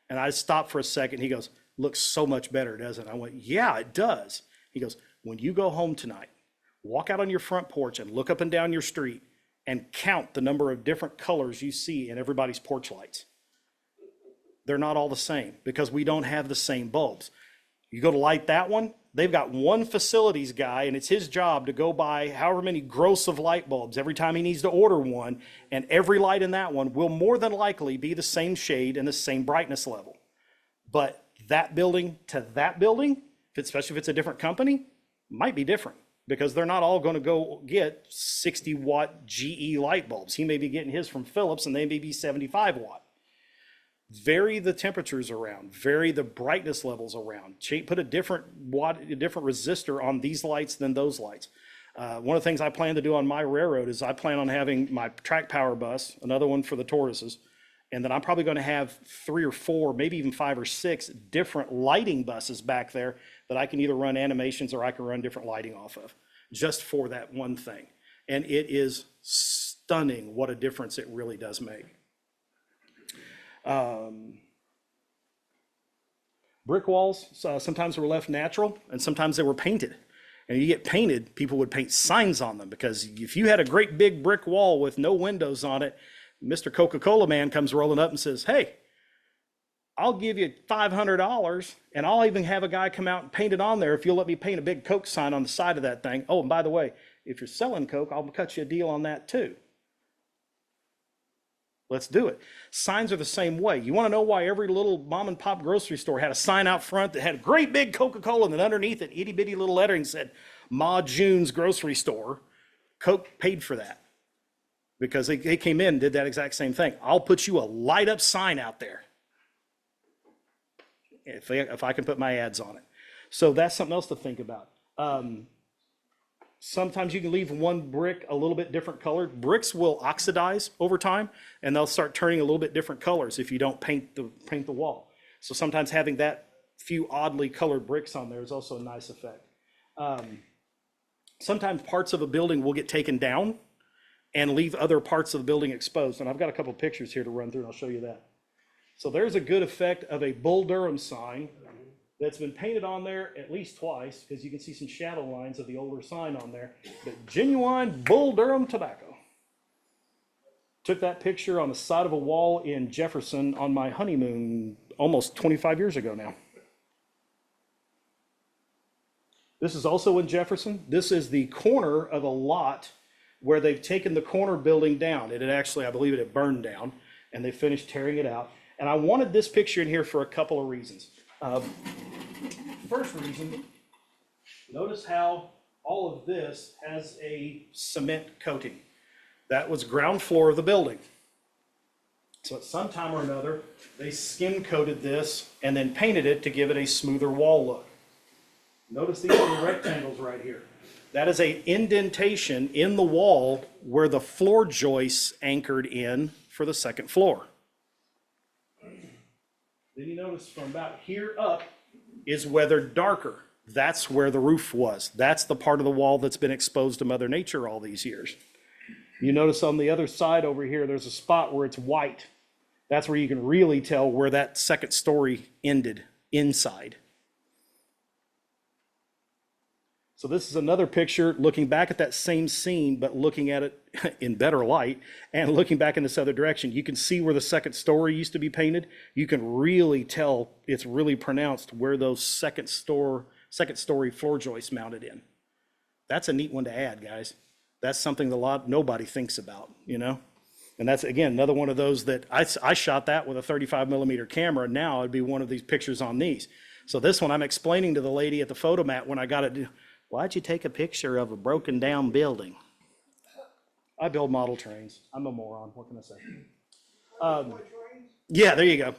And I stopped for a second. He goes, looks so much better, doesn't it? I went, yeah, it does. He goes, when you go home tonight, walk out on your front porch and look up and down your street and count the number of different colors you see in everybody's porch lights. They're not all the same because we don't have the same bulbs. You go to light that one, they've got one facilities guy and it's his job to go buy however many gross of light bulbs every time he needs to order one, and every light in that one will more than likely be the same shade and the same brightness level. But that building to that building, especially if it's a different company, might be different. Because they're not all going to go get 60 watt GE light bulbs. He may be getting his from Philips and they may be 75 watt. vary the temperatures around, vary the brightness levels around, put a different resistor on these lights than those lights. One of the things I plan to do on my railroad is I plan on having my track power bus, another one for the tortoises, and then I'm probably going to have 3 or 4, maybe even 5 or 6 different lighting buses back there that I can either run animations or I can run different lighting off of, just for that one thing. And it is stunning what a difference it really does make. Brick walls, sometimes were left natural and sometimes they were painted. And you get painted, people would paint signs on them, because if you had a great big brick wall with no windows on it, Mr. Coca-Cola man comes rolling up and says, hey, I'll give you $500 and I'll even have a guy come out and paint it on there if you'll let me paint a big Coke sign on the side of that thing. Oh, and by the way, if you're selling Coke, I'll cut you a deal on that too. Let's do it. Signs are the same way. You want to know why every little mom and pop grocery store had a sign out front that had a great big Coca-Cola, and then underneath it, itty bitty little lettering said Ma June's grocery store? Coke paid for that because they came in and did that exact same thing. I'll put you a light up sign out there if I can put my ads on it. So that's something else to think about. Sometimes you can leave one brick a little bit different colored. Bricks will oxidize over time, and they'll start turning a little bit different colors if you don't paint the wall. So sometimes having that few oddly colored bricks on there is also a nice effect. Sometimes parts of a building will get taken down and leave other parts of the building exposed. And I've got a couple pictures here to run through, and I'll show you that. So there's a good effect of a Bull Durham sign that's been painted on there at least twice, because you can see some shadow lines of the older sign on there. But genuine Bull Durham tobacco. Took that picture on the side of a wall in Jefferson on my honeymoon almost 25 years ago now. This is also in Jefferson. This is the corner of a lot where they've taken the corner building down. It had actually, I believe it had burned down, and they finished tearing it out. And I wanted this picture in here for a couple of reasons. First reason, notice how all of this has a cement coating. That was ground floor of the building. So at some time or another, they skim coated this and then painted it to give it a smoother wall look. Notice these little rectangles right here. That is an indentation in the wall where the floor joists anchored in for the second floor. Then you notice from about here up is weathered darker. That's where the roof was. That's the part of the wall that's been exposed to Mother Nature all these years. You notice on the other side over here, there's a spot where it's white. That's where you can really tell where that second story ended inside. So this is another picture looking back at that same scene, but looking at it in better light and looking back in this other direction. You can see where the second story used to be painted. You can really tell it's really pronounced where those second story floor joists mounted in. That's a neat one to add, guys. That's something nobody thinks about, you know? And that's, again, another one of those that I shot that with a 35 millimeter camera. Now it'd be one of these pictures on these. So this one I'm explaining to the lady at the photomat when I got it. Why'd you take a picture of a broken down building? I build model trains. I'm a moron. What can I say? Yeah, there you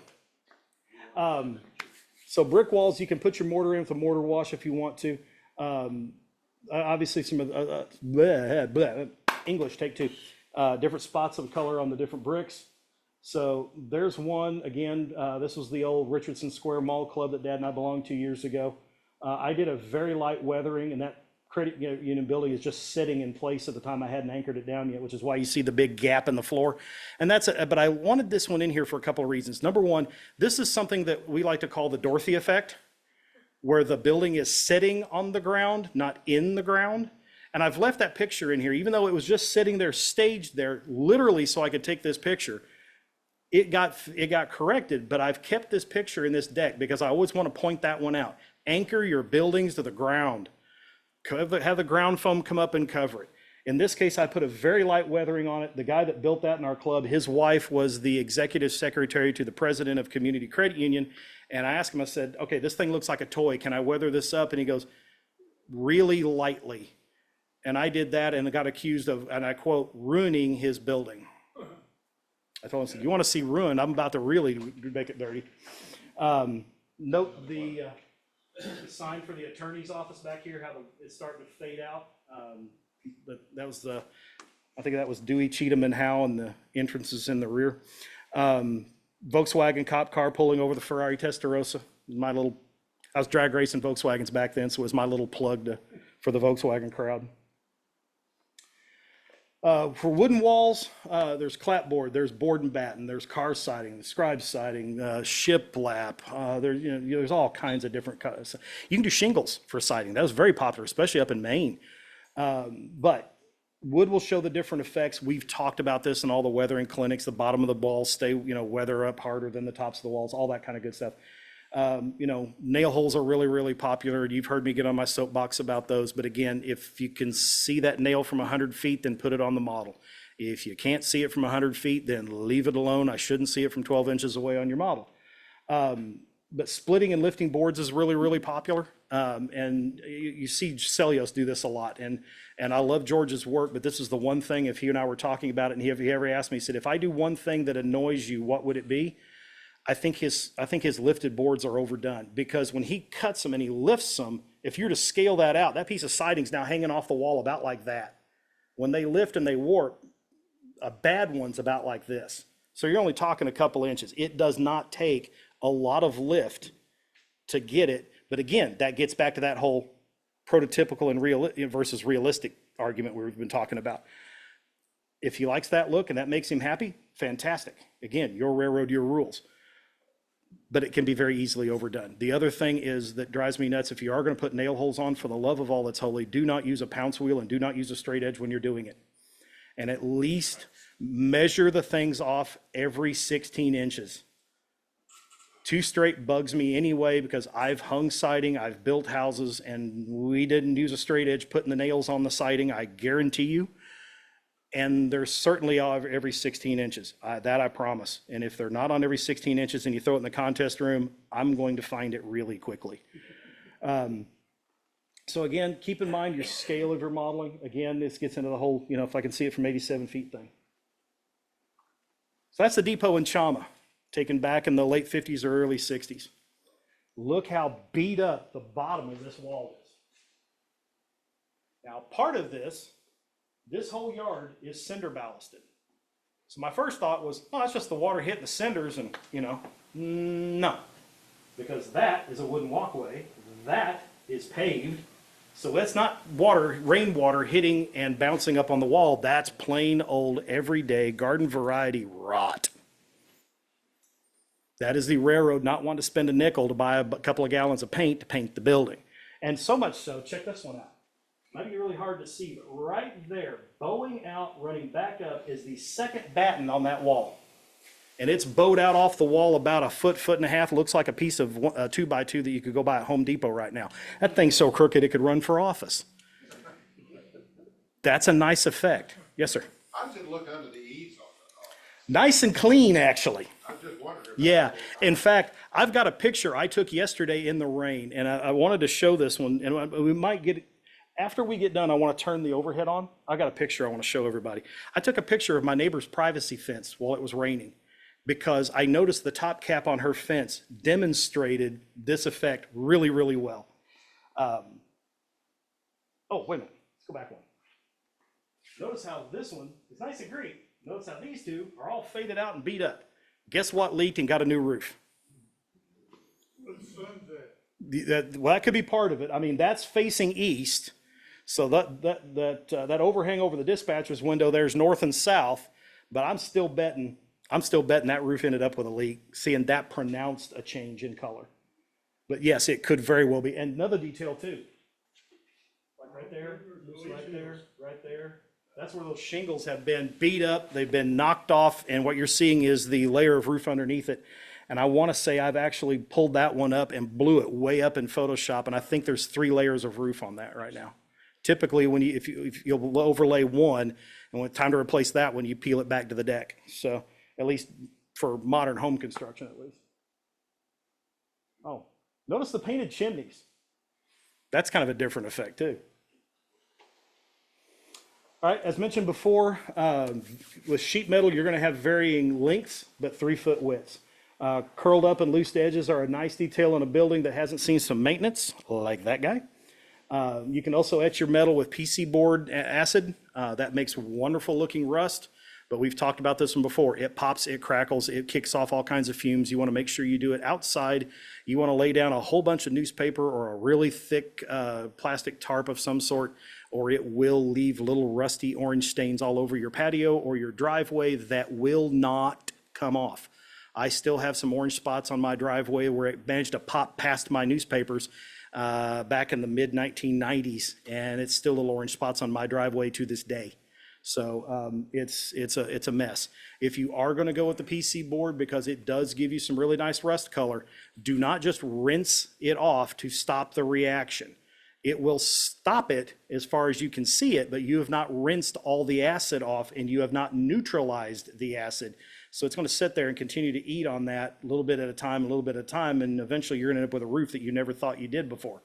go. So brick walls, you can put your mortar in with a mortar wash if you want to. Obviously, some of English, take two. Different spots of color on the different bricks. So there's one, again, this was the old Richardson Square Mall Club that Dad and I belonged to years ago. I did a very light weathering, and that credit union building is just sitting in place at the time. I hadn't anchored it down yet, which is why you see the big gap in the floor. And but I wanted this one in here for a couple of reasons. Number one, this is something that we like to call the Dorothy effect, where the building is sitting on the ground, not in the ground. And I've left that picture in here, even though it was just sitting there, staged there, literally so I could take this picture. It got corrected, but I've kept this picture in this deck because I always want to point that one out. Anchor your buildings to the ground. Have the ground foam come up and cover it. In this case, I put a very light weathering on it. The guy that built that in our club, his wife was the executive secretary to the president of Community Credit Union. And I asked him, I said, okay, this thing looks like a toy. Can I weather this up? And he goes, really lightly. And I did that and got accused of, and I quote, ruining his building. I told him, I said, you want to see ruin? I'm about to really make it dirty. Note the sign for the attorney's office back here, how it's starting to fade out. But that was I think that was Dewey, Cheatham, and Howe, and the entrances in the rear. Volkswagen cop car pulling over the Ferrari Testarossa. I was drag racing Volkswagens back then, so it was my little plug for the Volkswagen crowd. For wooden walls, there's clapboard, there's board and batten, there's car siding, scribe siding, shiplap. There's all kinds of different kinds. You can do shingles for siding. That was very popular, especially up in Maine. But wood will show the different effects. We've talked about this in all the weathering clinics. The bottom of the walls stay, weather up harder than the tops of the walls, all that kind of good stuff. Nail holes are really, really popular. You've heard me get on my soapbox about those. But again, if you can see that nail from 100 feet, then put it on the model. If you can't see it from 100 feet, then leave it alone. I shouldn't see it from 12 inches away on your model. But splitting and lifting boards is really, really popular. And you see Celios do this a lot. And I love George's work, but this is the one thing, if he and I were talking about it, and he ever asked me, he said, if I do one thing that annoys you, what would it be? I think his lifted boards are overdone, because when he cuts them and he lifts them, if you're to scale that out, that piece of siding's now hanging off the wall about like that. When they lift and they warp, a bad one's about like this. So you're only talking a couple inches. It does not take a lot of lift to get it. But again, that gets back to that whole prototypical and real versus realistic argument we've been talking about. If he likes that look and that makes him happy, fantastic. Again, your railroad, your rules. But it can be very easily overdone. The other thing is that drives me nuts, if you are going to put nail holes on, for the love of all that's holy, do not use a pounce wheel and do not use a straight edge when you're doing it. And at least measure the things off every 16 inches. Too straight bugs me anyway, because I've hung siding, I've built houses, and we didn't use a straight edge putting the nails on the siding, I guarantee you. And they're certainly every 16 inches, that I promise. And if they're not on every 16 inches and you throw it in the contest room, I'm going to find it really quickly. So again, keep in mind your scale of your modeling. Again, this gets into the whole, if I can see it from 87 feet thing. So that's the depot in Chama, taken back in the late 50s or early 60s. Look how beat up the bottom of this wall is. Now, part of this whole yard is cinder ballasted. So my first thought was, oh, it's just the water hitting the cinders and, no. Because that is a wooden walkway, that is paved. So that's not rainwater hitting and bouncing up on the wall. That's plain old everyday garden variety rot. That is the railroad not wanting to spend a nickel to buy a couple of gallons of paint to paint the building. And so much so, check this one out. Might be really hard to see, but right there, bowing out, running back up, is the second batten on that wall. And it's bowed out off the wall about a foot and a half. Looks like a piece of 2x2 that you could go buy at Home Depot right now. That thing's so crooked it could run for office. That's a nice effect. Yes, sir. I was just looking under the eaves on that. Nice and clean, actually. I'm just wondering. Yeah. In fact, I've got a picture I took yesterday in the rain, and I wanted to show this one, and we might get it. After we get done, I want to turn the overhead on. I got a picture I want to show everybody. I took a picture of my neighbor's privacy fence while it was raining, because I noticed the top cap on her fence demonstrated this effect really, really well. Oh, wait a minute. Let's go back one. Notice how this one is nice and green. Notice how these two are all faded out and beat up. Guess what leaked and got a new roof? Well, that could be part of it. I mean, that's facing east. So that overhang over the dispatcher's window there's north and south, but I'm still betting that roof ended up with a leak, seeing that pronounced a change in color. But yes, it could very well be. And another detail too, like right there, right there. That's where those shingles have been beat up. They've been knocked off, and what you're seeing is the layer of roof underneath it. And I want to say I've actually pulled that one up and blew it way up in Photoshop, and I think there's 3 layers of roof on that right now. Typically, if you'll overlay one, and when it's time to replace that one, you peel it back to the deck. So at least for modern home construction, at least. Oh, notice the painted chimneys. That's kind of a different effect too. All right, as mentioned before, with sheet metal, you're gonna have varying lengths, but 3-foot widths. Curled up and loose edges are a nice detail in a building that hasn't seen some maintenance, like that guy. You can also etch your metal with PC board acid. That makes wonderful looking rust, but we've talked about this one before. It pops, it crackles, it kicks off all kinds of fumes. You wanna make sure you do it outside. You wanna lay down a whole bunch of newspaper or a really thick plastic tarp of some sort, or it will leave little rusty orange stains all over your patio or your driveway that will not come off. I still have some orange spots on my driveway where it managed to pop past my newspapers back in the mid-1990s, and it's still little orange spots on my driveway to this day. So it's a mess. If you are going to go with the PC board, because it does give you some really nice rust color, do not just rinse it off to stop the reaction. It will stop it as far as you can see it, but you have not rinsed all the acid off and you have not neutralized the acid. So it's going to sit there and continue to eat on that a little bit at a time, a little bit at a time, and eventually you're going to end up with a roof that you never thought you did before.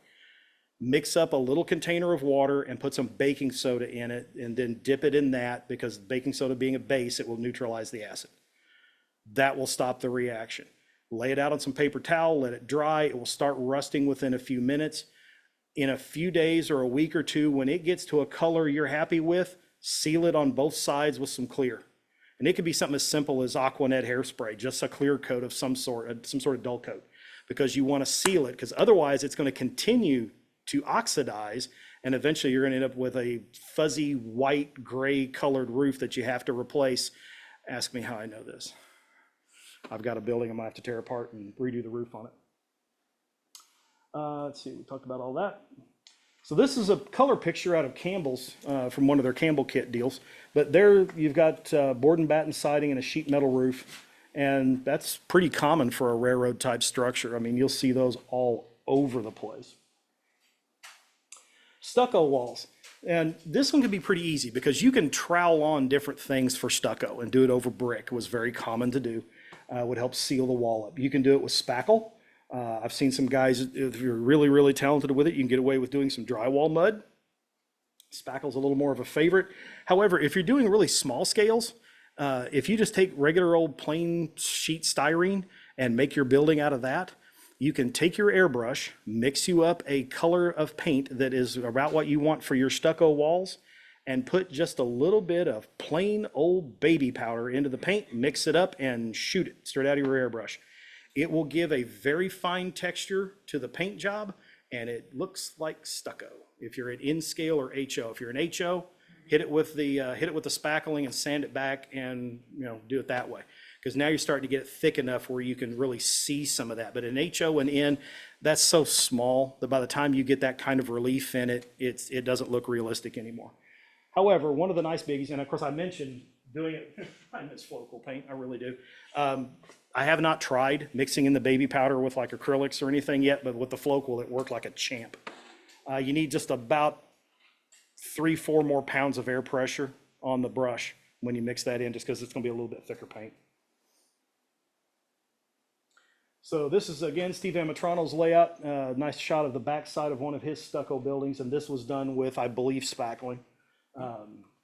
Mix up a little container of water and put some baking soda in it, and then dip it in that, because baking soda being a base, it will neutralize the acid. That will stop the reaction. Lay it out on some paper towel, let it dry. It will start rusting within a few minutes. In a few days or a week or two, when it gets to a color you're happy with, seal it on both sides with some clear. And it could be something as simple as Aquanet hairspray, just a clear coat of some sort of dull coat, because you want to seal it, because otherwise it's going to continue to oxidize, and eventually you're going to end up with a fuzzy white gray colored roof that you have to replace. Ask me how I know this. I've got a building I'm going to have to tear apart and redo the roof on it. Let's see, we talked about all that. So this is a color picture out of Campbell's from one of their Campbell kit deals. But there you've got board and batten siding and a sheet metal roof. And that's pretty common for a railroad type structure. I mean, you'll see those all over the place. Stucco walls. And this one can be pretty easy because you can trowel on different things for stucco and do it over brick. It was very common to do. Would help seal the wall up. You can do it with spackle. I've seen some guys, if you're really, really talented with it, you can get away with doing some drywall mud. Spackle's a little more of a favorite. However, if you're doing really small scales, if you just take regular old plain sheet styrene and make your building out of that, you can take your airbrush, mix you up a color of paint that is about what you want for your stucco walls, and put just a little bit of plain old baby powder into the paint, mix it up, and shoot it straight out of your airbrush. It will give a very fine texture to the paint job, and it looks like stucco. If you're at N-scale or HO, if you're an HO, hit it with the spackling and sand it back, and do it that way. Because now you're starting to get it thick enough where you can really see some of that. But in HO and N, that's so small that by the time you get that kind of relief in it, it doesn't look realistic anymore. However, one of the nice biggies, and of course I mentioned doing it, I miss Flocal paint, I really do. I have not tried mixing in the baby powder with like acrylics or anything yet, but with the Flocal, it worked like a champ. You need just about 3-4 more pounds of air pressure on the brush when you mix that in, just because it's going to be a little bit thicker paint. So this is, again, Steve Amatrano's layout. Nice shot of the backside of one of his stucco buildings, and this was done with, I believe, spackling.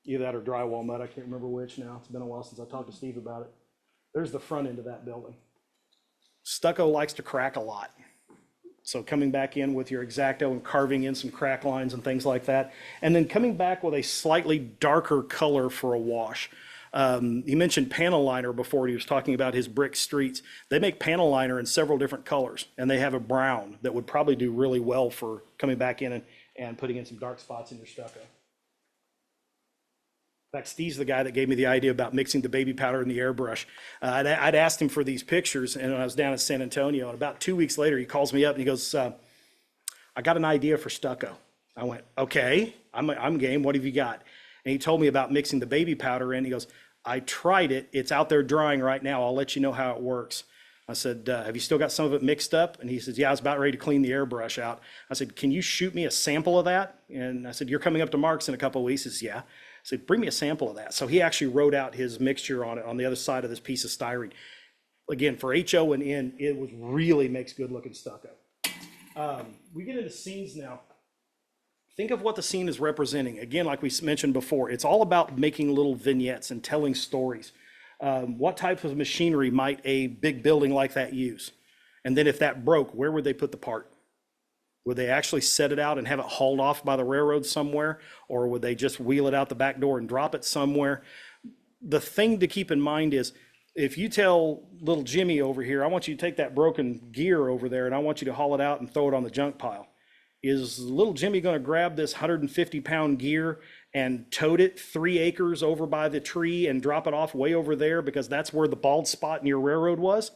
Either that or drywall mud. I can't remember which now. It's been a while since I talked to Steve about it. There's the front end of that building. Stucco likes to crack a lot. So coming back in with your X-Acto and carving in some crack lines and things like that. And then coming back with a slightly darker color for a wash. He mentioned panel liner before. He was talking about his brick streets. They make panel liner in several different colors, and they have a brown that would probably do really well for coming back in and putting in some dark spots in your stucco. In fact, Steve's the guy that gave me the idea about mixing the baby powder in the airbrush. I'd asked him for these pictures, and I was down in San Antonio, and about 2 weeks later, he calls me up and he goes, I got an idea for stucco. I went, okay, I'm game. What have you got? And he told me about mixing the baby powder in. He goes, I tried it. It's out there drying right now. I'll let you know how it works. I said, have you still got some of it mixed up? And he says, yeah, I was about ready to clean the airbrush out. I said, can you shoot me a sample of that? And I said, you're coming up to Mark's in a couple of weeks. He says, yeah. I said, bring me a sample of that. So he actually wrote out his mixture on it on the other side of this piece of styrene. Again, for HO and N, it really makes good looking stucco. We get into scenes now. think of what the scene is representing. Again, like we mentioned before, it's all about making little vignettes and telling stories. What type of machinery might a big building like that use? And then if that broke, where would they put the part? Would they actually set it out and have it hauled off by the railroad somewhere? Or would they just wheel it out the back door and drop it somewhere? The thing to keep in mind is, if you tell little Jimmy over here, I want you to take that broken gear over there and I want you to haul it out and throw it on the junk pile. Is little Jimmy going to grab this 150-pound gear and tote it 3 acres over by the tree and drop it off way over there because that's where the bald spot in your railroad was?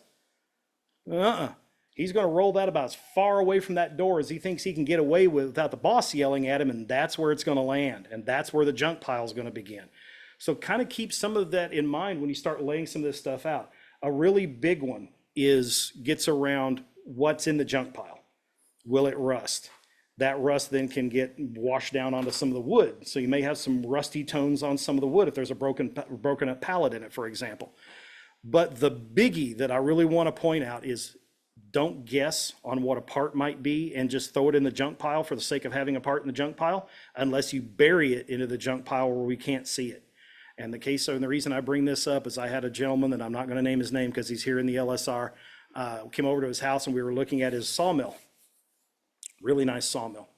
He's going to roll that about as far away from that door as he thinks he can get away with without the boss yelling at him, and that's where it's going to land, and that's where the junk pile is going to begin. So kind of keep some of that in mind when you start laying some of this stuff out. A really big one gets around what's in the junk pile. Will it rust? That rust then can get washed down onto some of the wood. So you may have some rusty tones on some of the wood if there's a broken up pallet in it, for example. But the biggie that I really want to point out is, don't guess on what a part might be and just throw it in the junk pile for the sake of having a part in the junk pile, unless you bury it into the junk pile where we can't see it. And the reason I bring this up is I had a gentleman that I'm not going to name his name because he's here in the LSR, came over to his house and we were looking at his sawmill. Really nice sawmill.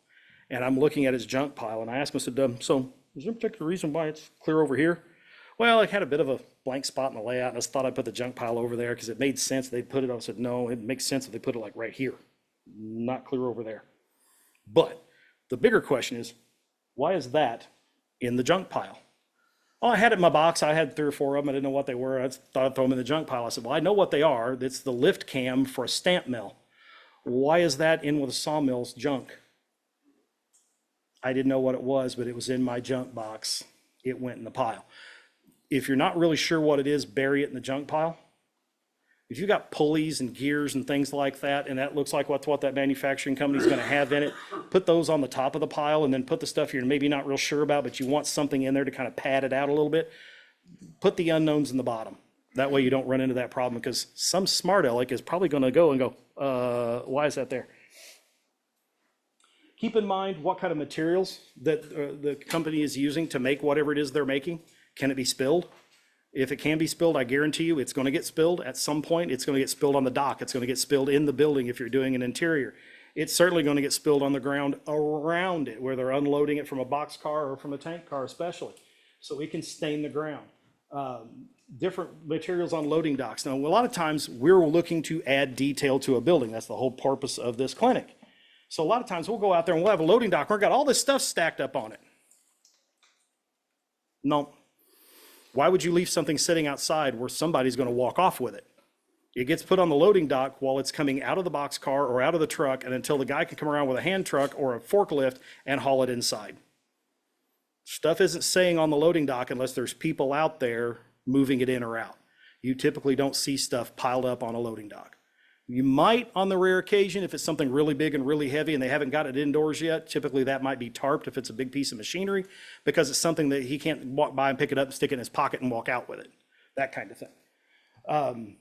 And I'm looking at his junk pile and I asked him, I said, so is there a particular reason why it's clear over here? Well, it had a bit of a blank spot in the layout and I just thought I'd put the junk pile over there because it made sense. They'd put it, I said, no, it makes sense if they put it like right here, not clear over there. But the bigger question is, why is that in the junk pile? Oh, I had it in my box. I had 3 or 4 of them. I didn't know what they were. I thought I'd throw them in the junk pile. I said, well, I know what they are. It's the lift cam for a stamp mill. Why is that in with a sawmill's junk? I didn't know what it was, but it was in my junk box. It went in the pile. If you're not really sure what it is, bury it in the junk pile. If you've got pulleys and gears and things like that, and that looks like what that manufacturing company is going to have in it, put those on the top of the pile and then put the stuff you're maybe not real sure about, but you want something in there to kind of pad it out a little bit. Put the unknowns in the bottom. That way you don't run into that problem, because some smart aleck is probably going to go and go, why is that there? Keep in mind what kind of materials that the company is using to make whatever it is they're making. Can it be spilled? If it can be spilled, I guarantee you it's going to get spilled at some point. It's going to get spilled on the dock. It's going to get spilled in the building if you're doing an interior. It's certainly going to get spilled on the ground around it, where they're unloading it from a box car or from a tank car especially. So it can stain the ground. Different materials on loading docks. Now, a lot of times we're looking to add detail to a building. That's the whole purpose of this clinic. So a lot of times we'll go out there and we'll have a loading dock. We've got all this stuff stacked up on it. No. Why would you leave something sitting outside where somebody's going to walk off with it? It gets put on the loading dock while it's coming out of the box car or out of the truck, and until the guy can come around with a hand truck or a forklift and haul it inside. Stuff isn't staying on the loading dock unless there's people out there moving it in or out. You typically don't see stuff piled up on a loading dock. You might, on the rare occasion, if it's something really big and really heavy and they haven't got it indoors yet, typically that might be tarped if it's a big piece of machinery, because it's something that he can't walk by and pick it up and stick it in his pocket and walk out with it. That kind of thing.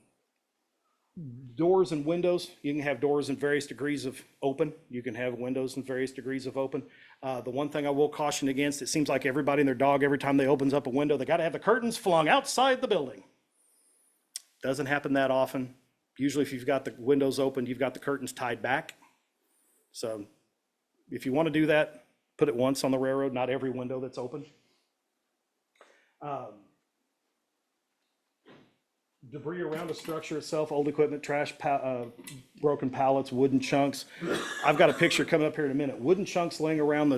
Doors and windows, you can have doors in various degrees of open. You can have windows in various degrees of open. The one thing I will caution against, it seems like everybody and their dog, every time they opens up a window, they got to have the curtains flung outside the building. Doesn't happen that often. Usually if you've got the windows open, you've got the curtains tied back. So if you want to do that, put it once on the railroad, not every window that's open. Debris around the structure itself, old equipment, trash, broken pallets, wooden chunks. I've got a picture coming up here in a minute. Wooden chunks laying around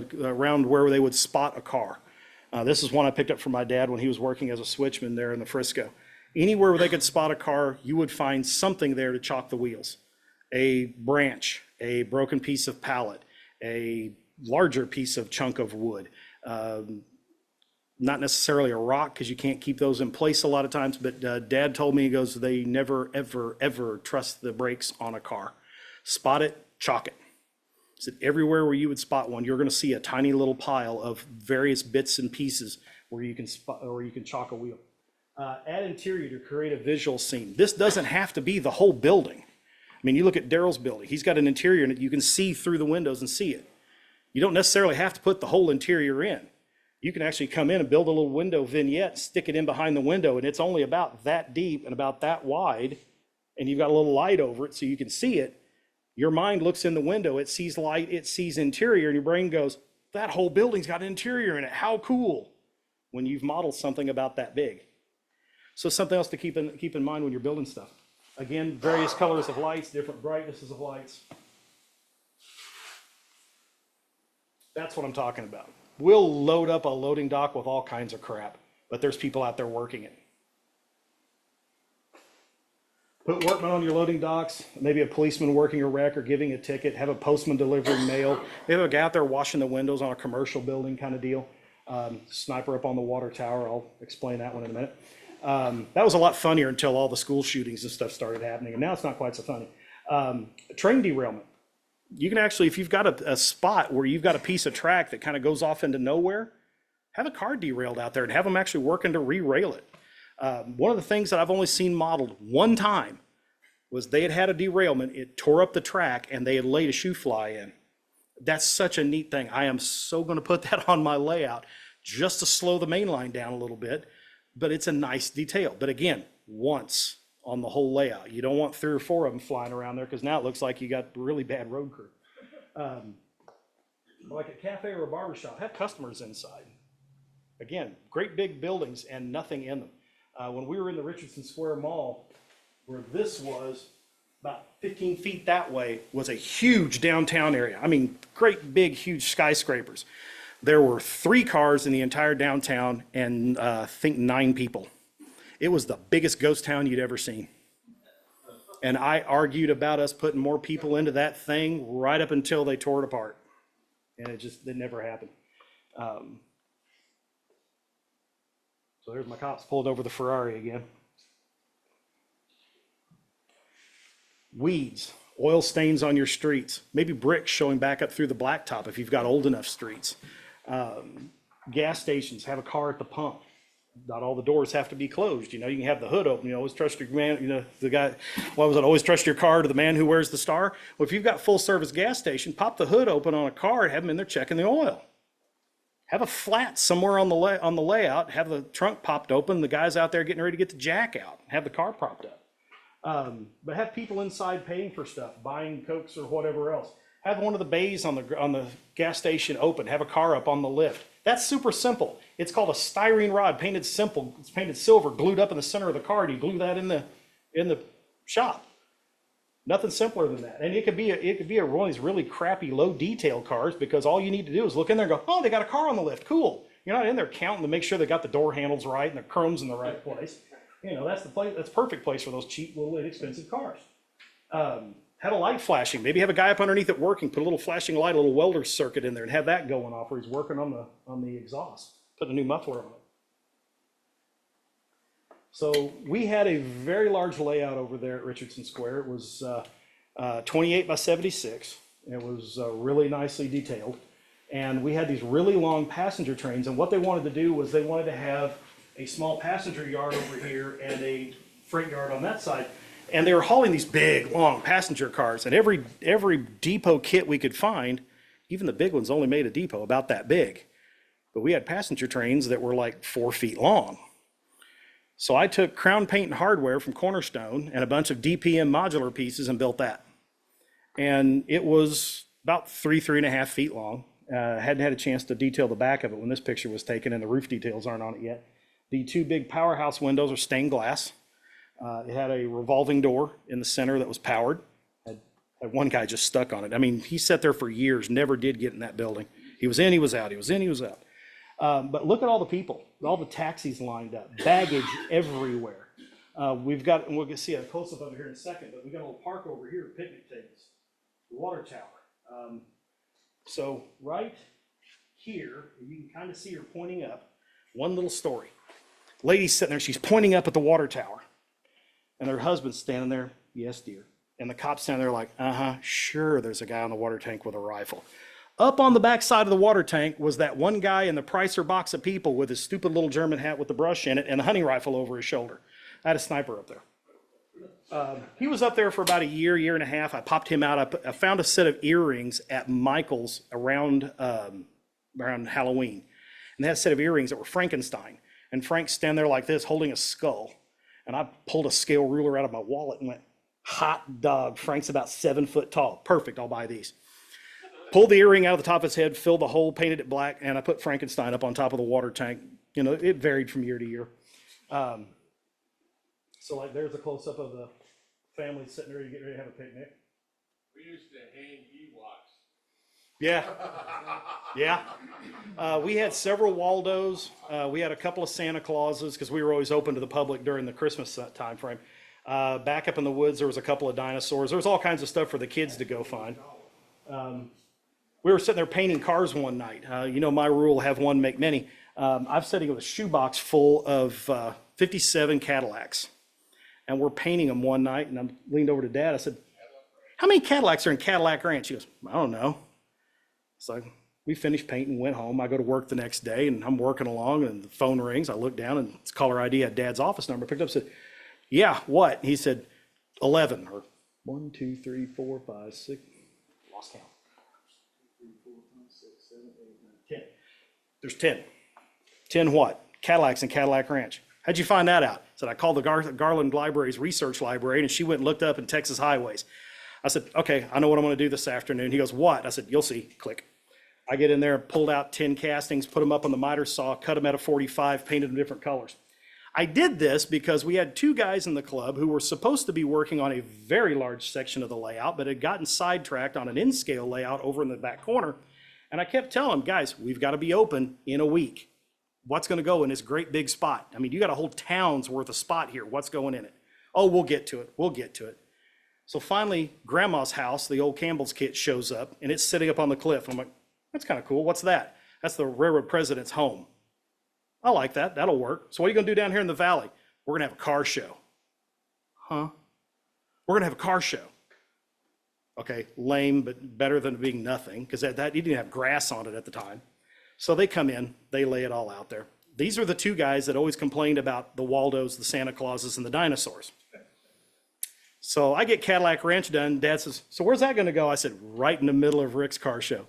where they would spot a car. This is one I picked up from my dad when he was working as a switchman there in the Frisco. Anywhere where they could spot a car, you would find something there to chalk the wheels. A branch, a broken piece of pallet, a larger piece of chunk of wood. Not necessarily a rock, because you can't keep those in place a lot of times, but Dad told me, he goes, they never, ever, ever trust the brakes on a car. Spot it, chalk it. He said everywhere where you would spot one, you're going to see a tiny little pile of various bits and pieces where you can spot, or you can chalk a wheel. Add interior to create a visual scene. This doesn't have to be the whole building. I mean, you look at Daryl's building. He's got an interior and you can see through the windows and see it. You don't necessarily have to put the whole interior in. You can actually come in and build a little window vignette, stick it in behind the window, and it's only about that deep and about that wide, and you've got a little light over it so you can see it. Your mind looks in the window, it sees light, it sees interior, and your brain goes, that whole building's got an interior in it, how cool, when you've modeled something about that big. So something else to keep in mind when you're building stuff. Again, various colors of lights, different brightnesses of lights. That's what I'm talking about. We'll load up a loading dock with all kinds of crap, but there's people out there working it. Put workmen on your loading docks, maybe a policeman working a wreck or giving a ticket, have a postman delivering mail, maybe a guy out there washing the windows on a commercial building kind of deal. Sniper up on the water tower, I'll explain that one in a minute. That was a lot funnier until all the school shootings and stuff started happening, and now it's not quite so funny. Train derailment. You can actually, if you've got a spot where you've got a piece of track that kind of goes off into nowhere, have a car derailed out there and have them actually working to re-rail it. One of the things that I've only seen modeled one time was they had a derailment, it tore up the track, and they had laid a shoe fly in. That's such a neat thing. I am so going to put that on my layout just to slow the main line down a little bit, but it's a nice detail. But again, once on the whole layout. You don't want 3 or 4 of them flying around there because now it looks like you got really bad road crew. Like a cafe or a barber shop, have customers inside. Again, great big buildings and nothing in them. When we were in the Richardson Square Mall, where this was about 15 feet that way, was a huge downtown area. I mean, great big, huge skyscrapers. There were 3 cars in the entire downtown and I think 9 people. It was the biggest ghost town you'd ever seen. And I argued about us putting more people into that thing right up until they tore it apart. And it never happened. So there's my cops pulled over the Ferrari again. Weeds, oil stains on your streets, maybe bricks showing back up through the blacktop if you've got old enough streets. Gas stations, have a car at the pump. Not all the doors have to be closed. You know, you can have the hood open. You always trust your man, you know, the guy, what was it? Always trust your car to the man who wears the star. Well, if you've got full service gas station, pop the hood open on a car and have them in there checking the oil. Have a flat somewhere on the layout. Have the trunk popped open. The guy's out there getting ready to get the jack out. Have the car propped up. But have people inside paying for stuff, buying Cokes or whatever else. Have one of the bays on the gas station open. Have a car up on the lift. That's super simple. It's called a styrene rod, painted simple. It's painted silver, glued up in the center of the car, and you glue that in the shop. Nothing simpler than that. And it could be one of these really crappy low detail cars because all you need to do is look in there and go, oh, they got a car on the lift. Cool. You're not in there counting to make sure they got the door handles right and the chrome's in the right place. You know, that's the place. That's a perfect place for those cheap little inexpensive cars. Have a light flashing. Maybe have a guy up underneath it working. Put a little flashing light, a little welder circuit in there, and have that going off where he's working on the exhaust. Put a new muffler on it. So we had a very large layout over there at Richardson Square. It was 28 by 76. It was really nicely detailed. And we had these really long passenger trains. And what they wanted to do was they wanted to have a small passenger yard over here and a freight yard on that side. And they were hauling these big, long passenger cars. And every depot kit we could find, even the big ones only made a depot about that big. But we had passenger trains that were like 4 feet long. So I took Crown Paint and Hardware from Cornerstone and a bunch of DPM modular pieces and built that. And it was about 3.5 feet long. Hadn't had a chance to detail the back of it when this picture was taken, and the roof details aren't on it yet. The 2 big powerhouse windows are stained glass. It had a revolving door in the center that was powered. Had one guy just stuck on it. I mean, he sat there for years, never did get in that building. He was in, he was out, he was in, he was out. But look at all the people, all the taxis lined up, baggage everywhere. We've got, and we'll see a close-up of it here in a second, but we've got a little park over here, picnic tables, the water tower. So right here, you can kind of see her pointing up. One little story. Lady's sitting there, she's pointing up at the water tower. And her husband's standing there, yes, dear. And the cop's standing there like, sure, there's a guy on the water tank with a rifle. Up on the back side of the water tank was that one guy in the Pricer box of people with his stupid little German hat with the brush in it and the hunting rifle over his shoulder. I had a sniper up there. He was up there for about a year, year and a half. I popped him out. I found a set of earrings at Michael's around Halloween. And they had a set of earrings that were Frankenstein. And Frank's standing there like this, holding a skull. And I pulled a scale ruler out of my wallet and went, hot dog. Frank's about 7 foot tall. Perfect, I'll buy these. Pulled the earring out of the top of his head, filled the hole, painted it black, and I put Frankenstein up on top of the water tank. You know, it varied from year to year. So like there's a close-up of the family sitting there, you get ready to have a picnic. We used to hang Ewoks. Yeah, yeah. We had several Waldos. We had a couple of Santa Clauses because we were always open to the public during the Christmas time frame. Back up in the woods, there was a couple of dinosaurs. There was all kinds of stuff for the kids to go find. We were sitting there painting cars one night. You know my rule, have one, make many. I'm sitting with a shoebox full of 57 Cadillacs. And we're painting them one night, and I leaned over to Dad. I said, how many Cadillacs are in Cadillac Ranch? He goes, I don't know. So we finished painting, went home. I go to work the next day, and I'm working along, and the phone rings. I look down, and it's caller ID at Dad's office number. I picked up and said, yeah, what? He said, 11, or 1, 2, 3, 4, 5, 6, lost count. 2, 3, 4, 5, 6, 7, 8, 9, 10. There's 10. 10 what? Cadillacs in Cadillac Ranch. How'd you find that out? I said, I called the Garland Library's research library, and she went and looked up in Texas highways. I said, okay, I know what I'm going to do this afternoon. He goes, what? I said, you'll see. Click. I get in there, pulled out 10 castings, put them up on the miter saw, cut them at a 45, painted them different colors. I did this because we had 2 guys in the club who were supposed to be working on a very large section of the layout, but had gotten sidetracked on an in-scale layout over in the back corner. And I kept telling them, guys, we've got to be open in a week. What's going to go in this great big spot? I mean, you got a whole town's worth of spot here. What's going in it? Oh, we'll get to it. We'll get to it. So finally, Grandma's house, the old Campbell's kit, shows up, and it's sitting up on the cliff. I'm like, that's kind of cool. What's that? That's the railroad president's home. I like that. That'll work. So what are you going to do down here in the valley? We're going to have a car show. Huh? We're going to have a car show. Okay, lame, but better than it being nothing, because that he didn't have grass on it at the time. So they come in, they lay it all out there. These are the 2 guys that always complained about the Waldos, the Santa Clauses, and the dinosaurs. So I get Cadillac Ranch done. Dad says, so where's that going to go? I said, right in the middle of Rick's car show.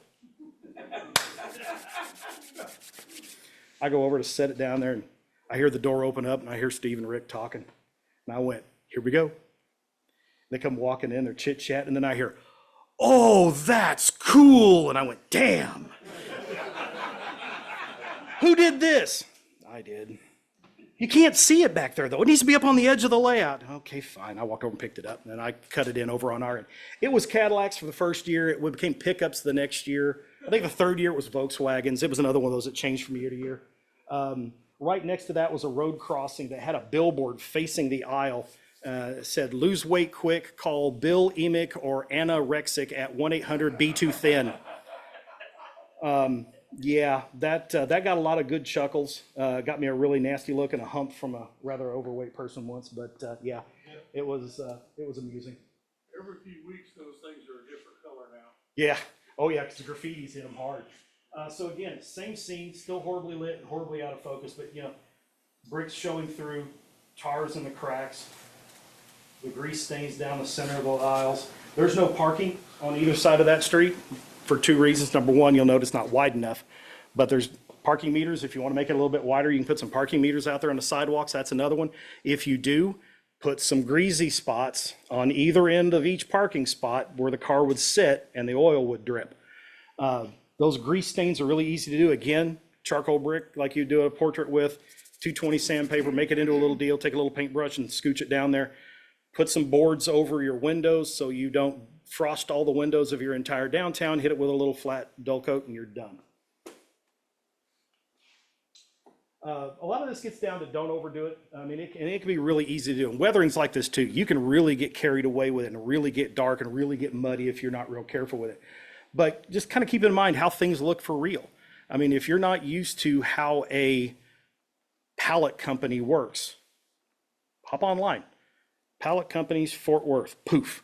I go over to set it down there, and I hear the door open up, and I hear Steve and Rick talking. And I went, here we go. They come walking in, they're chit-chatting, and then I hear, oh, that's cool. And I went, damn. Who did this? I did. You can't see it back there, though. It needs to be up on the edge of the layout. Okay, fine. I walked over and picked it up, and then I cut it in over on our end. It was Cadillacs for the first year. It became pickups the next year. I think the 3rd year it was Volkswagens. It was another one of those that changed from year to year. Right next to that was a road crossing that had a billboard facing the aisle. It said, lose weight quick, call Bill Emick or Anna Rexick at 1-800-B2-THIN. Yeah, that got a lot of good chuckles. Got me a really nasty look and a hump from a rather overweight person once, but yeah, it was amusing. Every few weeks, those things are a different color now. Yeah, oh yeah, because the graffiti's hit them hard. So again, same scene, still horribly lit, horribly out of focus, but you know, bricks showing through, tars in the cracks, the grease stains down the center of the aisles. There's no parking on either side of that street. For 2 reasons. Number one, you'll notice not wide enough, but there's parking meters. If you want to make it a little bit wider, you can put some parking meters out there on the sidewalks. That's another one. If you do, put some greasy spots on either end of each parking spot where the car would sit and the oil would drip. Those grease stains are really easy to do. Again, charcoal brick like you do a portrait with, 220 sandpaper, make it into a little deal, take a little paintbrush and scooch it down there. Put some boards over your windows so you don't frost all the windows of your entire downtown, hit it with a little flat dull coat, and you're done. A lot of this gets down to don't overdo it. I mean, it can be really easy to do. And weathering's like this too. You can really get carried away with it and really get dark and really get muddy if you're not real careful with it. But just kind of keep in mind how things look for real. I mean, if you're not used to how a pallet company works, hop online. Pallet companies, Fort Worth, poof.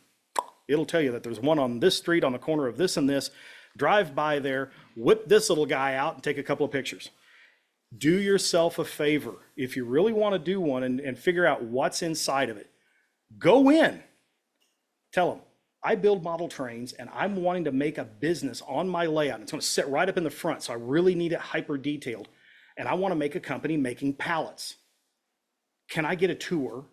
It'll tell you that there's one on this street on the corner of this and this. Drive by there, whip this little guy out and take a couple of pictures. Do yourself a favor. If you really want to do one and figure out what's inside of it, Go in, tell them, I build model trains and I'm wanting to make a business on my layout. It's going to sit right up in the front, so I really need it hyper detailed. And I want to make a company making pallets. Can I get a tour?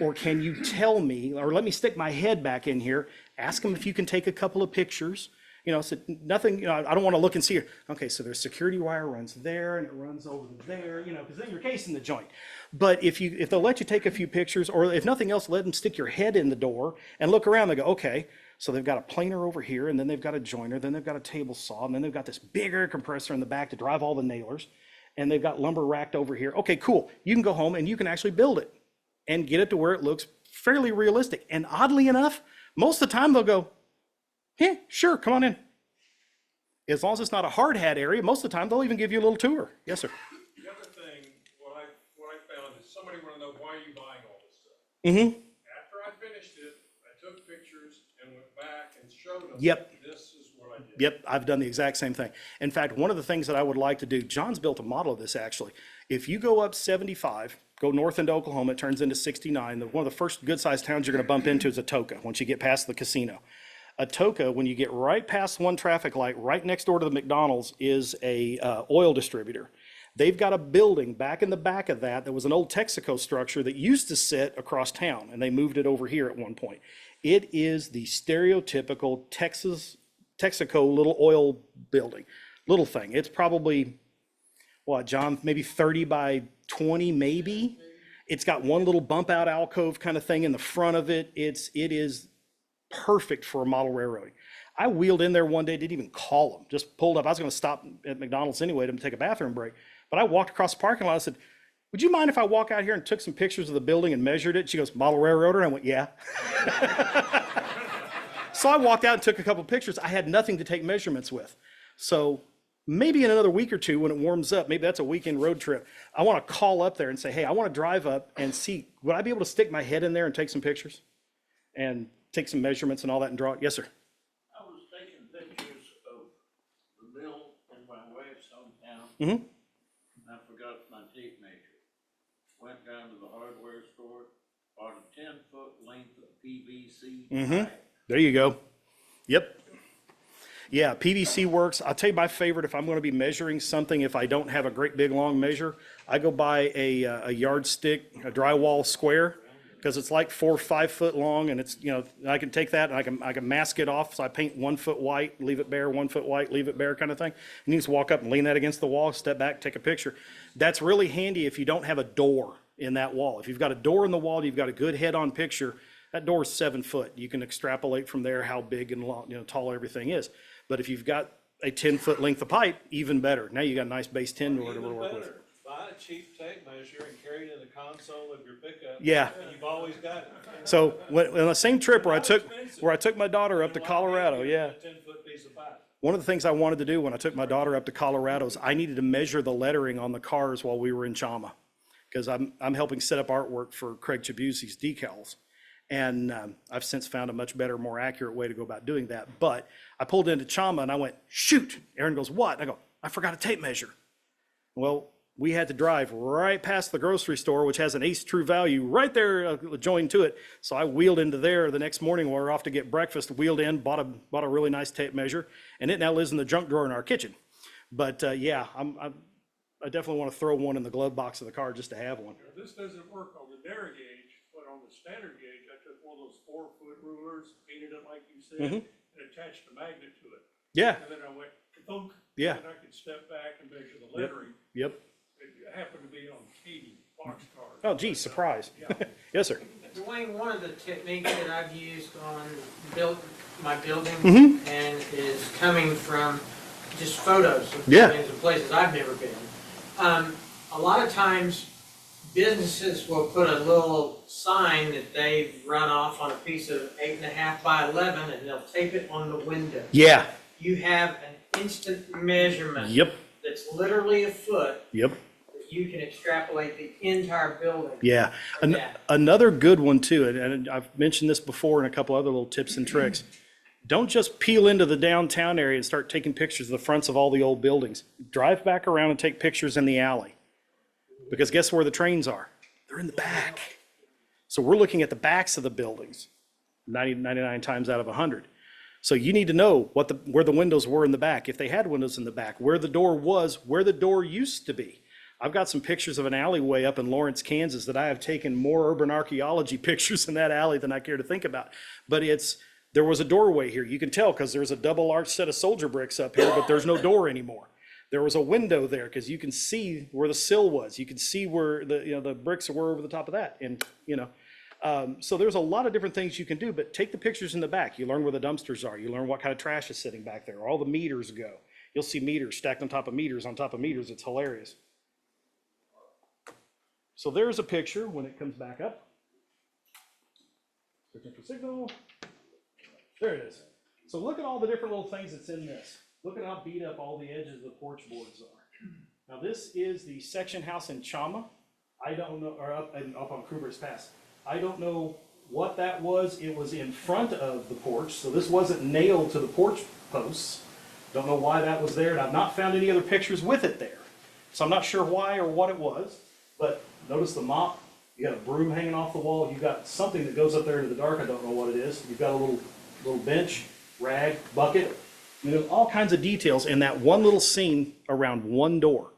Or can you tell me, or let me stick my head back in here, ask them if you can take a couple of pictures. So nothing, I don't want to look and see, okay, so there's security wire runs there and it runs over there, because then you're casing the joint. But if they'll let you take a few pictures, or if nothing else, let them stick your head in the door and look around. They go, okay, so they've got a planer over here, and then they've got a joiner, then they've got a table saw, and then they've got this bigger compressor in the back to drive all the nailers, and they've got lumber racked over here. Okay, cool. You can go home and you can actually build it and get it to where it looks fairly realistic. And oddly enough, most of the time they'll go, yeah, sure, come on in. As long as it's not a hard hat area, most of the time they'll even give you a little tour. Yes, sir. The other thing, what I found is somebody want to know, why are you buying all this stuff? Mm-hmm. After I finished it, I took pictures and went back and showed them. Yep. This is what I did. Yep, I've done the exact same thing. In fact, one of the things that I would like to do, John's built a model of this actually. If you go up 75, go north into Oklahoma, it turns into 69. One of the first good-sized towns you're going to bump into is Atoka once you get past the casino. Atoka, when you get right past one traffic light, right next door to the McDonald's is a oil distributor. They've got a building back in the back of that was an old Texaco structure that used to sit across town, and they moved it over here at one point. It is the stereotypical Texaco little oil building, little thing. It's probably, what, John, maybe 30 by 20, maybe. It's got one little bump out alcove kind of thing in the front of it. It is perfect for a model railroading. I wheeled in there one day, didn't even call them, just pulled up. I was going to stop at McDonald's anyway to take a bathroom break, but I walked across the parking lot. I said, would you mind if I walk out here and took some pictures of the building and measured it? She goes, model railroader? And I went, yeah. So I walked out and took a couple of pictures. I had nothing to take measurements with. So maybe in another week or two when it warms up, maybe that's a weekend road trip, I want to call up there and say, hey, I want to drive up and see, would I be able to stick my head in there and take some pictures and take some measurements and all that and draw it? Yes, sir. I was taking pictures of the mill in my wife's hometown. Mm-hmm. I forgot my tape measure. Went down to the hardware store, bought a 10-foot length of PVC. Mm-hmm. There you go. Yep. Yeah, PVC works. I'll tell you my favorite, if I'm going to be measuring something, if I don't have a great big long measure, I go buy a yardstick, a drywall square, because it's like 4 or 5 foot long, and it's, I can take that and I can mask it off. So I paint 1 foot white, leave it bare, 1 foot white, leave it bare kind of thing. And you just walk up and lean that against the wall, step back, take a picture. That's really handy if you don't have a door in that wall. If you've got a door in the wall, you've got a good head-on picture, that door is 7 foot. You can extrapolate from there how big and long, tall everything is. But if you've got a 10-foot length of pipe, even better. Now you got a nice base 10 door to work with. Buy a cheap tape measure and carry it in the console of your pickup. Yeah. And you've always got it. So on the same trip where I took my daughter up to Colorado, yeah. A 10-foot piece of pipe. One of the things I wanted to do when I took my daughter up to Colorado is I needed to measure the lettering on the cars while we were in Chama, because I'm helping set up artwork for Craig Chabusi's decals. And I've since found a much better, more accurate way to go about doing that. But I pulled into Chama and I went, shoot. Aaron goes, what? I go, I forgot a tape measure. Well, we had to drive right past the grocery store, which has an Ace True Value right there joined to it. So I wheeled into there the next morning when we were off to get breakfast, wheeled in, bought a really nice tape measure, and it now lives in the junk drawer in our kitchen. But yeah, I definitely want to throw one in the glove box of the car just to have one. This doesn't work on the narrow gauge, but on the standard gauge, I took one of those 4-foot rulers, painted it like you said, and attached a magnet to it. Yeah. And then I went, thunk, Yeah. and I could step back and measure the lettering. Yep. It happened to be on Katie boxcars. Oh, geez, surprise. Yes, sir. Dwayne, one of the techniques that I've used on my building and is coming from just photos of buildings and places I've never been. A lot of times businesses will put a little sign that they've run off on a piece of 8.5 by 11 and they'll tape it on the window. Yeah. You have an instant measurement. Yep. That's literally a foot. Yep. You can extrapolate the entire building. Yeah. Another good one too, and I've mentioned this before in a couple other little tips and tricks. Don't just peel into the downtown area and start taking pictures of the fronts of all the old buildings. Drive back around and take pictures in the alley. Because guess where the trains are? They're in the back. So we're looking at the backs of the buildings, 99 times out of 100. So you need to know where the windows were in the back, if they had windows in the back, where the door was, where the door used to be. I've got some pictures of an alleyway up in Lawrence, Kansas that I have taken more urban archaeology pictures in that alley than I care to think about. But there was a doorway here. You can tell because there's a double arch set of soldier bricks up here, but there's no door anymore. There was a window there because you can see where the sill was. You can see where the bricks were over the top of that. And, so there's a lot of different things you can do, but take the pictures in the back. You learn where the dumpsters are. You learn what kind of trash is sitting back there. All the meters go. You'll see meters stacked on top of meters on top of meters. It's hilarious. So there's a picture when it comes back up. Searching for signal. There it is. So look at all the different little things that's in this. Look at how beat up all the edges of the porch boards are. Now this is the section house in Chama. I don't know, or up on Kruger's Pass. I don't know what that was. It was in front of the porch, so this wasn't nailed to the porch posts. Don't know why that was there, and I've not found any other pictures with it there. So I'm not sure why or what it was, but notice the mop. You got a broom hanging off the wall. You've got something that goes up there into the dark. I don't know what it is. You've got a little bench, rag, bucket. All kinds of details in that one little scene around one door.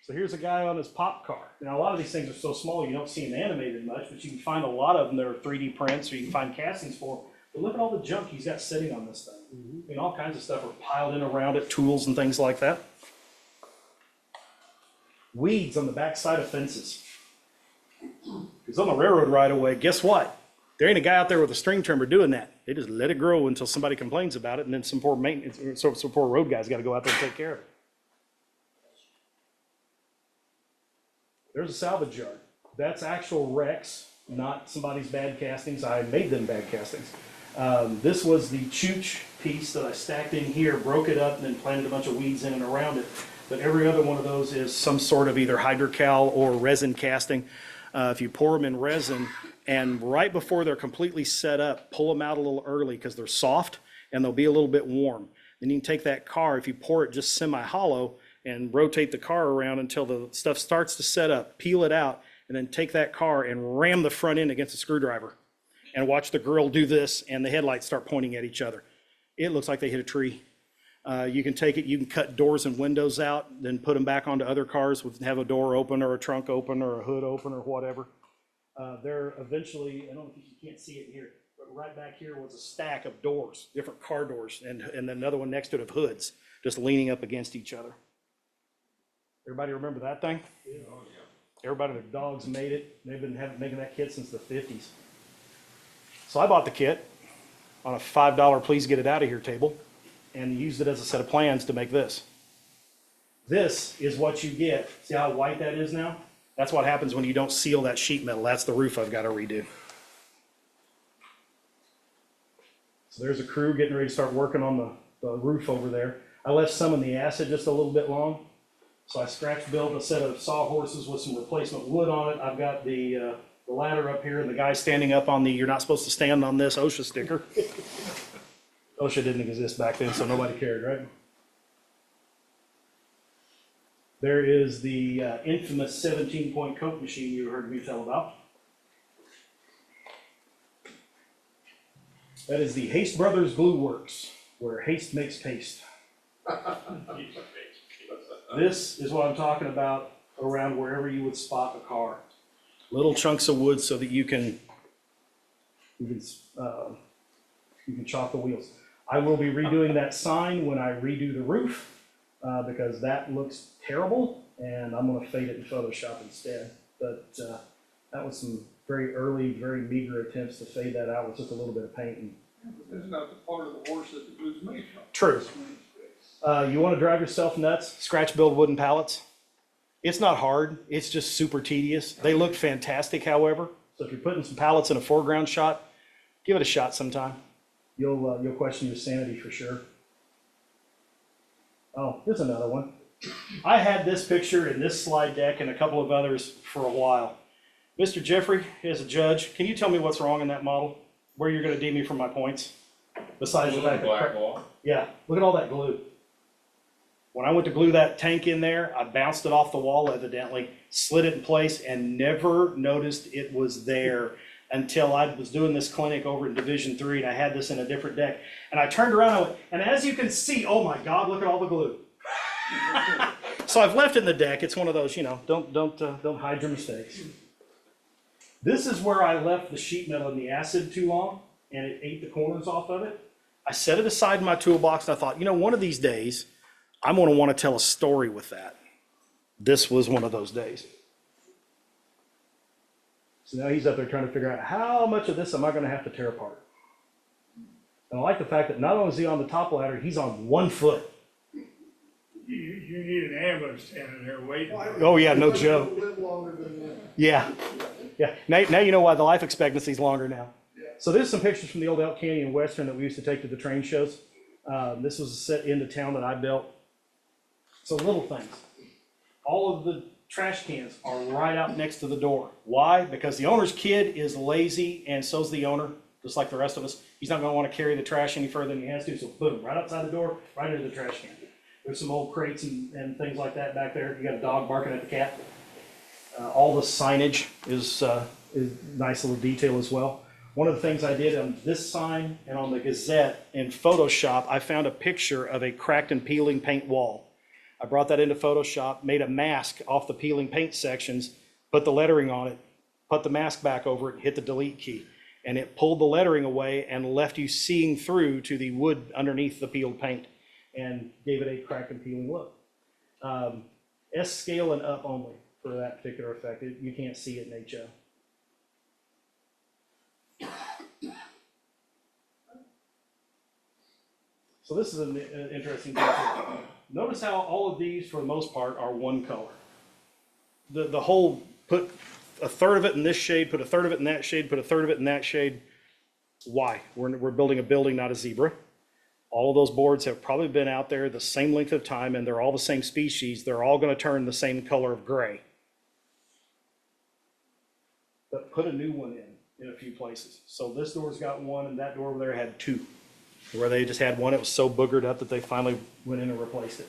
So here's a guy on his pop car. Now a lot of these things are so small you don't see them animated much, but you can find a lot of them that are 3D prints, or you can find castings for them. But look at all the junk he's got sitting on this thing. All kinds of stuff are piled in around it, tools and things like that. Weeds on the back side of fences. Because on the railroad right away, guess what? There ain't a guy out there with a string trimmer doing that. They just let it grow until somebody complains about it, and then some poor maintenance, some poor road guy's got to go out there and take care of it. There's a salvage yard. That's actual wrecks, not somebody's bad castings. I made them bad castings. This was the chooch piece that I stacked in here, broke it up, and then planted a bunch of weeds in and around it. But every other one of those is some sort of either hydrocal or resin casting. If you pour them in resin, and right before they're completely set up, pull them out a little early because they're soft and they'll be a little bit warm. Then you can take that car, if you pour it just semi-hollow, and rotate the car around until the stuff starts to set up, peel it out, and then take that car and ram the front end against a screwdriver and watch the grill do this and the headlights start pointing at each other. It looks like they hit a tree. You can take it, you can cut doors and windows out, then put them back onto other cars with have a door open or a trunk open or a hood open or whatever. There eventually, I don't know if you can't see it here, but right back here was a stack of doors, different car doors, and then another one next to it of hoods, just leaning up against each other. Everybody remember that thing? Yeah. Everybody, their dogs made it. They've been making that kit since the 50s. So I bought the kit on a $5 please get it out of here table and used it as a set of plans to make this. This is what you get. See how white that is now? That's what happens when you don't seal that sheet metal. That's the roof I've got to redo. So there's a crew getting ready to start working on the roof over there. I left some in the acid just a little bit long. So I scratch built a set of sawhorses with some replacement wood on it. I've got the ladder up here and the guy standing up on the "you're not supposed to stand on this" OSHA sticker. OSHA didn't exist back then, so nobody cared, right? There is the infamous 17-point Coke machine you heard me tell about. That is the Haste Brothers Glue Works, where haste makes paste. This is what I'm talking about around wherever you would spot a car. Little chunks of wood so that you can chop the wheels. I will be redoing that sign when I redo the roof because that looks terrible, and I'm going to fade it in Photoshop instead. But that was some very early, very meager attempts to fade that out with just a little bit of paint. And That's not the part of the horse that the blues made from. true. You want to drive yourself nuts? Scratch build wooden pallets. It's not hard. It's just super tedious. They look fantastic, however. So if you're putting some pallets in a foreground shot, give it a shot sometime. You'll question your sanity for sure. Oh, here's another one. I had this picture in this slide deck and a couple of others for a while. Mr. Jeffrey, as a judge, can you tell me what's wrong in that model? Where you're going to deem me for my points? Besides the fact that, yeah, look at all that glue. When I went to glue that tank in there, I bounced it off the wall evidently, slid it in place, and never noticed it was there until I was doing this clinic over in Division 3, and I had this in a different deck. And I turned around, and I went, and as you can see, oh my God, look at all the glue. So I've left it in the deck. It's one of those, you know, don't hide your mistakes. This is where I left the sheet metal in the acid too long, and it ate the corners off of it. I set it aside in my toolbox, and I thought, you know, one of these days, I'm going to want to tell a story with that. This was one of those days. So now he's up there trying to figure out how much of this am I going to have to tear apart. And I like the fact that not only is he on the top ladder, he's on 1 foot. You need an ambulance standing there waiting. Oh yeah, no joke. Live longer than that. Yeah, yeah. Now you know why the life expectancy is longer now. So there's some pictures from the old Elk Canyon Western that we used to take to the train shows. This was a set into town that I built. So little things. All of the trash cans are right out next to the door. Why? Because the owner's kid is lazy, and so's the owner, just like the rest of us. He's not going to want to carry the trash any further than he has to, so boom, right outside the door, right into the trash can. There's some old crates and things like that back there. You got a dog barking at the cat. All the signage is nice little detail as well. One of the things I did on this sign and on the Gazette in Photoshop, I found a picture of a cracked and peeling paint wall. I brought that into Photoshop, made a mask off the peeling paint sections, put the lettering on it, put the mask back over it, hit the delete key, and it pulled the lettering away and left you seeing through to the wood underneath the peeled paint, and gave it a cracked and peeling look. S scale and up only for that particular effect. You can't see it in HO. So this is an interesting thing. Notice how all of these, for the most part, are one color. The whole, put a third of it in this shade, put a third of it in that shade, put a third of it in that shade. Why? We're building a building, not a zebra. All of those boards have probably been out there the same length of time, and they're all the same species. They're all going to turn the same color of gray. But put a new one in a few places. So this door's got one, and that door over there had two. Where they just had one, it was so boogered up that they finally went in and replaced it.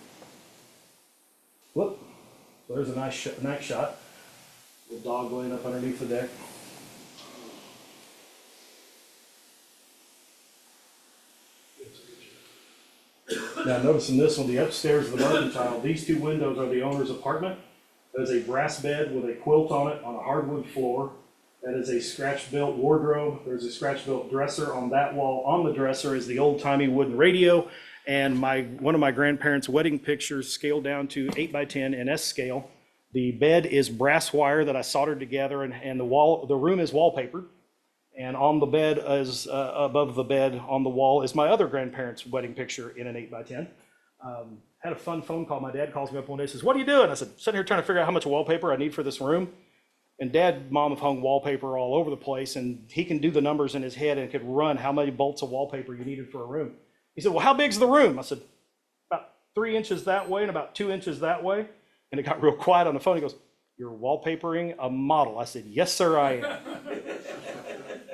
Whoop. So there's a night shot. The dog laying up underneath the deck. Now notice in this one, the upstairs of the mercantile, these two windows are the owner's apartment. There's a brass bed with a quilt on it on a hardwood floor. That is a scratch-built wardrobe. There's a scratch-built dresser on that wall. On the dresser is the old-timey wooden radio, and one of my grandparents' wedding pictures scaled down to 8x10 in S scale. The bed is brass wire that I soldered together, and the room is wallpapered. And on the bed, above the bed on the wall, is my other grandparents' wedding picture in an 8x10. Had a fun phone call. My dad calls me up one day and says, "What are you doing?" I said, "Sitting here trying to figure out how much wallpaper I need for this room." And Dad, Mom have hung wallpaper all over the place, and he can do the numbers in his head and could run how many bolts of wallpaper you needed for a room. He said, "Well, how big's the room?" I said, "About 3 inches that way and about 2 inches that way." And it got real quiet on the phone. He goes, "You're wallpapering a model." I said, "Yes, sir, I am."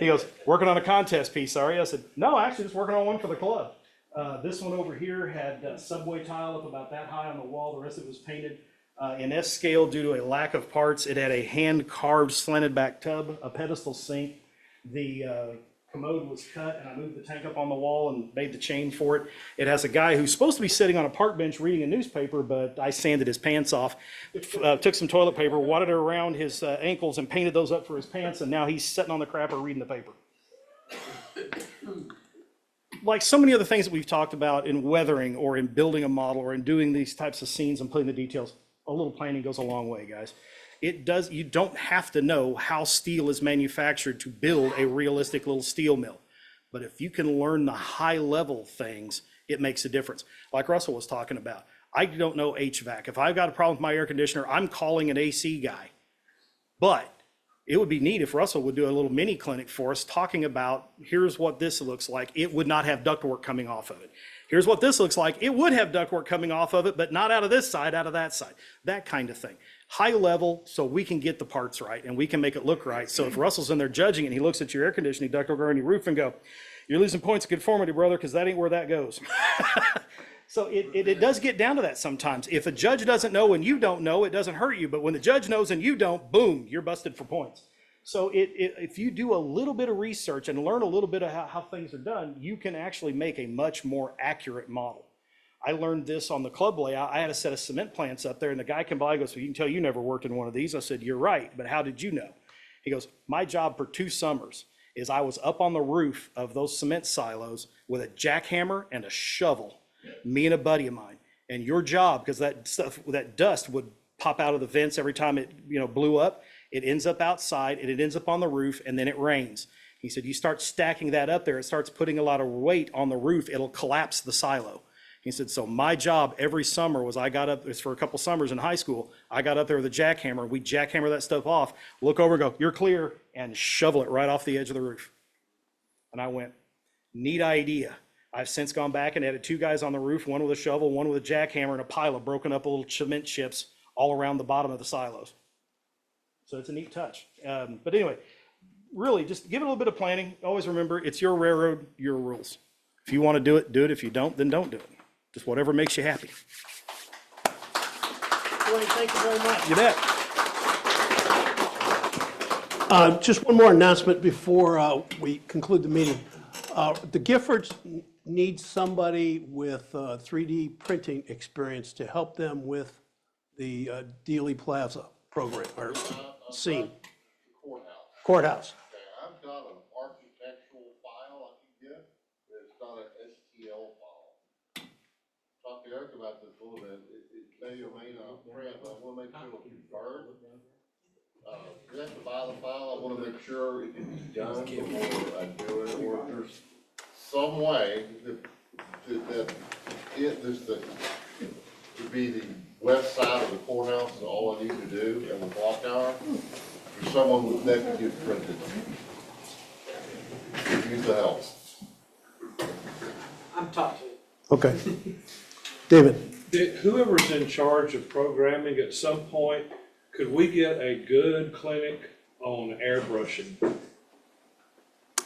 He goes, "Working on a contest piece, are you?" I said, "No, actually just working on one for the club." This one over here had subway tile up about that high on the wall. The rest of it was painted. In S scale, due to a lack of parts, it had a hand-carved slanted back tub, a pedestal sink. The commode was cut, and I moved the tank up on the wall and made the chain for it. It has a guy who's supposed to be sitting on a park bench reading a newspaper, but I sanded his pants off, took some toilet paper, wadded it around his ankles, and painted those up for his pants, and now he's sitting on the crapper reading the paper. Like so many other things that we've talked about in weathering or in building a model or in doing these types of scenes and putting the details, a little planning goes a long way, guys. You don't have to know how steel is manufactured to build a realistic little steel mill. But if you can learn the high level things, it makes a difference. Like Russell was talking about, I don't know HVAC. If I've got a problem with my air conditioner, I'm calling an AC guy. But it would be neat if Russell would do a little mini clinic for us talking about, here's what this looks like. It would not have ductwork coming off of it. Here's what this looks like. It would have ductwork coming off of it, but not out of this side, out of that side. That kind of thing. High level, so we can get the parts right and we can make it look right. So if Russell's in there judging and he looks at your air conditioning ductwork or your roof and go, "You're losing points of conformity, brother, because that ain't where that goes." So it does get down to that sometimes. If a judge doesn't know and you don't know, it doesn't hurt you. But when the judge knows and you don't, boom, you're busted for points. So if you do a little bit of research and learn a little bit of how things are done, you can actually make a much more accurate model. I learned this on the club layout. I had a set of cement plants up there, and the guy came by and goes, "So you can tell you never worked in one of these." I said, "You're right, but how did you know?" He goes, "My job for 2 summers is I was up on the roof of those cement silos with a jackhammer and a shovel, me and a buddy of mine. And your job, because that dust would pop out of the vents every time it blew up, it ends up outside and it ends up on the roof and then it rains." He said, "You start stacking that up there, it starts putting a lot of weight on the roof, it'll collapse the silo." He said, "So my job every summer was I got up, it's for a couple summers in high school, I got up there with a jackhammer, we jackhammer that stuff off, look over and go, 'You're clear,' and shovel it right off the edge of the roof." And I went, "Neat idea." I've since gone back and added 2 guys on the roof, one with a shovel, one with a jackhammer, and a pile of broken up little cement chips all around the bottom of the silos. So it's a neat touch. But anyway, really just give it a little bit of planning. Always remember, it's your railroad, your rules. If you want to do it, do it. If you don't, then don't do it. Just whatever makes you happy. Duane, thank you very much. You bet. Just one more announcement before we conclude the meeting. The Giffords need somebody with 3D printing experience to help them with the Dealey Plaza program, or scene. Courthouse. Okay, I've got an architectural file I can get, but it's not an STL file. Talk to Eric about this a little bit, it may or may not print, but I wanna make sure it'll be guard. You have to buy the file, I wanna make sure it can be done before I do it, or if there's some way that to be the west side of the courthouse is all I need to do, and the clock tower. There's someone that can get printed. Use the help. I'm talking. Okay. David? Whoever's in charge of programming, at some point, could we get a good clinic on airbrushing?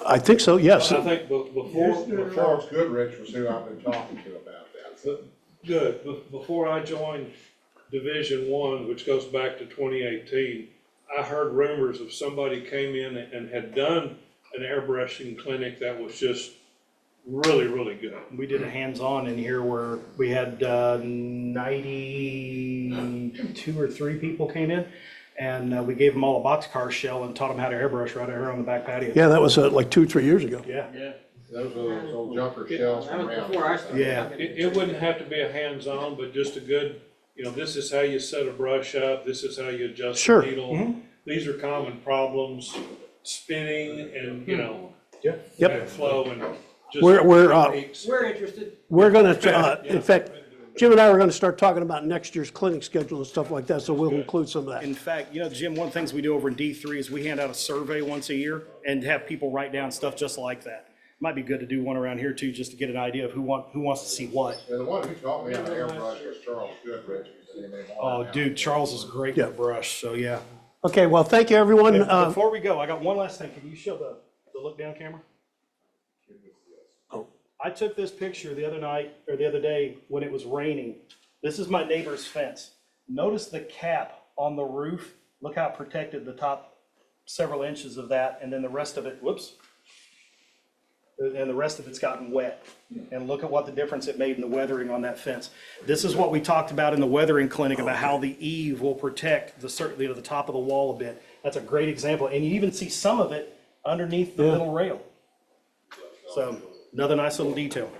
I think so, yes. I think before Charles Goodrich was who I've been talking to about that. Good. Before I joined Division One, which goes back to 2018, I heard rumors of somebody came in and had done an airbrushing clinic that was just really, really good. We did a hands-on in here where we had 92 or 3 people came in, and we gave them all a boxcar shell and taught them how to airbrush right here on the back patio. Yeah, that was like 2 or 3 years ago. Yeah. Those are those old jumper shells That from was around. before I started. Yeah. It wouldn't have to be a hands-on, but just a good, this is how you set a brush up, this is how you adjust Sure. the needle. These are common problems, spinning and, Yep. flow and just. We're techniques. We're interested. We're gonna, in fact, Jim and I are gonna start talking about next year's clinic schedule and stuff like that, so we'll include some of that. In fact, Jim, one of the things we do over in D3 is we hand out a survey once a year and have people write down stuff just like that. Might be good to do one around here too, just to get an idea of who wants to see what. And the one who taught me how to airbrush was Charles Goodrich. Oh, dude, Charles is great with a brush, so yeah. Okay, well, thank you, everyone. Before we go, I got one last thing. Can you show the look down camera? Oh. I took this picture the other day when it was raining. This is my neighbor's fence. Notice the cap on the roof. Look how it protected the top several inches of that, and then the rest of it, whoops. And the rest of it's gotten wet. And look at what the difference it made in the weathering on that fence. This is what we talked about in the weathering clinic about how the eave will protect the top of the wall a bit. That's a great example. And you even see some of it underneath the little rail. So another nice little detail.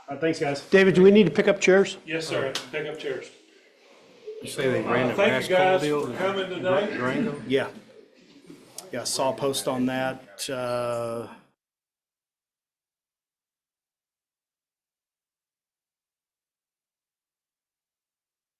All right, thanks, guys. David, do we need to pick up chairs? Yes, sir. Pick up chairs. You say they ran a Thank you grass guys deal for in coming today. Durango? Yeah. Yeah, I saw a post on that.